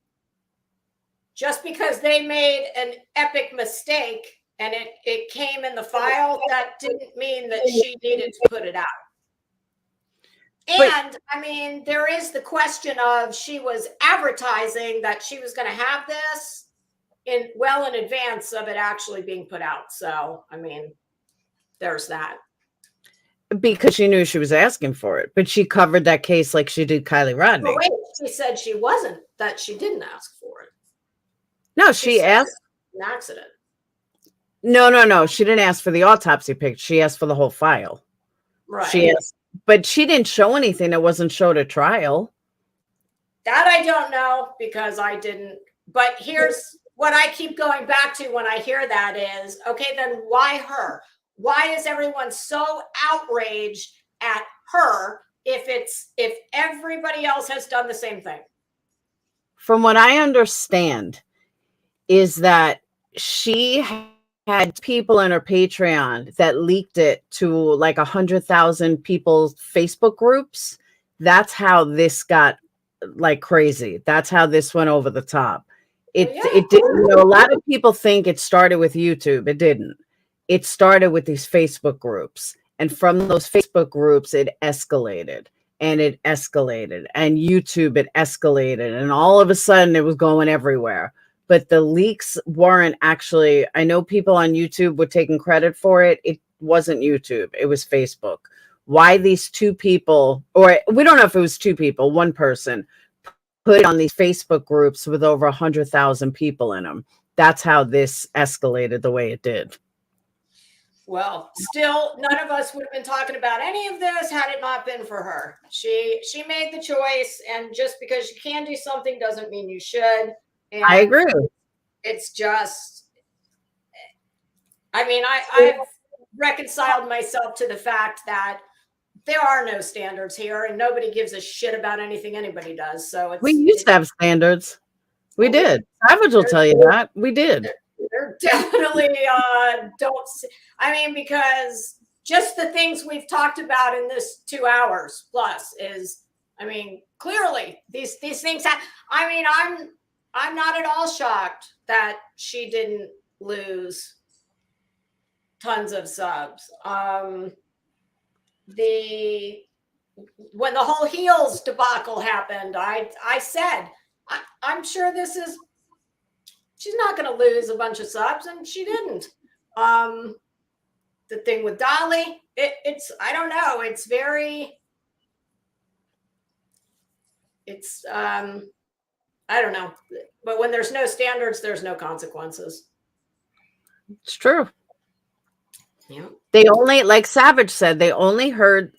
S1: just because they made an epic mistake and it came in the file, that didn't mean that she needed to put it out. And I mean, there is the question of she was advertising that she was going to have this in advance of it actually being put out. So, I mean, there's that.
S2: Because she knew she was asking for it, but she covered that case like she did Kylie Rodney.
S1: Wait, she said she didn't ask for it.
S2: No, she asked.
S1: An accident.
S2: No. She didn't ask for the autopsy picture. She asked for the whole file.
S1: Right.
S2: She asked, but she didn't show anything that wasn't showed at trial.
S1: That I don't know because I didn't. But here's what I keep going back to when I hear that is, okay, then why her? Why is everyone so outraged at her if everybody else has done the same thing?
S2: From what I understand is that she had people in her Patreon that leaked it to like 100,000 people's Facebook groups. That's how this got like crazy. That's how this went over the top. It didn't. A lot of people think it started with YouTube. It didn't. It started with these Facebook groups, and from those Facebook groups, it escalated and it escalated, and YouTube it escalated, and all of a sudden it was going everywhere. But the leaks weren't actually. I know people on YouTube were taking credit for it. It wasn't YouTube. It was Facebook. Why these two people, or we don't know if it was two people, one person, put it on these Facebook groups with over 100,000 people in them. That's how this escalated the way it did.
S1: Well, still, none of us would have been talking about any of this had it not been for her. She made the choice, and just because you can do something doesn't mean you should. And
S2: I agree.
S1: It's just, I mean, I've reconciled myself to the fact that there are no standards here, and nobody gives a shit about anything anybody does. So
S2: we used to have standards. We did. Savage will tell you that. We did.
S1: They're definitely don't. I mean, because just the things we've talked about in this 2 hours plus is, I mean, clearly these things have. I mean, I'm not at all shocked that she didn't lose tons of subs. When the whole heels debacle happened, I said, I'm sure she's not going to lose a bunch of subs, and she didn't. The thing with Dolly, it's I don't know, it's I don't know, but when there's no standards, there's no consequences.
S2: It's true.
S1: Yeah.
S2: They only, like Savage said, they only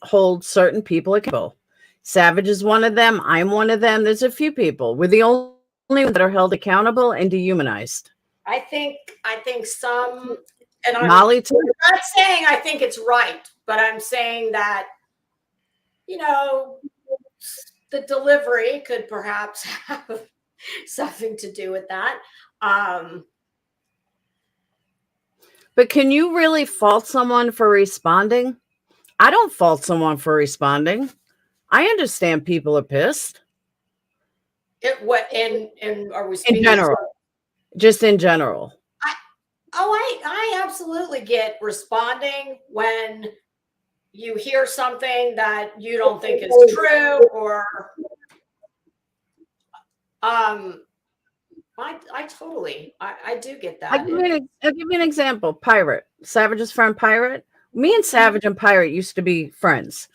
S2: hold certain people accountable. Savage is one of them. I'm one of them. There's a few people. We're the only ones that are held accountable and dehumanized.
S1: I think some, and
S2: Molly too.
S1: I'm not saying I think it's right, but I'm saying that, the delivery could perhaps have something to do with that.
S2: But can you really fault someone for responding? I don't fault someone for responding. I understand people are pissed.
S1: Are we speaking
S2: in general? Just in general.
S1: I absolutely get responding when you hear something that you don't think is true, or I do get that.
S2: I'll give you an example. Pirate. Savage's friend Pirate. Me and Savage and Pirate used to be friends.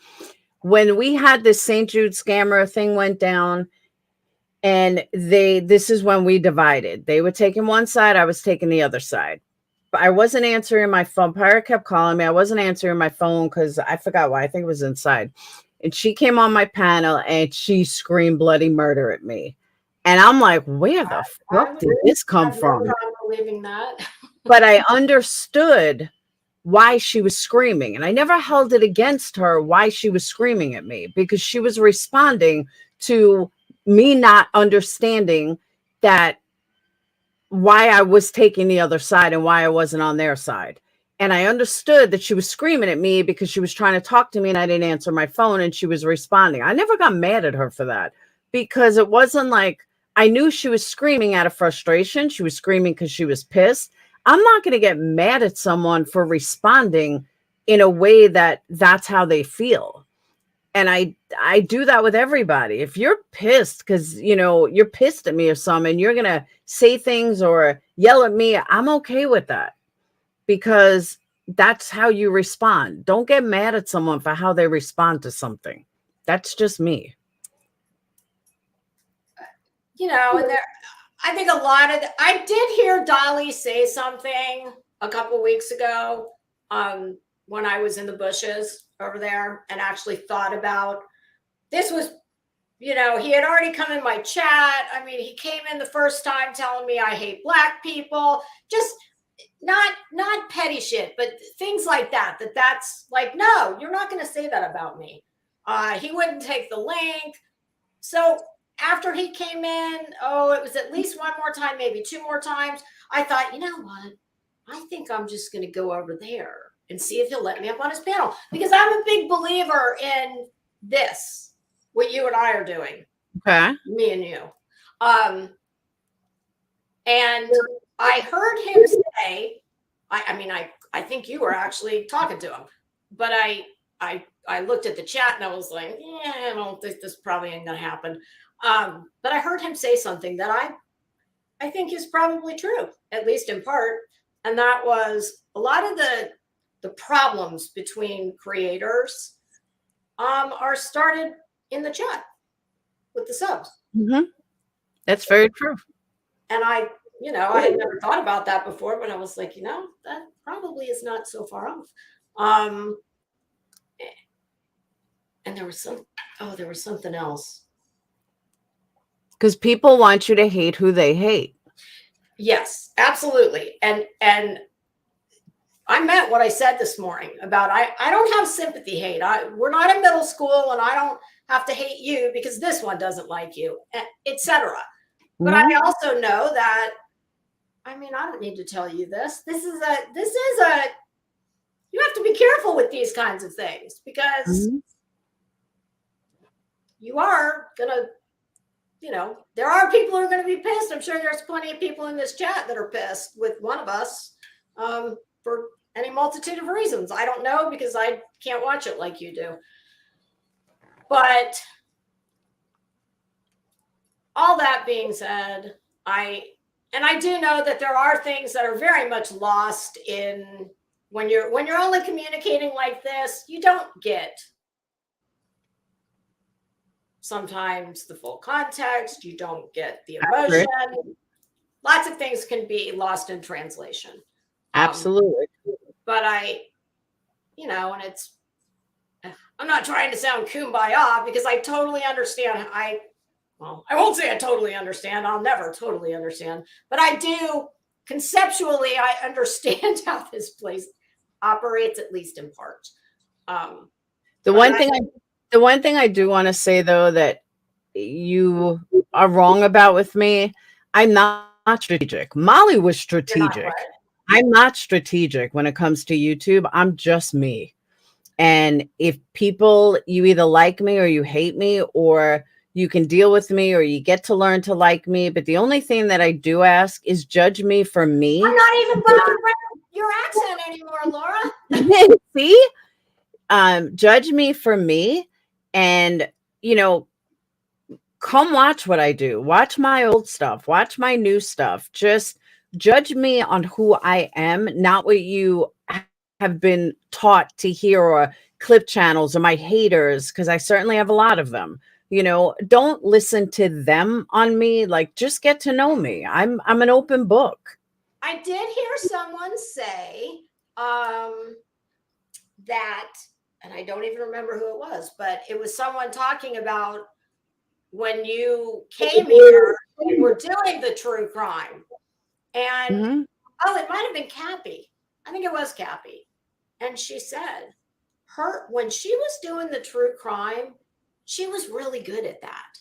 S2: When we had this St. Jude scammer thing went down, and this is when we divided. They were taking one side, I was taking the other side. But I wasn't answering my phone. Pirate kept calling me. I wasn't answering my phone because I forgot why. I think it was inside. And she came on my panel and she screamed bloody murder at me. And I'm like, where the fuck did this come from?
S1: I'm believing that.
S2: But I understood why she was screaming. And I never held it against her why she was screaming at me, because she was responding to me not understanding that why I was taking the other side and why I wasn't on their side. And I understood that she was screaming at me because she was trying to talk to me and I didn't answer my phone and she was responding. I never got mad at her for that, because it wasn't like, I knew she was screaming out of frustration. She was screaming because she was pissed. I'm not going to get mad at someone for responding in a way that's how they feel. And I do that with everybody. If you're pissed because, you're pissed at me or something, you're going to say things or yell at me, I'm okay with that, because that's how you respond. Don't get mad at someone for how they respond to something. That's just me.
S1: And I think I did hear Dolly say something a couple weeks ago when I was in the bushes over there, and actually thought about this. Was, he had already come in my chat. I mean, he came in the first time telling me I hate Black people, just not petty shit, but things like that's like, no, you're not going to say that about me. He wouldn't take the link. So after he came in, it was at least one more time, maybe two more times, I thought, you know what? I think I'm just going to go over there and see if he'll let me up on his panel, because I'm a big believer in this, what you and I are doing.
S2: Okay.
S1: Me and you. And I heard him say, I think you were actually talking to him, but I looked at the chat and I was like, yeah, I don't think this probably ain't gonna happen. But I heard him say something that I think is probably true, at least in part. And that was, a lot of the problems between creators are started in the chat with the subs.
S2: Mm-hmm. That's very true.
S1: And I had never thought about that before, but I was like, that probably is not so far off. And there was something else.
S2: Because people want you to hate who they hate.
S1: Yes, absolutely. And I meant what I said this morning about, I don't have sympathy hate. We're not in middle school, and I don't have to hate you because this one doesn't like you, etc. But I also know that, I don't need to tell you this. This is you have to be careful with these kinds of things, because you are going to there are people who are going to be pissed. I'm sure there's plenty of people in this chat that are pissed with one of us for any multitude of reasons. I don't know because I can't watch it like you do. But all that being said, I do know that there are things that are very much lost in when you're only communicating like this. You don't get sometimes the full context. You don't get the emotion. Lots of things can be lost in translation.
S2: Absolutely.
S1: But and I'm not trying to sound kumbaya because I totally understand. I won't say I totally understand. I'll never totally understand, but I do conceptually. I understand how this place operates, at least in part.
S2: The one thing I do want to say though that you are wrong about with me, I'm not strategic. Molly was strategic. I'm not strategic when it comes to YouTube. I'm just me. And if people, you either like me or you hate me, or you can deal with me or you get to learn to like me. But the only thing that I do ask is judge me for me.
S1: I'm not even bothered by your accent anymore, Laura.
S2: See? Judge me for me, and come watch what I do. Watch my old stuff, watch my new stuff. Just judge me on who I am, not what you have been taught to hear, or clip channels or my haters, because I certainly have a lot of them. Don't listen to them on me. Like, just get to know me. I'm an open book.
S1: I did hear someone say that, and I don't even remember who it was, but it was someone talking about when you came here and were doing the true crime. And it might have been Cappy. I think it was Cappy. And she said when she was doing the true crime, she was really good at that.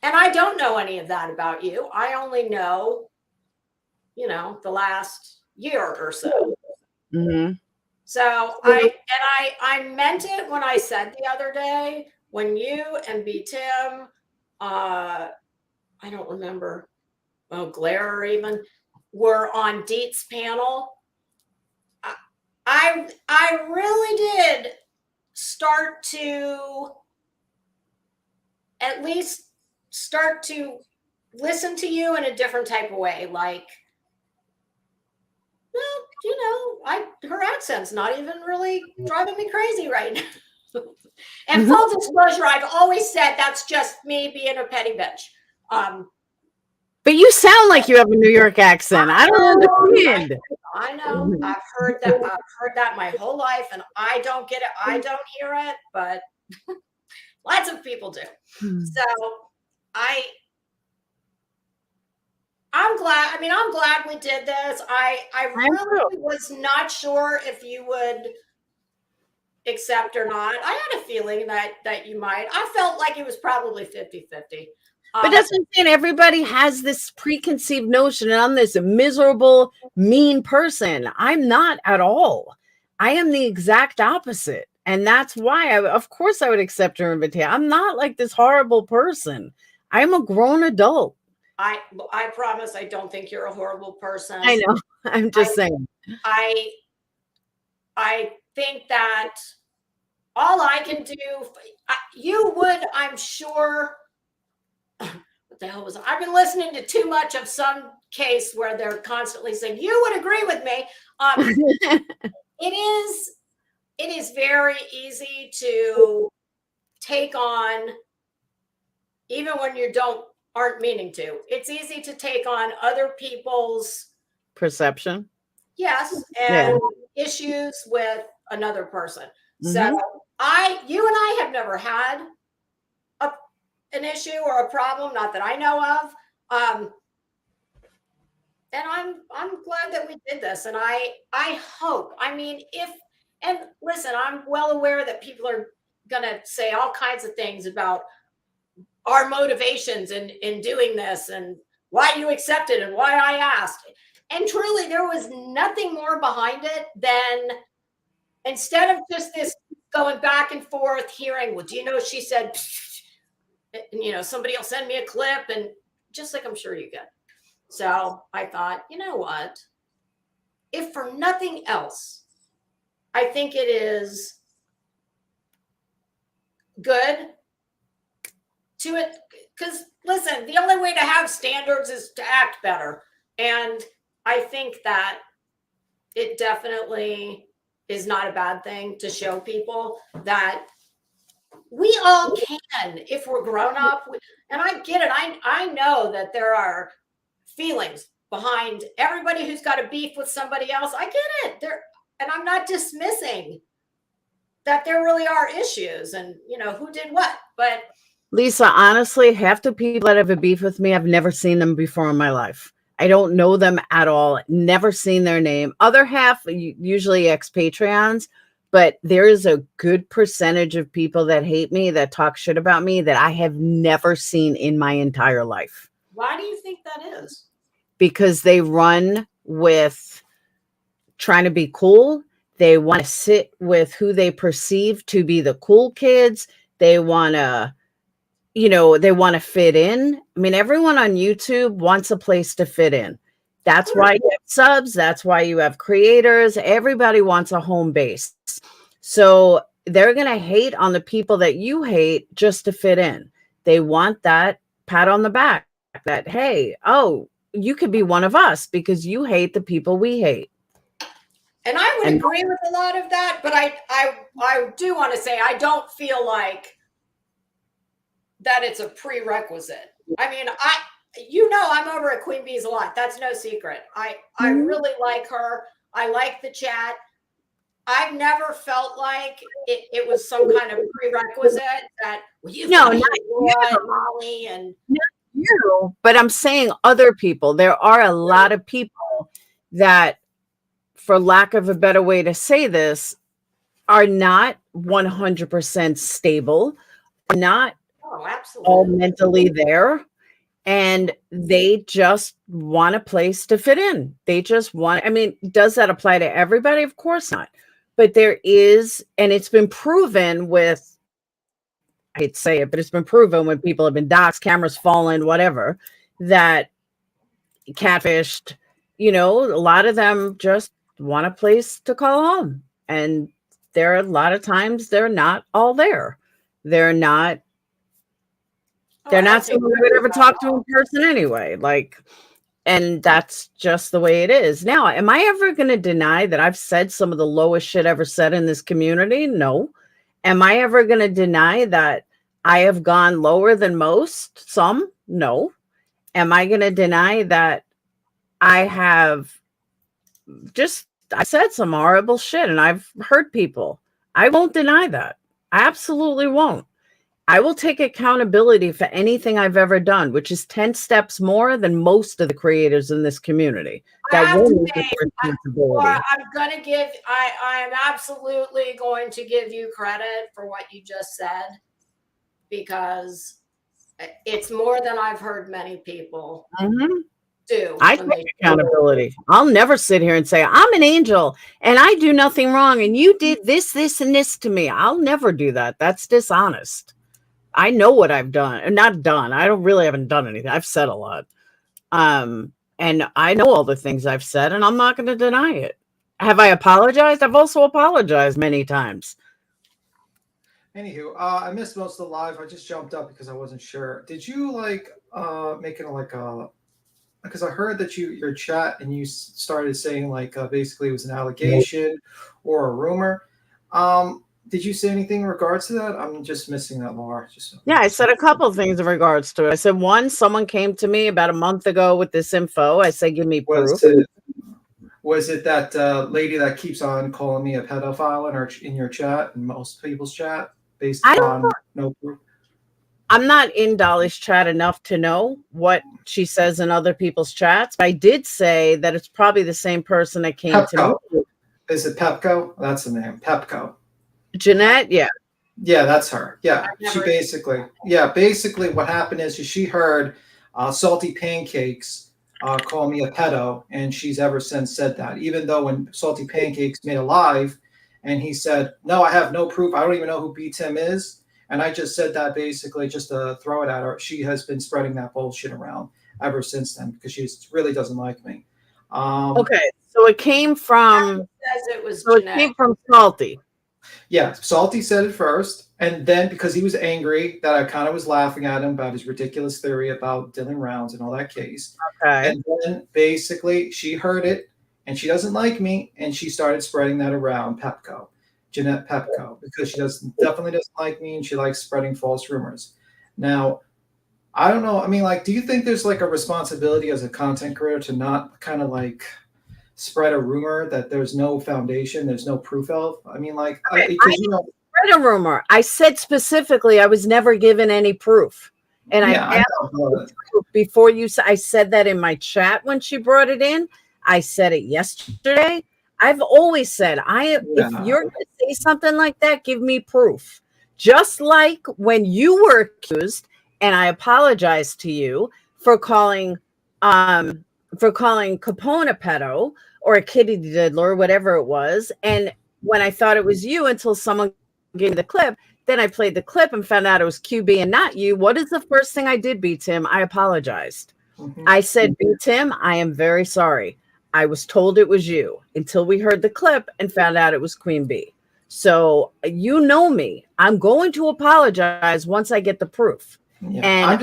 S1: And I don't know any of that about you. I only know, the last year or so. So I meant it when I said the other day, when you and B.Tim, I don't remember, Glare even, were on Deet's panel. I really did start to at least start to listen to you in a different type of way. Like, her accent's not even really driving me crazy right now. And full disclosure, I've always said that's just me being a petty bitch.
S2: But you sound like you have a New York accent. I don't understand.
S1: I know. I've heard that my whole life, and I don't get it. I don't hear it, but lots of people do. So I'm glad. I mean, I'm glad we did this. I really was not sure if you would accept or not. I had a feeling that you might. I felt like it was probably 50-50.
S2: But that's what I'm saying. Everybody has this preconceived notion, and I'm this miserable, mean person. I'm not at all. I am the exact opposite. And that's why, of course, I would accept your invitation. I'm not like this horrible person. I'm a grown adult.
S1: I promise I don't think you're a horrible person.
S2: I know. I'm just saying.
S1: I think that all I can do, you would, I'm sure. What the hell was I've been listening to too much of some case where they're constantly saying, you would agree with me. It is very easy to take on, even when you aren't meaning to. It's easy to take on other people's
S2: perception.
S1: Yes, and issues with another person. So you and I have never had an issue or a problem, not that I know of. And I'm glad that we did this. And I hope, and listen, I'm well aware that people are gonna say all kinds of things about our motivations in doing this and why you accepted and why I asked. And truly, there was nothing more behind it than, instead of just this going back and forth, hearing, well, do you know, she said, you know, somebody will send me a clip, and just like I'm sure you get. So I thought, you know what? If for nothing else, I think it is good to it, because listen, the only way to have standards is to act better. And I think that it definitely is not a bad thing to show people that we all can if we're grown up. And I get it. I know that there are feelings behind everybody who's got a beef with somebody else. I get it. And I'm not dismissing that there really are issues and, you know, who did what. But
S2: Lisa, honestly, half the people that have a beef with me, I've never seen them before in my life. I don't know them at all. Never seen their name. Other half, usually ex-Patreons, but there is a good percentage of people that hate me, that talk shit about me, that I have never seen in my entire life.
S1: why do you think that is?
S2: Because they run with trying to be cool. They want to sit with who they perceive to be the cool kids. They want to, you know, they want to fit in. I mean, everyone on YouTube wants a place to fit in. That's why you have subs. That's why you have creators. Everybody wants a home base. So they're going to hate on the people that you hate just to fit in. They want that pat on the back that, hey, oh, you could be one of us because you hate the people we hate.
S1: And I would agree with a lot of that, but I do want to say I don't feel like that it's a prerequisite. I mean, I'm over at Queen Bee's a lot. That's no secret. I really like her. I like the chat. I've never felt like it was some kind of prerequisite that, well, you've got to hate Molly and
S2: not you, but I'm saying other people. There are a lot of people that, for lack of a better way to say this, are not 100% stable, are not all mentally there, and they just want a place to fit in. They just want, I mean, does that apply to everybody? Of course not. But there is, and it's been proven with, I hate to say it, but it's been proven when people have been doxxed, cameras fallen, whatever, that catfished, you know, a lot of them just want a place to call home. And there are a lot of times they're not all there. They're not someone I would ever talk to in person anyway. Like, and that's just the way it is. Now, am I ever going to deny that I've said some of the lowest shit ever said in this community? No. Am I ever going to deny that I have gone lower than most? Some? No. Am I going to deny that I have I said some horrible shit and I've hurt people? I won't deny that. I absolutely won't. I will take accountability for anything I've ever done, which is 10 steps more than most of the creators in this community.
S1: I'm going to give, I'm absolutely going to give you credit for what you just said, because it's more than I've heard many people do.
S2: I take accountability. I'll never sit here and say, I'm an angel and I do nothing wrong and you did this, this, and this to me. I'll never do that. That's dishonest. I know what I've done and not done. I haven't done anything. I've said a lot. And I know all the things I've said and I'm not going to deny it. Have I apologized? I've also apologized many times.
S5: Anywho, I missed most of the live. I just jumped up because I wasn't sure. Did you like make it like a, because I heard that your chat and you started saying like basically it was an allegation or a rumor. Did you say anything in regards to that? I'm just missing that, Laura.
S2: Yeah, I said a couple of things in regards to it. I said, one, someone came to me about a month ago with this info. I said, give me proof.
S5: Was it that lady that keeps on calling me a pedophile in your chat and most people's chat based on no proof?
S2: I'm not in Dolly's chat enough to know what she says in other people's chats. I did say that it's probably the same person that came to me.
S5: Is it Pepco? That's the name, Pepco.
S2: Jeanette, yeah.
S5: Yeah, that's her. Yeah, she basically what happened is she heard Salty Pancakes call me a pedo, and she's ever since said that. Even though when Salty Pancakes made a live, and he said, no, I have no proof. I don't even know who B.Tim is. And I just said that basically just to throw it at her. She has been spreading that bullshit around ever since then because she really doesn't like me.
S2: Okay, so it came from.
S1: Says it was
S2: So it
S1: Jeanette.
S2: came from Salty.
S5: Yeah, Salty said it first, and then because he was angry that I kind of was laughing at him about his ridiculous theory about Dylan Rounds and all that case.
S2: Okay.
S5: And then basically she heard it, and she doesn't like me, and she started spreading that around Pepco, Jeanette Pepco, because she definitely doesn't like me, and she likes spreading false rumors. Now, I don't know. I mean, like, do you think there's like a responsibility as a content creator to not kind of like spread a rumor that there's no foundation, there's no proof of? I mean, like,
S2: Okay,
S5: I
S2: a rumor. I said specifically I was never given any proof, and
S5: yeah,
S2: I asked before you. I said that in my chat when she brought it in. I said it yesterday. I've always said if you're going to say something like that, give me proof. Just like when you were accused, and I apologize to you for calling Capone a pedo or a kitty diddler, or whatever it was, and when I thought it was you until someone gave me the clip. Then I played the clip and found out it was QB and not you. What is the first thing I did, B.Tim? I apologized. I said, B.Tim, I am very sorry. I was told it was you until we heard the clip and found out it was Queen B. So you know me. I'm going to apologize once I get the proof.
S5: Yeah,
S2: and
S5: I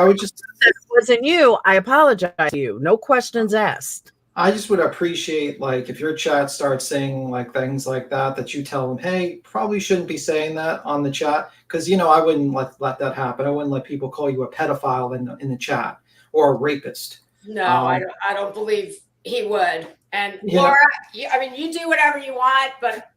S5: would just
S2: if it wasn't you, I apologize to you. No questions asked.
S5: I just would appreciate, like, if your chat starts saying like things like that you tell them, hey, probably shouldn't be saying that on the chat, because I wouldn't let that happen. I wouldn't let people call you a pedophile in the chat or a rapist.
S1: No, I don't believe he would. And Laura, you do whatever you want, but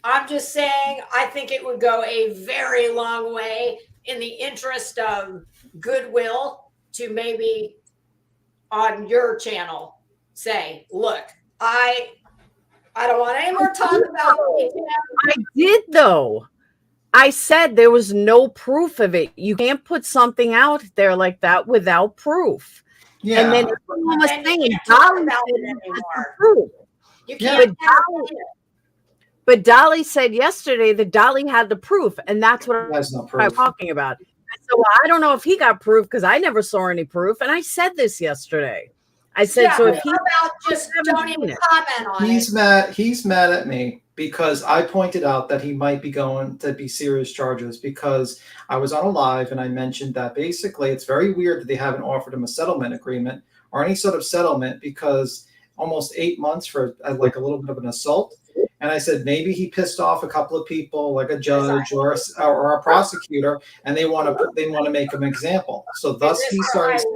S1: I'm just saying I think it would go a very long way in the interest of goodwill to maybe on your channel say, look, I don't want any more talk about it.
S2: I did, though. I said there was no proof of it. You can't put something out there like that without proof.
S5: Yeah.
S2: And then everyone was saying Dolly said proof.
S1: You can't.
S2: But Dolly said yesterday that Dolly had the proof, and that's what I'm talking about. I said, well, I don't know if he got proof because I never saw any proof, and I said this yesterday. I said, so if he
S1: just don't even comment on
S5: it. He's mad at me because I pointed out that he might be going to be serious charges because I was on a live and I mentioned that basically it's very weird that they haven't offered him a settlement agreement or any sort of settlement because almost 8 months for like a little bit of an assault. And I said, maybe he pissed off a couple of people, like a judge or a prosecutor, and they want to make him an example. So thus he starts.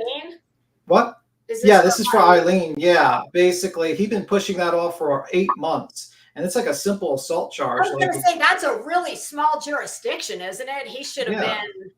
S5: What? This is for Eileen. Yeah, basically, he's been pushing that off for 8 months, and it's like a simple assault charge.
S1: I was going to say that's a really small jurisdiction, isn't it? He should have been.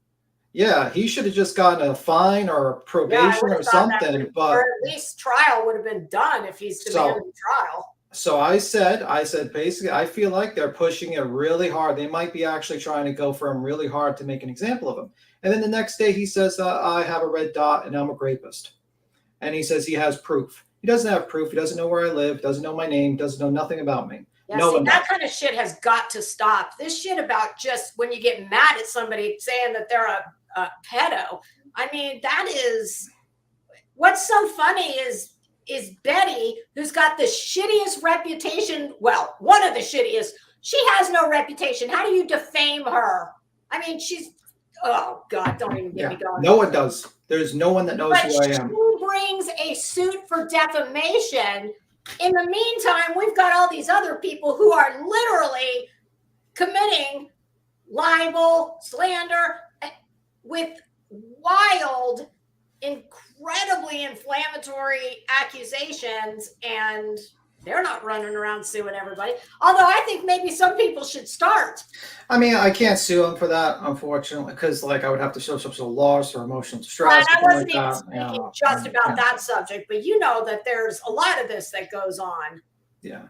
S5: Yeah, he should have just gotten a fine or probation or something. But
S1: or at least trial would have been done if he's demanding trial.
S5: So I said basically, I feel like they're pushing it really hard. They might be actually trying to go for him really hard to make an example of him. And then the next day he says, I have a red dot and I'm a rapist. And he says he has proof. He doesn't have proof. He doesn't know where I live, doesn't know my name, doesn't know nothing about me.
S1: Yeah, see, that kind of shit has got to stop. This shit about just when you get mad at somebody saying that they're a pedo. I mean, that is what's so funny is Betty, who's got the shittiest reputation. Well, one of the shittiest. She has no reputation. How do you defame her? I mean, oh God, don't even get me going.
S5: No one does. There's no one that knows who I am.
S1: She brings a suit for defamation. In the meantime, we've got all these other people who are literally committing libel, slander with wild, incredibly inflammatory accusations, and they're not running around suing everybody. Although I think maybe some people should start.
S5: I mean, I can't sue them for that, unfortunately, because like I would have to show some sort of loss or emotional distress.
S1: And I wasn't even speaking just about that subject, but you know that there's a lot of this that goes on.
S5: Yeah.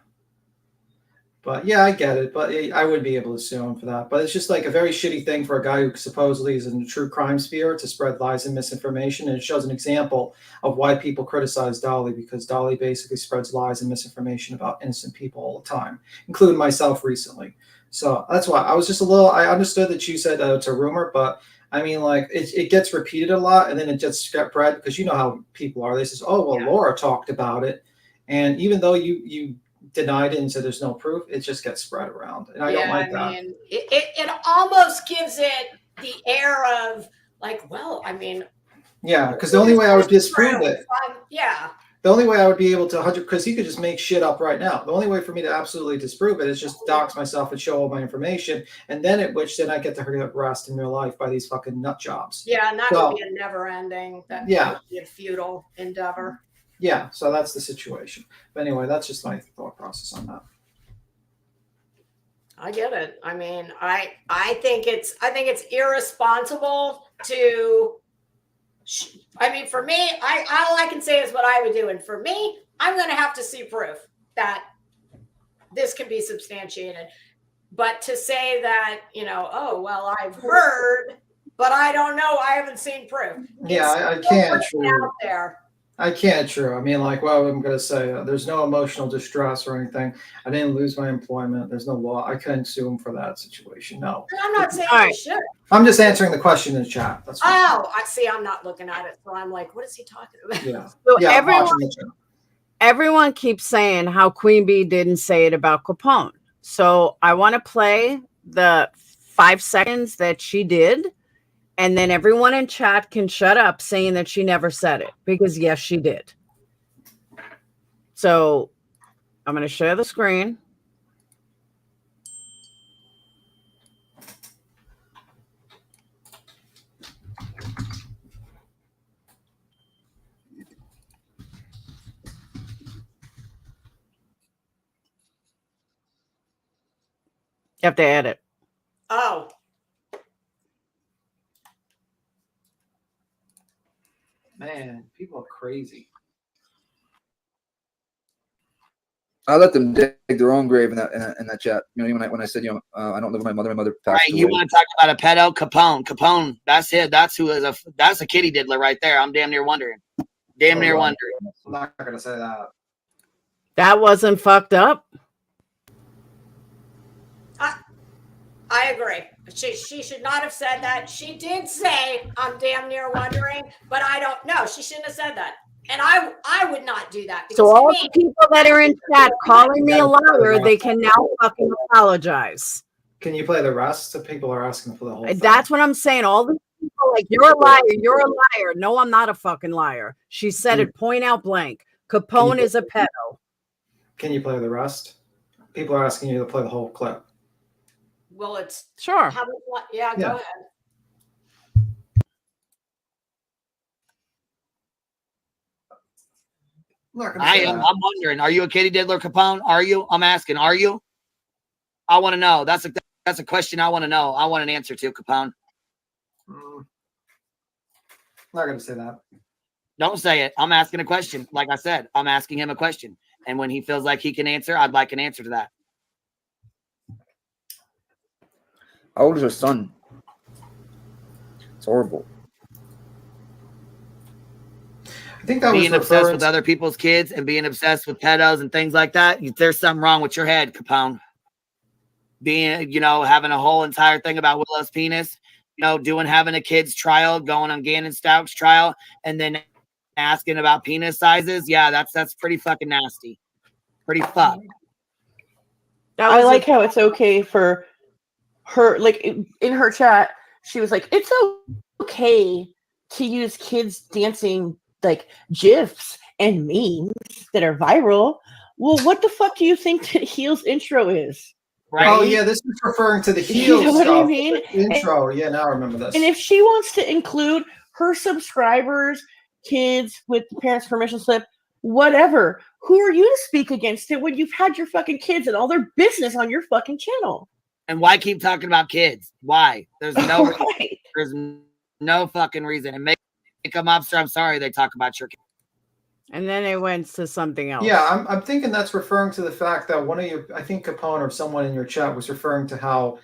S5: But yeah, I get it. But I would be able to sue him for that. But it's just like a very shitty thing for a guy who supposedly is in the true crime sphere to spread lies and misinformation. And it shows an example of why people criticize Dolly, because Dolly basically spreads lies and misinformation about innocent people all the time, including myself recently. So that's why I was just a little. I understood that you said it's a rumor, but I mean, like it gets repeated a lot, and then it just spread because you know how people are. They says, "Oh, well, Laura talked about it," and even though you denied it and said there's no proof, it just gets spread around, and I don't like that.
S1: Mean, it almost gives it the air of like, well, I mean,
S5: yeah, because the only way I would disprove it, the only way I would be able to 100, because he could just make shit up right now. The only way for me to absolutely disprove it is just dox myself and show all my information, and then at which then I get to harassed in real life by these fucking nut jobs.
S1: Yeah, and that would be a never ending. That would be a futile endeavor.
S5: Yeah, so that's the situation. But anyway, that's just my thought process on that.
S1: I get it. I mean, I think it's irresponsible to. I mean, for me, all I can say is what I would do, and for me, I'm going to have to see proof that this can be substantiated. But to say that, oh well, I've heard, but I don't know, I haven't seen proof.
S5: Yeah, I can't.
S1: Out there.
S5: I can't. True. I mean, like, well, I'm going to say there's no emotional distress or anything. I didn't lose my employment. There's no law. I couldn't sue him for that situation. No.
S1: And I'm not saying you should.
S5: I'm just answering the question in the chat. That's
S1: I see. I'm not looking at it, so I'm like, what is he talking about?
S5: Yeah.
S2: So everyone keeps saying how Queen Bee didn't say it about Capone. So I want to play the 5 seconds that she did. And then everyone in chat can shut up saying that she never said it, because yes, she did. So I'm going to share the screen. You have to edit.
S1: Oh.
S5: Man, people are crazy.
S6: I let them dig their own grave in that chat. You know, when I said, I don't live with my mother. My mother passed away.
S4: You want to talk about a pedo? Capone. That's it. That's a kitty diddler right there. I'm damn near wondering. I'm
S5: not gonna say that.
S2: That wasn't fucked up.
S1: I agree. She should not have said that. She did say, I'm damn near wondering, but I don't know. She shouldn't have said that. And I would not do that.
S2: So all the people that are in chat calling me a liar, they can now fucking apologize.
S5: Can you play the rest? The people are asking for the whole thing.
S2: That's what I'm saying. All the people like, you're a liar. You're a liar. No, I'm not a fucking liar. She said it point out blank. Capone is a pedo.
S5: Can you play the rest? People are asking you to play the whole clip.
S1: Well, it's
S2: sure.
S1: Go ahead.
S4: I'm wondering, are you a kitty diddler, Capone? Are you? I'm asking, are you? I want to know. That's a question I want to know. I want an answer to, Capone.
S5: I'm not going to say that.
S4: Don't say it. I'm asking a question. Like I said, I'm asking him a question. And when he feels like he can answer, I'd like an answer to that.
S6: How old is her son? It's horrible.
S5: I think that
S4: being obsessed with other people's kids and being obsessed with pedos and things like that. There's something wrong with your head, Capone. Being, having a whole entire thing about Willow's penis, having a kid's trial, going on Gannon Stouck's trial, and then asking about penis sizes. Yeah, that's pretty fucking nasty. Pretty fucked.
S7: I like how it's okay for her, like in her chat, she was like, it's okay to use kids dancing like GIFs and memes that are viral. Well, what the fuck do you think that Heel's intro is?
S5: Right? Oh yeah, this is referring to the Heel
S7: stuff.
S5: What I mean? Intro. Yeah, now I remember this.
S7: And if she wants to include her subscribers, kids with the parents' permission slip, whatever, who are you to speak against it when you've had your fucking kids and all their business on your fucking channel?
S4: And why keep talking about kids? Why? There's no there's no fucking reason. And make a mobster, I'm sorry they talk about your kids.
S2: And then it went to something else.
S5: Yeah, I'm thinking that's referring to the fact that one of your, I think Capone or someone in your chat was referring to how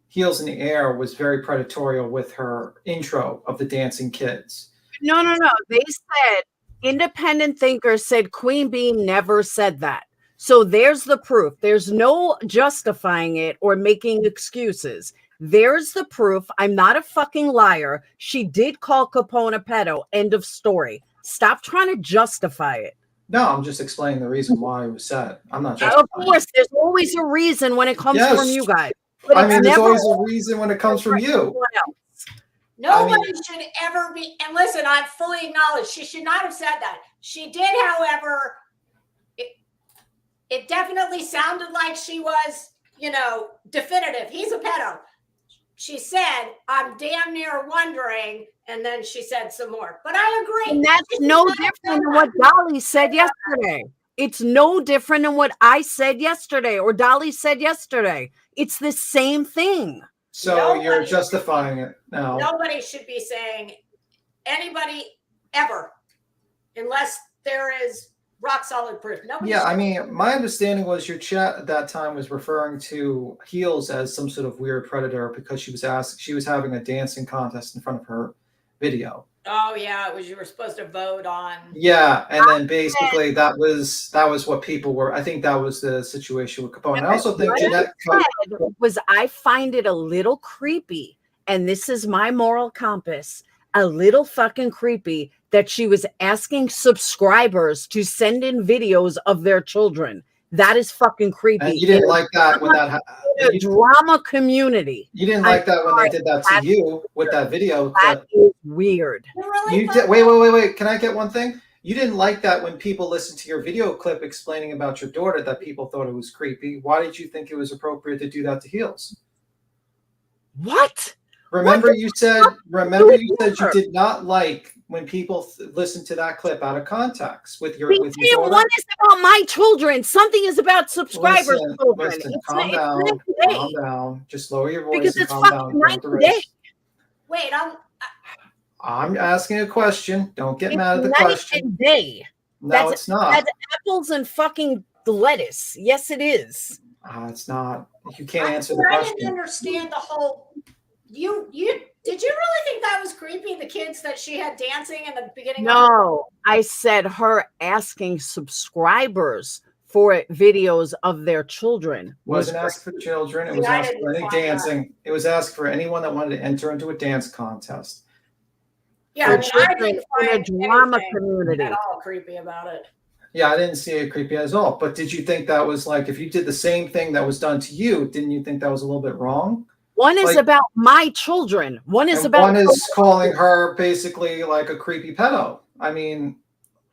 S5: Heels in the Air was very predatory with her intro of the dancing kids.
S2: No. They said, independent thinkers said Queen Bee never said that. So there's the proof. There's no justifying it or making excuses. There's the proof. I'm not a fucking liar. She did call Capone a pedo. End of story. Stop trying to justify it.
S5: No, I'm just explaining the reason why it was said. I'm not
S2: Of
S5: justifying
S2: course, there's always a reason when it comes from you guys. But
S5: I
S2: it's
S5: mean, there's
S2: never
S5: always a reason when it comes from you.
S1: Nobody should ever be, and listen, I fully acknowledge she should not have said that. She did, however, it definitely sounded like she was, definitive. He's a pedo. She said, I'm damn near wondering, and then she said some more. But I agree.
S2: And that's no different than what Dolly said yesterday. It's no different than what I said yesterday or Dolly said yesterday. It's the same thing.
S5: So you're justifying it now.
S1: Nobody should be saying anybody ever, unless there is rock solid proof. Nobody.
S5: Yeah, I mean, my understanding was your chat at that time was referring to Heels as some sort of weird predator because she was having a dancing contest in front of her video.
S1: Oh yeah, it was, you were supposed to vote on.
S5: Yeah, and then basically that was what people were. I think that was the situation with Capone. I also think Jeanette
S2: was, I find it a little creepy, and this is my moral compass, a little fucking creepy that she was asking subscribers to send in videos of their children. That is fucking creepy.
S5: And you didn't like that when that
S2: the drama community.
S5: You didn't like that when they did that to you with that video.
S2: That is weird.
S5: You did, wait. Can I get one thing? You didn't like that when people listened to your video clip explaining about your daughter that people thought it was creepy. Why did you think it was appropriate to do that to Heels?
S2: What?
S5: Remember you said you did not like when people listened to that clip out of context with your daughter.
S2: One is about my children. Something is about subscribers' children.
S5: Listen, calm down. Just lower your voice
S2: because
S5: and
S2: it's
S5: calm
S2: fucking
S5: down.
S2: night and day.
S1: Wait,
S5: I'm asking a question. Don't get mad at the
S2: night
S5: question.
S2: And day.
S5: No, it's not.
S2: That's apples and fucking lettuce. Yes, it is.
S5: It's not. You can't answer the question.
S1: I didn't understand the whole. You did you really think that was creepy? The kids that she had dancing in the beginning?
S2: No, I said her asking subscribers for videos of their children.
S5: Wasn't asked for children. It was asked for any dancing. It was asked for anyone that wanted to enter into a dance contest.
S1: Yeah, I didn't find
S2: a drama community
S1: at all creepy about it.
S5: Yeah, I didn't see it creepy at all. But did you think that was like, if you did the same thing that was done to you, didn't you think that was a little bit wrong?
S2: One is about my children. One is about.
S5: One is calling her basically like a creepy pedo. I mean,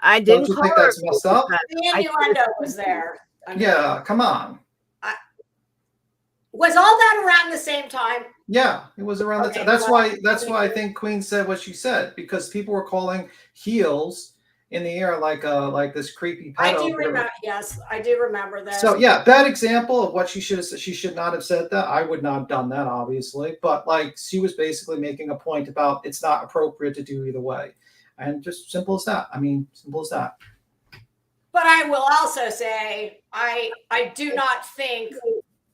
S2: I didn't.
S5: Don't you think that's messed up?
S1: The innuendo was there.
S5: Yeah, come on.
S1: Was all that around the same time?
S5: Yeah, it was around the time. That's why I think Queen said what she said, because people were calling Heels in the air like this creepy pedo.
S1: I do remember. Yes, I do remember that.
S5: So yeah, bad example of what she should have said. She should not have said that. I would not have done that, obviously. But like, she was basically making a point about it's not appropriate to do either way, and just simple as that. I mean, simple as that.
S1: But I will also say I do not think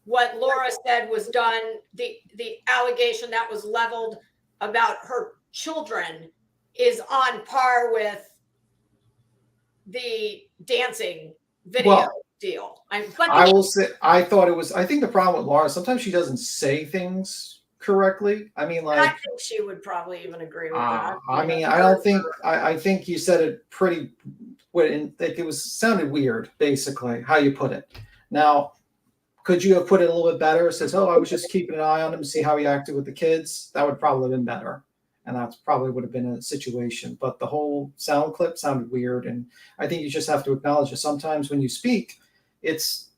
S1: what Laura said was done. The allegation that was leveled about her children is on par with the dancing video deal.
S5: I will say, I think the problem with Laura, sometimes she doesn't say things correctly. I mean, like,
S1: I think she would probably even agree with that.
S5: I mean, I don't think, I think you said it pretty, like it sounded weird, basically, how you put it. Now, could you have put it a little bit better? It says, I was just keeping an eye on him to see how he acted with the kids. That would probably have been better. And that probably would have been a situation. But the whole sound clip sounded weird. And I think you just have to acknowledge that sometimes when you speak, it's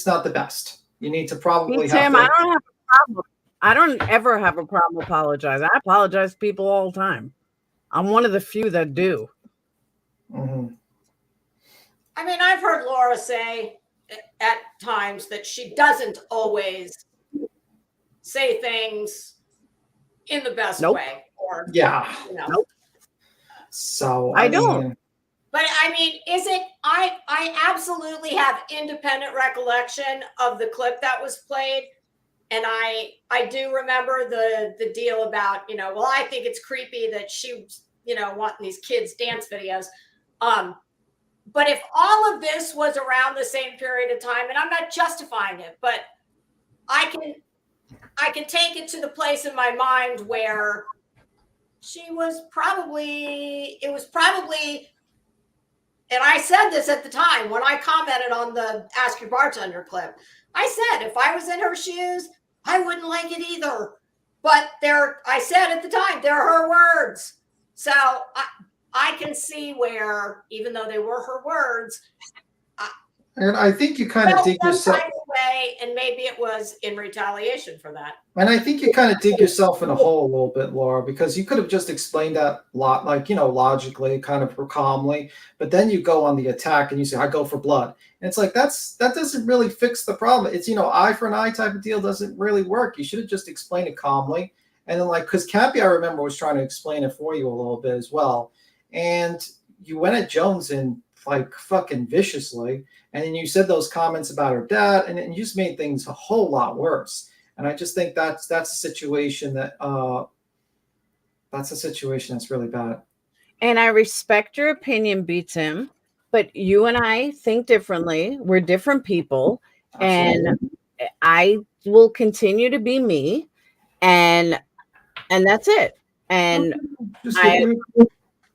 S5: not the best. You need to probably
S2: B.Tim, I don't have a problem. I don't ever have a problem apologizing. I apologize to people all the time. I'm one of the few that do.
S5: Mm-hmm.
S1: I mean, I've heard Laura say at times that she doesn't always say things in the best way. Or,
S5: yeah.
S1: You know.
S5: So
S2: I don't.
S1: But I mean, is it? I absolutely have independent recollection of the clip that was played, and I do remember the deal about, you know, well, I think it's creepy that she's, you know, wanting these kids dance videos. But if all of this was around the same period of time, and I'm not justifying it, but I can take it to the place in my mind where it was probably, and I said this at the time when I commented on the Ask Your Bartender clip. I said, if I was in her shoes, I wouldn't like it either. But I said at the time, they're her words. So I can see where, even though they were her words,
S5: And I think you kind of dig yourself.
S1: Way, and maybe it was in retaliation for that.
S5: And I think you kind of dig yourself in a hole a little bit, Laura, because you could have just explained that like, you know, logically, kind of calmly, but then you go on the attack and you say, I go for blood. And it's like, that doesn't really fix the problem. It's, you know, eye for an eye type of deal doesn't really work. You should have just explained it calmly. And then, like, because Cappy, I remember, was trying to explain it for you a little bit as well. And you went at Jones in like fucking viciously. And then you said those comments about her dad, and you just made things a whole lot worse. And I just think that's a situation that's really bad.
S2: And I respect your opinion, B.Tim, but you and I think differently. We're different people. Absolutely. And I will continue to be me. And that's it. And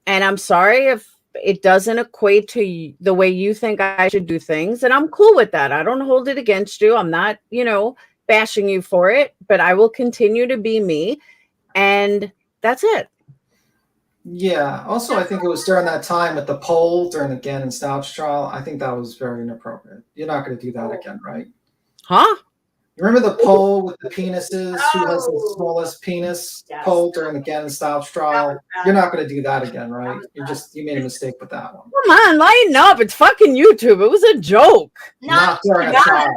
S2: I'm sorry if it doesn't equate to the way you think I should do things. And I'm cool with that. I don't hold it against you. I'm not, you know, bashing you for it, but I will continue to be me. And that's it.
S5: Yeah. Also, I think it was during that time with the poll during the Gann and Stouch trial. I think that was very inappropriate. You're not going to do that again, right?
S2: Huh?
S5: You remember the poll with the penises? Who has the smallest penis? Yes. Poll during the Gann and Stouch trial. You're not going to do that again, right? You made a mistake with that one.
S2: Come on, lighten up. It's fucking YouTube. It was a joke.
S5: Not during a trial.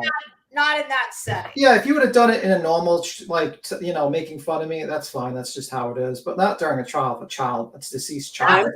S1: Not in that setting.
S5: Yeah, if you would have done it in a normal, like, you know, making fun of me, that's fine. That's just how it is. But not during a trial of a child. It's deceased child.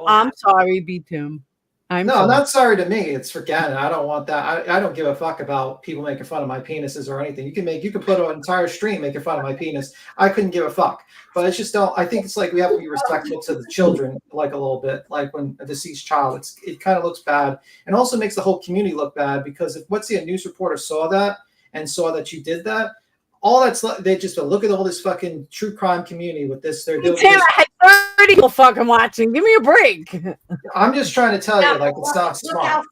S2: I'm sorry, B.Tim.
S5: I'm not sorry to me. It's for Gannon. I don't want that. I don't give a fuck about people making fun of my penises or anything. You can put an entire stream making fun of my penis. I couldn't give a fuck. But it's just I think it's like we have to be respectful to the children, like a little bit. Like when a deceased child, it kind of looks bad, and also makes the whole community look bad, because if a news reporter saw that and saw that you did that, all that's they just look at all this fucking true crime community with this. They're doing.
S2: I had 30 people fucking watching. Give me a break.
S5: I'm just trying to tell you, like, it's not smart.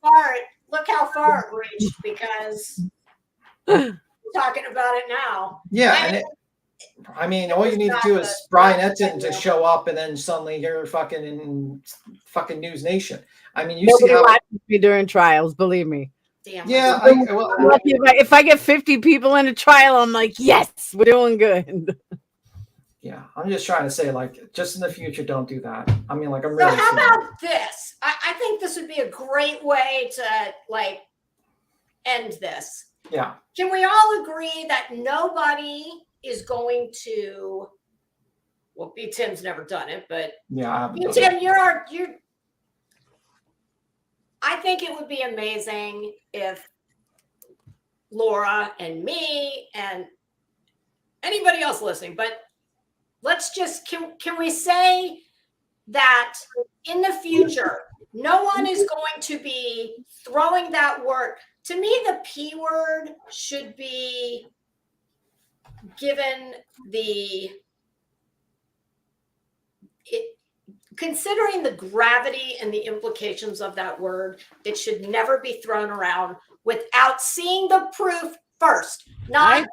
S1: Look how far it reached, because we're talking about it now.
S5: Yeah, I mean, all you need to do is Brian Etten to show up, and then suddenly you're fucking in fucking News Nation. I mean,
S2: Nobody see how watches me during trials, believe me.
S1: Damn.
S5: Yeah,
S2: if I get 50 people in a trial, I'm like, yes, we're doing good.
S5: Yeah, I'm just trying to say, like, just in the future, don't do that. I mean, like, I'm
S1: so
S5: really.
S1: How about this? I think this would be a great way to, like, end this.
S5: Yeah.
S1: Can we all agree that nobody is going to? Well, B.Tim's never done it, but
S5: yeah,
S1: B.Tim, you're. I think it would be amazing if Laura and me and anybody else listening, but let's just, can we say that in the future, no one is going to be throwing that word. To me, the P word should be given considering the gravity and the implications of that word, it should never be thrown around without seeing the proof first. Not,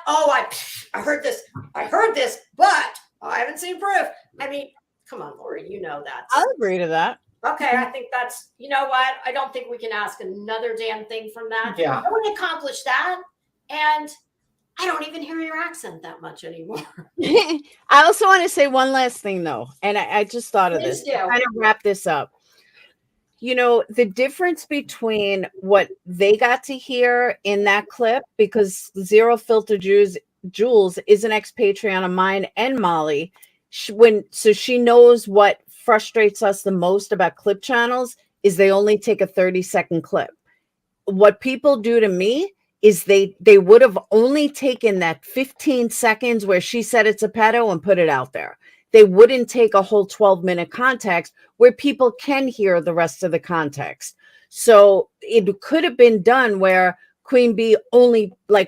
S1: I heard this, but I haven't seen proof. I mean, come on, Lori, you know that.
S2: I'll agree to that.
S1: Okay, I think that's, you know what? I don't think we can ask another damn thing from that.
S5: Yeah.
S1: I want to accomplish that. And I don't even hear your accent that much anymore.
S2: I also want to say one last thing, though. And I just thought of this. To kind of wrap this up. You know, the difference between what they got to hear in that clip, because Zero Filter Jules is an expatriate of mine and Molly. So she knows what frustrates us the most about clip channels is they only take a 30-second clip. What people do to me is they would have only taken that 15 seconds where she said it's a pedo and put it out there. They wouldn't take a whole 12-minute context where people can hear the rest of the context. So it could have been done where Queen Bee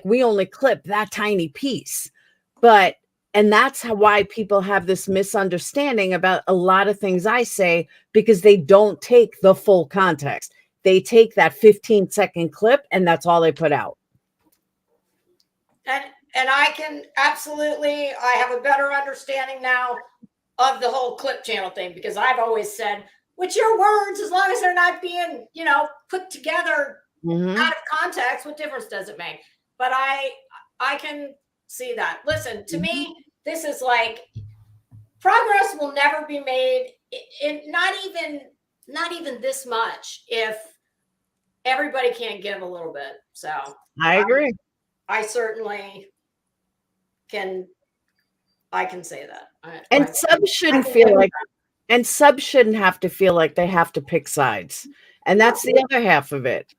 S2: we only clip that tiny piece. And that's why people have this misunderstanding about a lot of things I say, because they don't take the full context. They take that 15-second clip and that's all they put out.
S1: And I can absolutely, I have a better understanding now of the whole clip channel thing, because I've always said, with your words, as long as they're not being, put together out of context, what difference does it make? But I can see that. Listen, to me, this is like, progress will never be made in not even this much if everybody can't give a little bit. So
S2: I agree.
S1: I certainly can say that.
S2: And subs shouldn't feel like, and subs shouldn't have to feel like they have to pick sides. And that's the other half of it.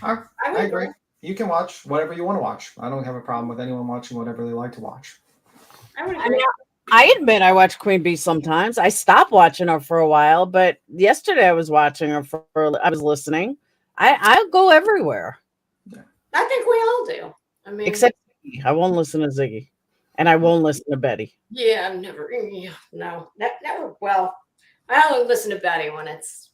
S5: I agree. You can watch whatever you want to watch. I don't have a problem with anyone watching whatever they like to watch.
S1: I would agree.
S2: I admit I watch Queen Bee sometimes. I stopped watching her for a while, but yesterday I was watching her I was listening. I'll go everywhere.
S1: Yeah. I think we all do. I mean,
S2: except Ziggy. I won't listen to Ziggy, and I won't listen to Betty.
S1: Yeah, never. Well, I only listen to Betty when it's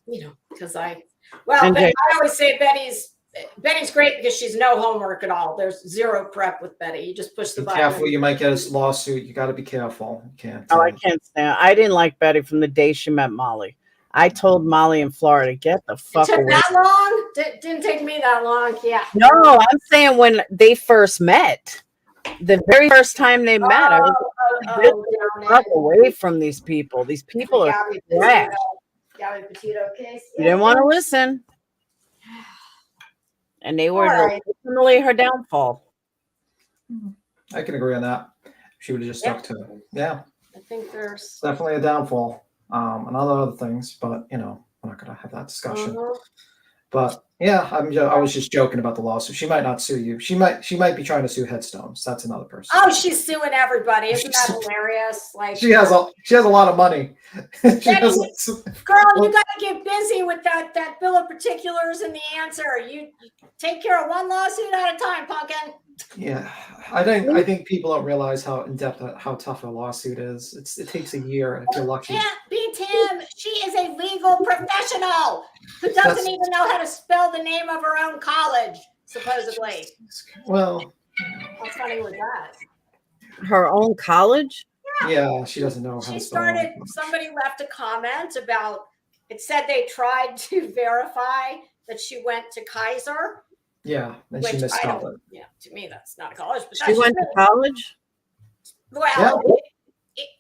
S1: because I always say Betty's great because she's no homework at all. There's zero prep with Betty. You just push the button.
S5: Be careful, you might get a lawsuit. You got to be careful. You can't.
S2: I can't stand. I didn't like Betty from the day she met Molly. I told Molly in Florida, get the fuck away.
S1: It took that long? Didn't take me that long. Yeah.
S2: No, I'm saying when they first met, the very first time they met, I was away from these people. These people are trash.
S1: Gabby Petito case.
S2: You didn't want to listen. And they were definitely her downfall.
S5: I can agree on that. She would have just stuck to it. Yeah.
S1: I think there's
S5: definitely a downfall. And other things, but we're not going to have that discussion. But yeah, I was just joking about the lawsuit. She might not sue you. She might be trying to sue Headstones. That's another person.
S1: Oh, she's suing everybody. Isn't that hilarious? Like
S5: she has a lot of money.
S1: Girl, you got to get busy with that bill of particulars and the answer. You take care of one lawsuit at a time, pumpkin.
S5: Yeah, I think people don't realize how in depth, how tough a lawsuit is. It takes a year if you're lucky.
S1: B.Tim, she is a legal professional who doesn't even know how to spell the name of her own college, supposedly.
S5: Well,
S1: what's funny with that?
S2: Her own college?
S5: Yeah, she doesn't know how to spell it.
S1: Somebody left a comment about it. Said they tried to verify that she went to Kaiser.
S5: Yeah, and she misspelled it.
S1: Yeah, to me, that's not a college. But
S2: she went to college?
S1: Well,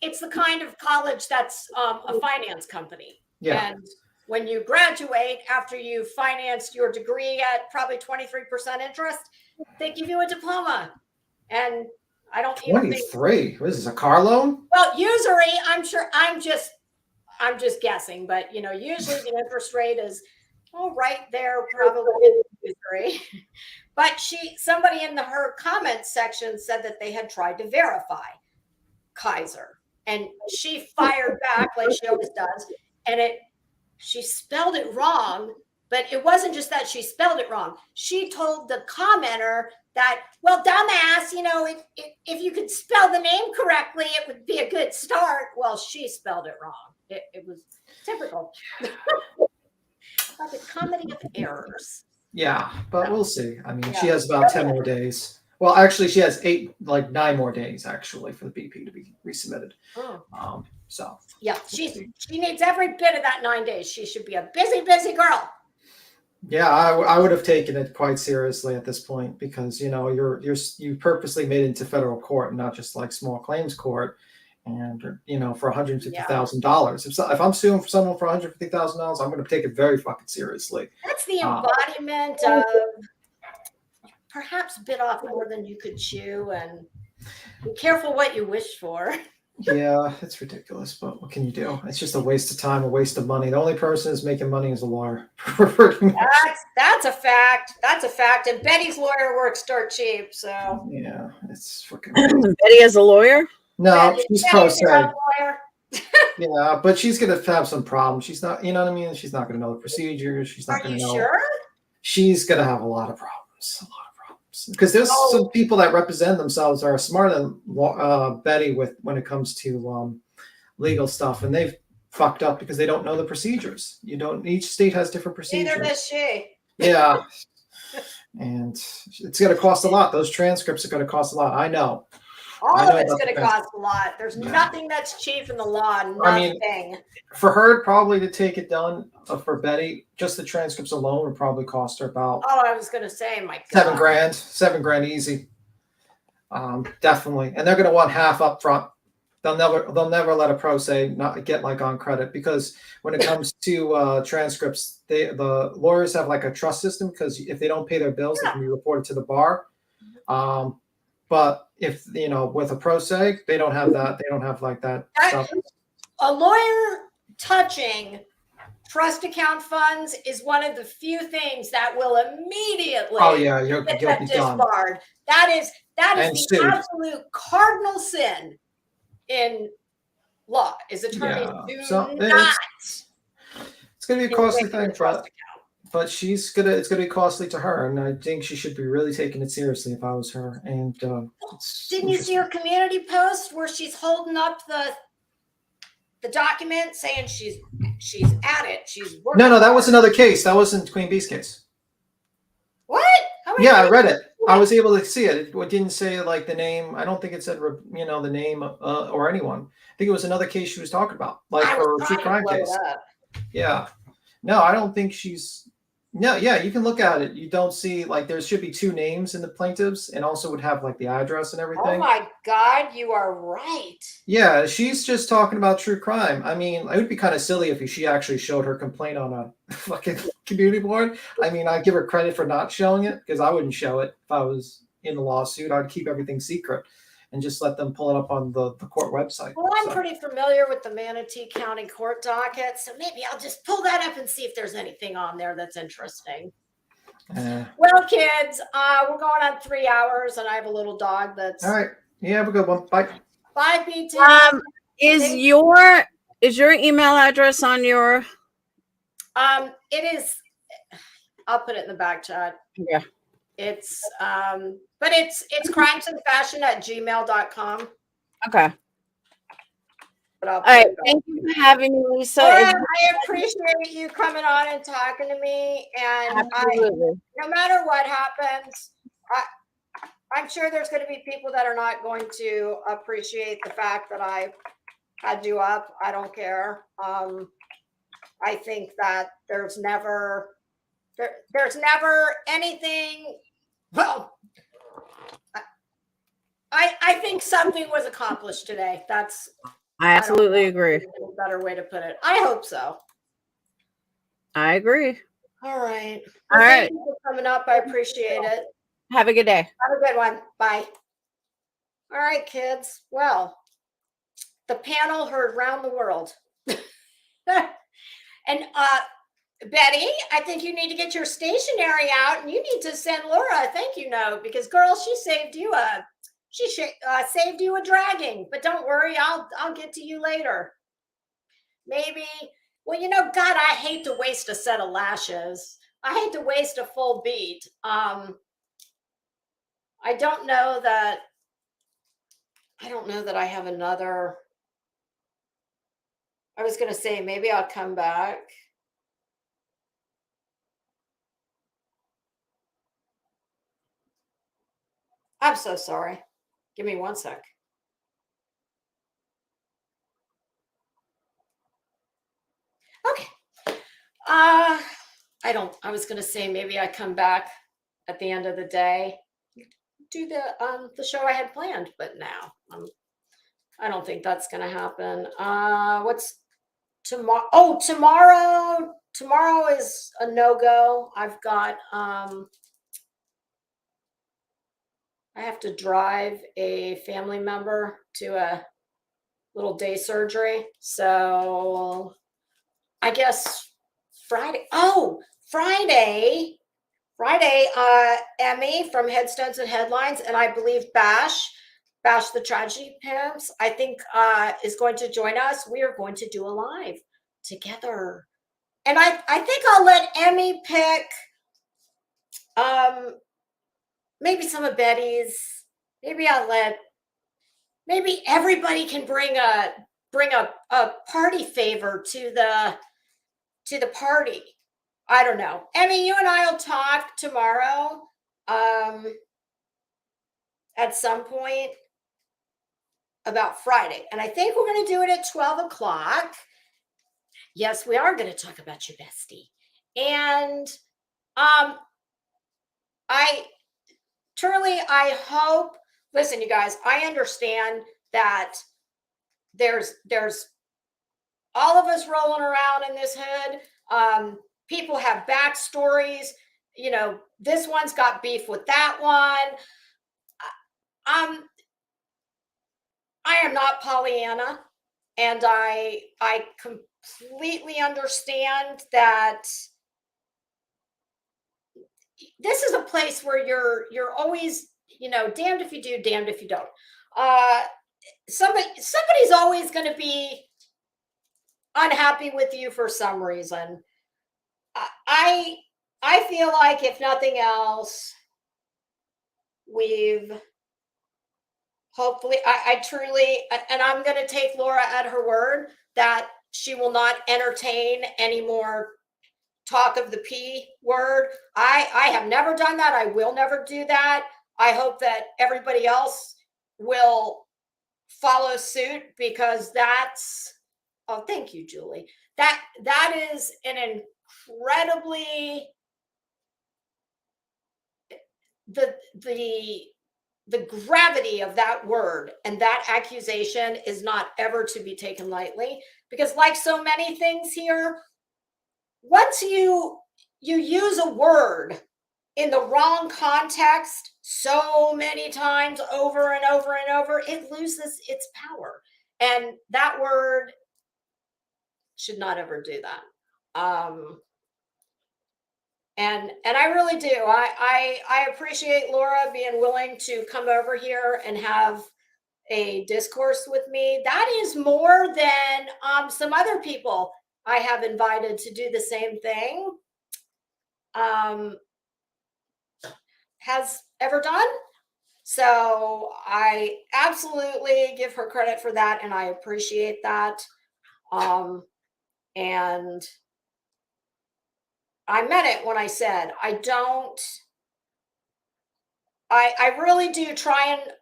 S1: it's the kind of college that's a finance company.
S5: Yeah.
S1: And when you graduate, after you financed your degree at probably 23% interest, they give you a diploma. And I don't
S5: 23. What is this, a car loan?
S1: Well, usually, I'm sure, I'm just guessing, but usually the interest rate is right there, probably. But somebody in her comment section said that they had tried to verify Kaiser, and she fired back like she always does, and she spelled it wrong. But it wasn't just that she spelled it wrong. She told the commenter that, well, dumbass, if you could spell the name correctly, it would be a good start. Well, she spelled it wrong. It was typical. Like a comedy of errors.
S5: Yeah, but we'll see. I mean, she has about 10 more days. Well, actually, she has 9 more days actually for the BP to be resubmitted. So
S1: yeah, she needs every bit of that 9 days. She should be a busy girl.
S5: Yeah, I would have taken it quite seriously at this point because you purposely made it into federal court and not just like small claims court. And for $150,000, if I'm suing for someone for $150,000, I'm going to take it very fucking seriously.
S1: That's the embodiment of perhaps bit off more than you could chew, and be careful what you wish for.
S5: Yeah, it's ridiculous, but what can you do? It's just a waste of time, a waste of money. The only person who's making money is the lawyer. Pretty much.
S1: That's a fact. That's a fact. And Betty's lawyer works dirt cheap, so.
S5: Yeah, it's fucking.
S2: Betty is a lawyer?
S5: No, she's pro
S1: Betty's your
S5: se.
S1: own lawyer.
S5: Yeah, but she's gonna have some problems. She's not, you know what I mean? She's not gonna know the procedures. She's not
S1: Are
S5: gonna
S1: you
S5: know.
S1: sure?
S5: She's gonna have a lot of problems. A lot of problems. Because there's some people that represent themselves are smarter than Betty when it comes to legal stuff, and they've fucked up because they don't know the procedures. You don't. Each state has different procedures.
S1: Neither does she.
S5: Yeah. And it's going to cost a lot. Those transcripts are going to cost a lot. I know.
S1: All
S5: I
S1: of
S5: know
S1: it's
S5: about
S1: going to
S5: the
S1: cost a lot. There's nothing that's cheap in the law. Nothing.
S5: I mean, for her probably to take it done for Betty, just the transcripts alone would probably cost her about.
S1: Oh, I was going to say, my
S5: $7
S1: God.
S5: grand, $7 grand easy. Definitely, and they're going to want half up front. They'll never let a pro se not get like on credit, because when it comes to transcripts, the lawyers have like a trust system, because if they don't pay their bills, they can be reported to the bar. But if with a pro se, they don't have that. They don't have like that stuff.
S1: A lawyer touching trust account funds is one of the few things that will immediately
S5: you'll be done.
S1: Disbarred. That is
S5: And
S1: the
S5: sued.
S1: absolute cardinal sin in law, is attorneys do not.
S5: It's going to be a costly thing, but it's going to be costly to her, and I think she should be really taking it seriously if I was her. And
S1: didn't you see her community post where she's holding up the document saying she's at it? She's working.
S5: No, that was another case. That wasn't Queen Bee's case.
S1: What?
S5: Yeah, I read it. I was able to see it. It didn't say like the name. I don't think it said the name or anyone. I think it was another case she was talking about, like her true crime case. Yeah. No, I don't think she's. No, yeah, you can look at it. You don't see like there should be two names in the plaintiffs, and also would have like the address and everything.
S1: Oh my God, you are right.
S5: Yeah, she's just talking about true crime. I mean, it would be kind of silly if she actually showed her complaint on a fucking community board. I mean, I give her credit for not showing it, because I wouldn't show it if I was in the lawsuit. I'd keep everything secret and just let them pull it up on the court website.
S1: Well, I'm pretty familiar with the Manatee County court docket, so maybe I'll just pull that up and see if there's anything on there that's interesting. Well, kids, we're going on 3 hours, and I have a little dog that's.
S5: All right. Yeah, have a good one. Bye.
S1: Bye, B.Tim.
S2: Is your email address on your?
S1: It is. I'll put it in the back chat.
S2: Yeah.
S1: It's but it's crimesandfashion@gmail.com.
S2: Okay.
S1: But
S2: all right. Thank you for having me, Lisa.
S1: I appreciate you coming on and talking to me. And no matter what happens, I'm sure there's going to be people that are not going to appreciate the fact that I had you up. I don't care. I think that there's never anything. Well, I think something was accomplished today.
S2: I absolutely agree.
S1: A better way to put it. I hope so.
S2: I agree.
S1: All right.
S2: All right.
S1: Thank you for coming up. I appreciate it.
S2: Have a good day.
S1: Have a good one. Bye. All right, kids. Well, the panel heard round the world. And Betty, I think you need to get your stationery out, and you need to send Laura a thank you note, because girl, she saved you a dragging. But don't worry, I'll get to you later. Maybe. Well, God, I hate to waste a set of lashes. I hate to waste a full beat. I don't know that I have another. I was going to say maybe I'll come back. I'm so sorry. Give me 1 sec. Okay. I was going to say maybe I come back at the end of the day, do the show I had planned, but now I don't think that's going to happen. What's tomorrow? Oh, tomorrow is a no-go. I've got I have to drive a family member to a little day surgery. So I guess Friday. Oh, Friday, Emmy from Headstones and Headlines, and I believe Bash the Tragedy Pimps, I think is going to join us. We are going to do a live together. And I think I'll let Emmy pick maybe some of Betty's. Maybe everybody can bring a party favor to the party. I don't know. Emmy, you and I will talk tomorrow at some point about Friday. And I think we're going to do it at 12 o'clock. Yes, we are going to talk about your bestie. And I hope, listen, you guys, I understand that there's all of us rolling around in this hood. People have backstories. You know, this one's got beef with that one. I am not Pollyanna, and I completely understand that this is a place where you're always, you know, damned if you do, damned if you don't. Somebody's always going to be unhappy with you for some reason. I feel like, if nothing else, we've hopefully, I truly, and I'm going to take Laura at her word that she will not entertain any more talk of the P word. I have never done that. I will never do that. I hope that everybody else will follow suit, because that's, oh, thank you, Julie. That is an incredibly, the gravity of that word and that accusation is not ever to be taken lightly, because like so many things here, once you use a word in the wrong context so many times over and over and over, it loses its power. And that word should not ever do that. And I really do. I appreciate Laura being willing to come over here and have a discourse with me. That is more than some other people I have invited to do the same thing has ever done. So I absolutely give her credit for that, and I appreciate that. And I meant it when I said I really do try, and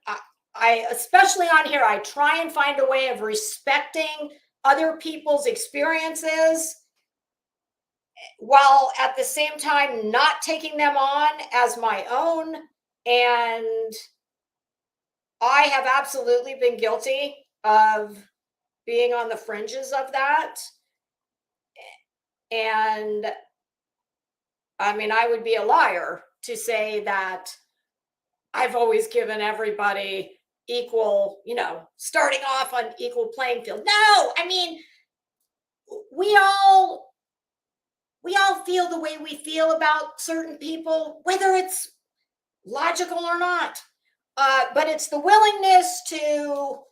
S1: I especially on here, I try and find a way of respecting other people's experiences while at the same time not taking them on as my own. And I have absolutely been guilty of being on the fringes of that. And I mean, I would be a liar to say that I've always given everybody equal, you know, starting off on equal playing field. No, I mean, we all feel the way we feel about certain people, whether it's logical or not. But it's the willingness to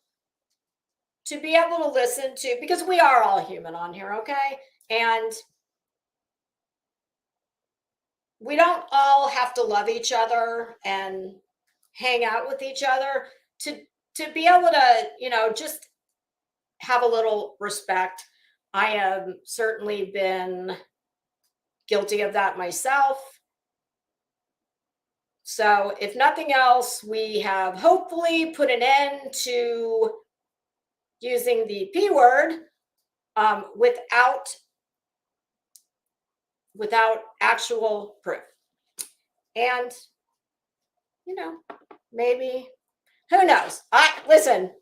S1: be able to listen to, because we are all human on here, okay? And we don't all have to love each other and hang out with each other to be able to, you know, just have a little respect. I have certainly been guilty of that myself. So if nothing else, we have hopefully put an end to using the P word without actual proof. And, you know, maybe, who knows? Listen,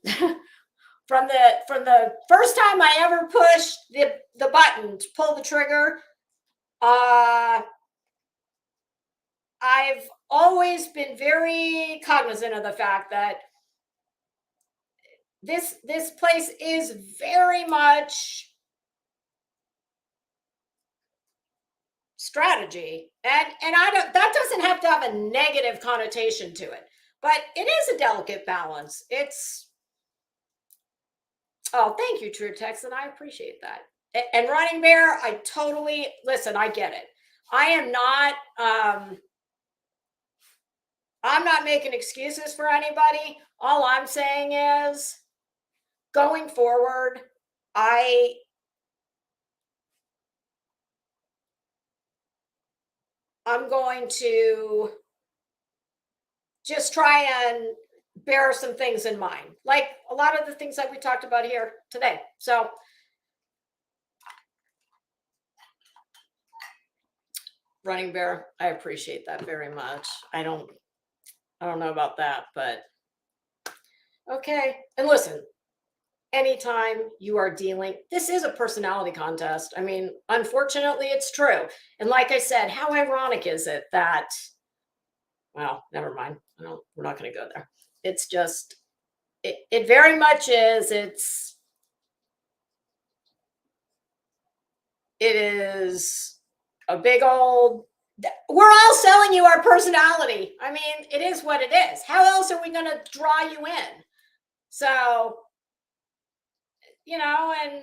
S1: from the first time I ever pushed the button to pull the trigger, I've always been very cognizant of the fact that this place is very much strategy, and I don't, that doesn't have to have a negative connotation to it, but it is a delicate balance. It's, oh, thank you, True Text, and I appreciate that. And Running Bear, I totally listen. I get it. I am not. I'm not making excuses for anybody. All I'm saying is, going forward, I'm going to just try and bear some things in mind, like a lot of the things that we talked about here today. So, Running Bear, I appreciate that very much. I don't know about that, but okay. And listen, anytime you are dealing, this is a personality contest. I mean, unfortunately, it's true. And like I said, how ironic is it that, well, never mind. We're not going to go there. It's just, it very much is. It is a big old, we're all selling you our personality. I mean, it is what it is. How else are we going to draw you in? So, you know, and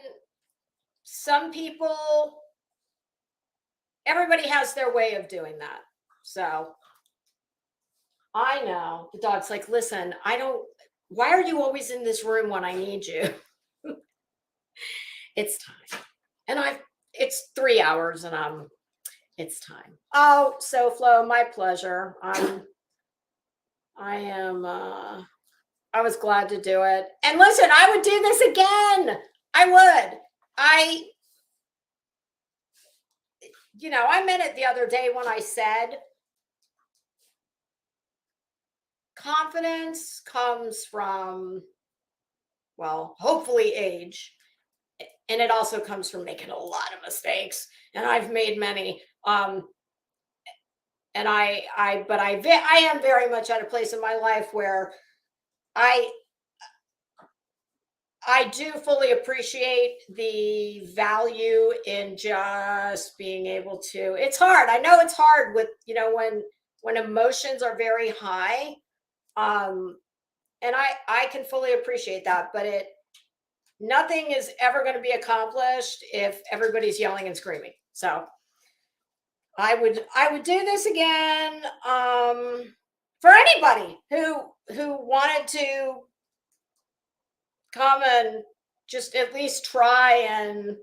S1: some people, everybody has their way of doing that. So I know the dog's like, listen, why are you always in this room when I need you? It's time. And it's 3 hours and it's time. Oh, so Flo, my pleasure. I was glad to do it. And listen, I would do this again. I would. I meant it the other day when I said confidence comes from, well, hopefully age. And it also comes from making a lot of mistakes. And I've made many. And I am very much at a place in my life where I do fully appreciate the value in just being able to, it's hard. I know it's hard with, when emotions are very high. And I can fully appreciate that, but nothing is ever going to be accomplished if everybody's yelling and screaming. So I would do this again, for anybody who wanted to come and just at least try and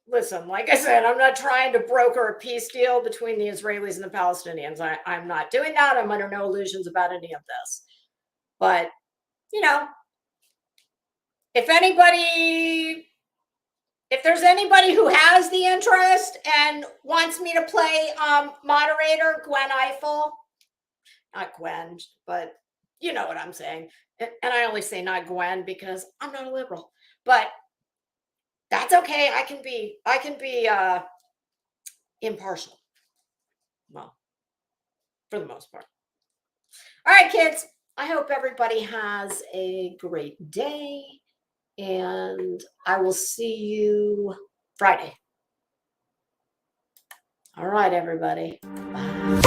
S1: listen. Like I said, I'm not trying to broker a peace deal between the Israelis and the Palestinians. I'm not doing that. I'm under no illusions about any of this. But, if there's anybody who has the interest and wants me to play moderator, Gwen Eiffel, not Gwen, but you know what I'm saying. And I only say not Gwen because I'm not a liberal, but that's okay. I can be impartial. Well, for the most part. All right, kids. I hope everybody has a great day, and I will see you Friday. All right, everybody. Bye.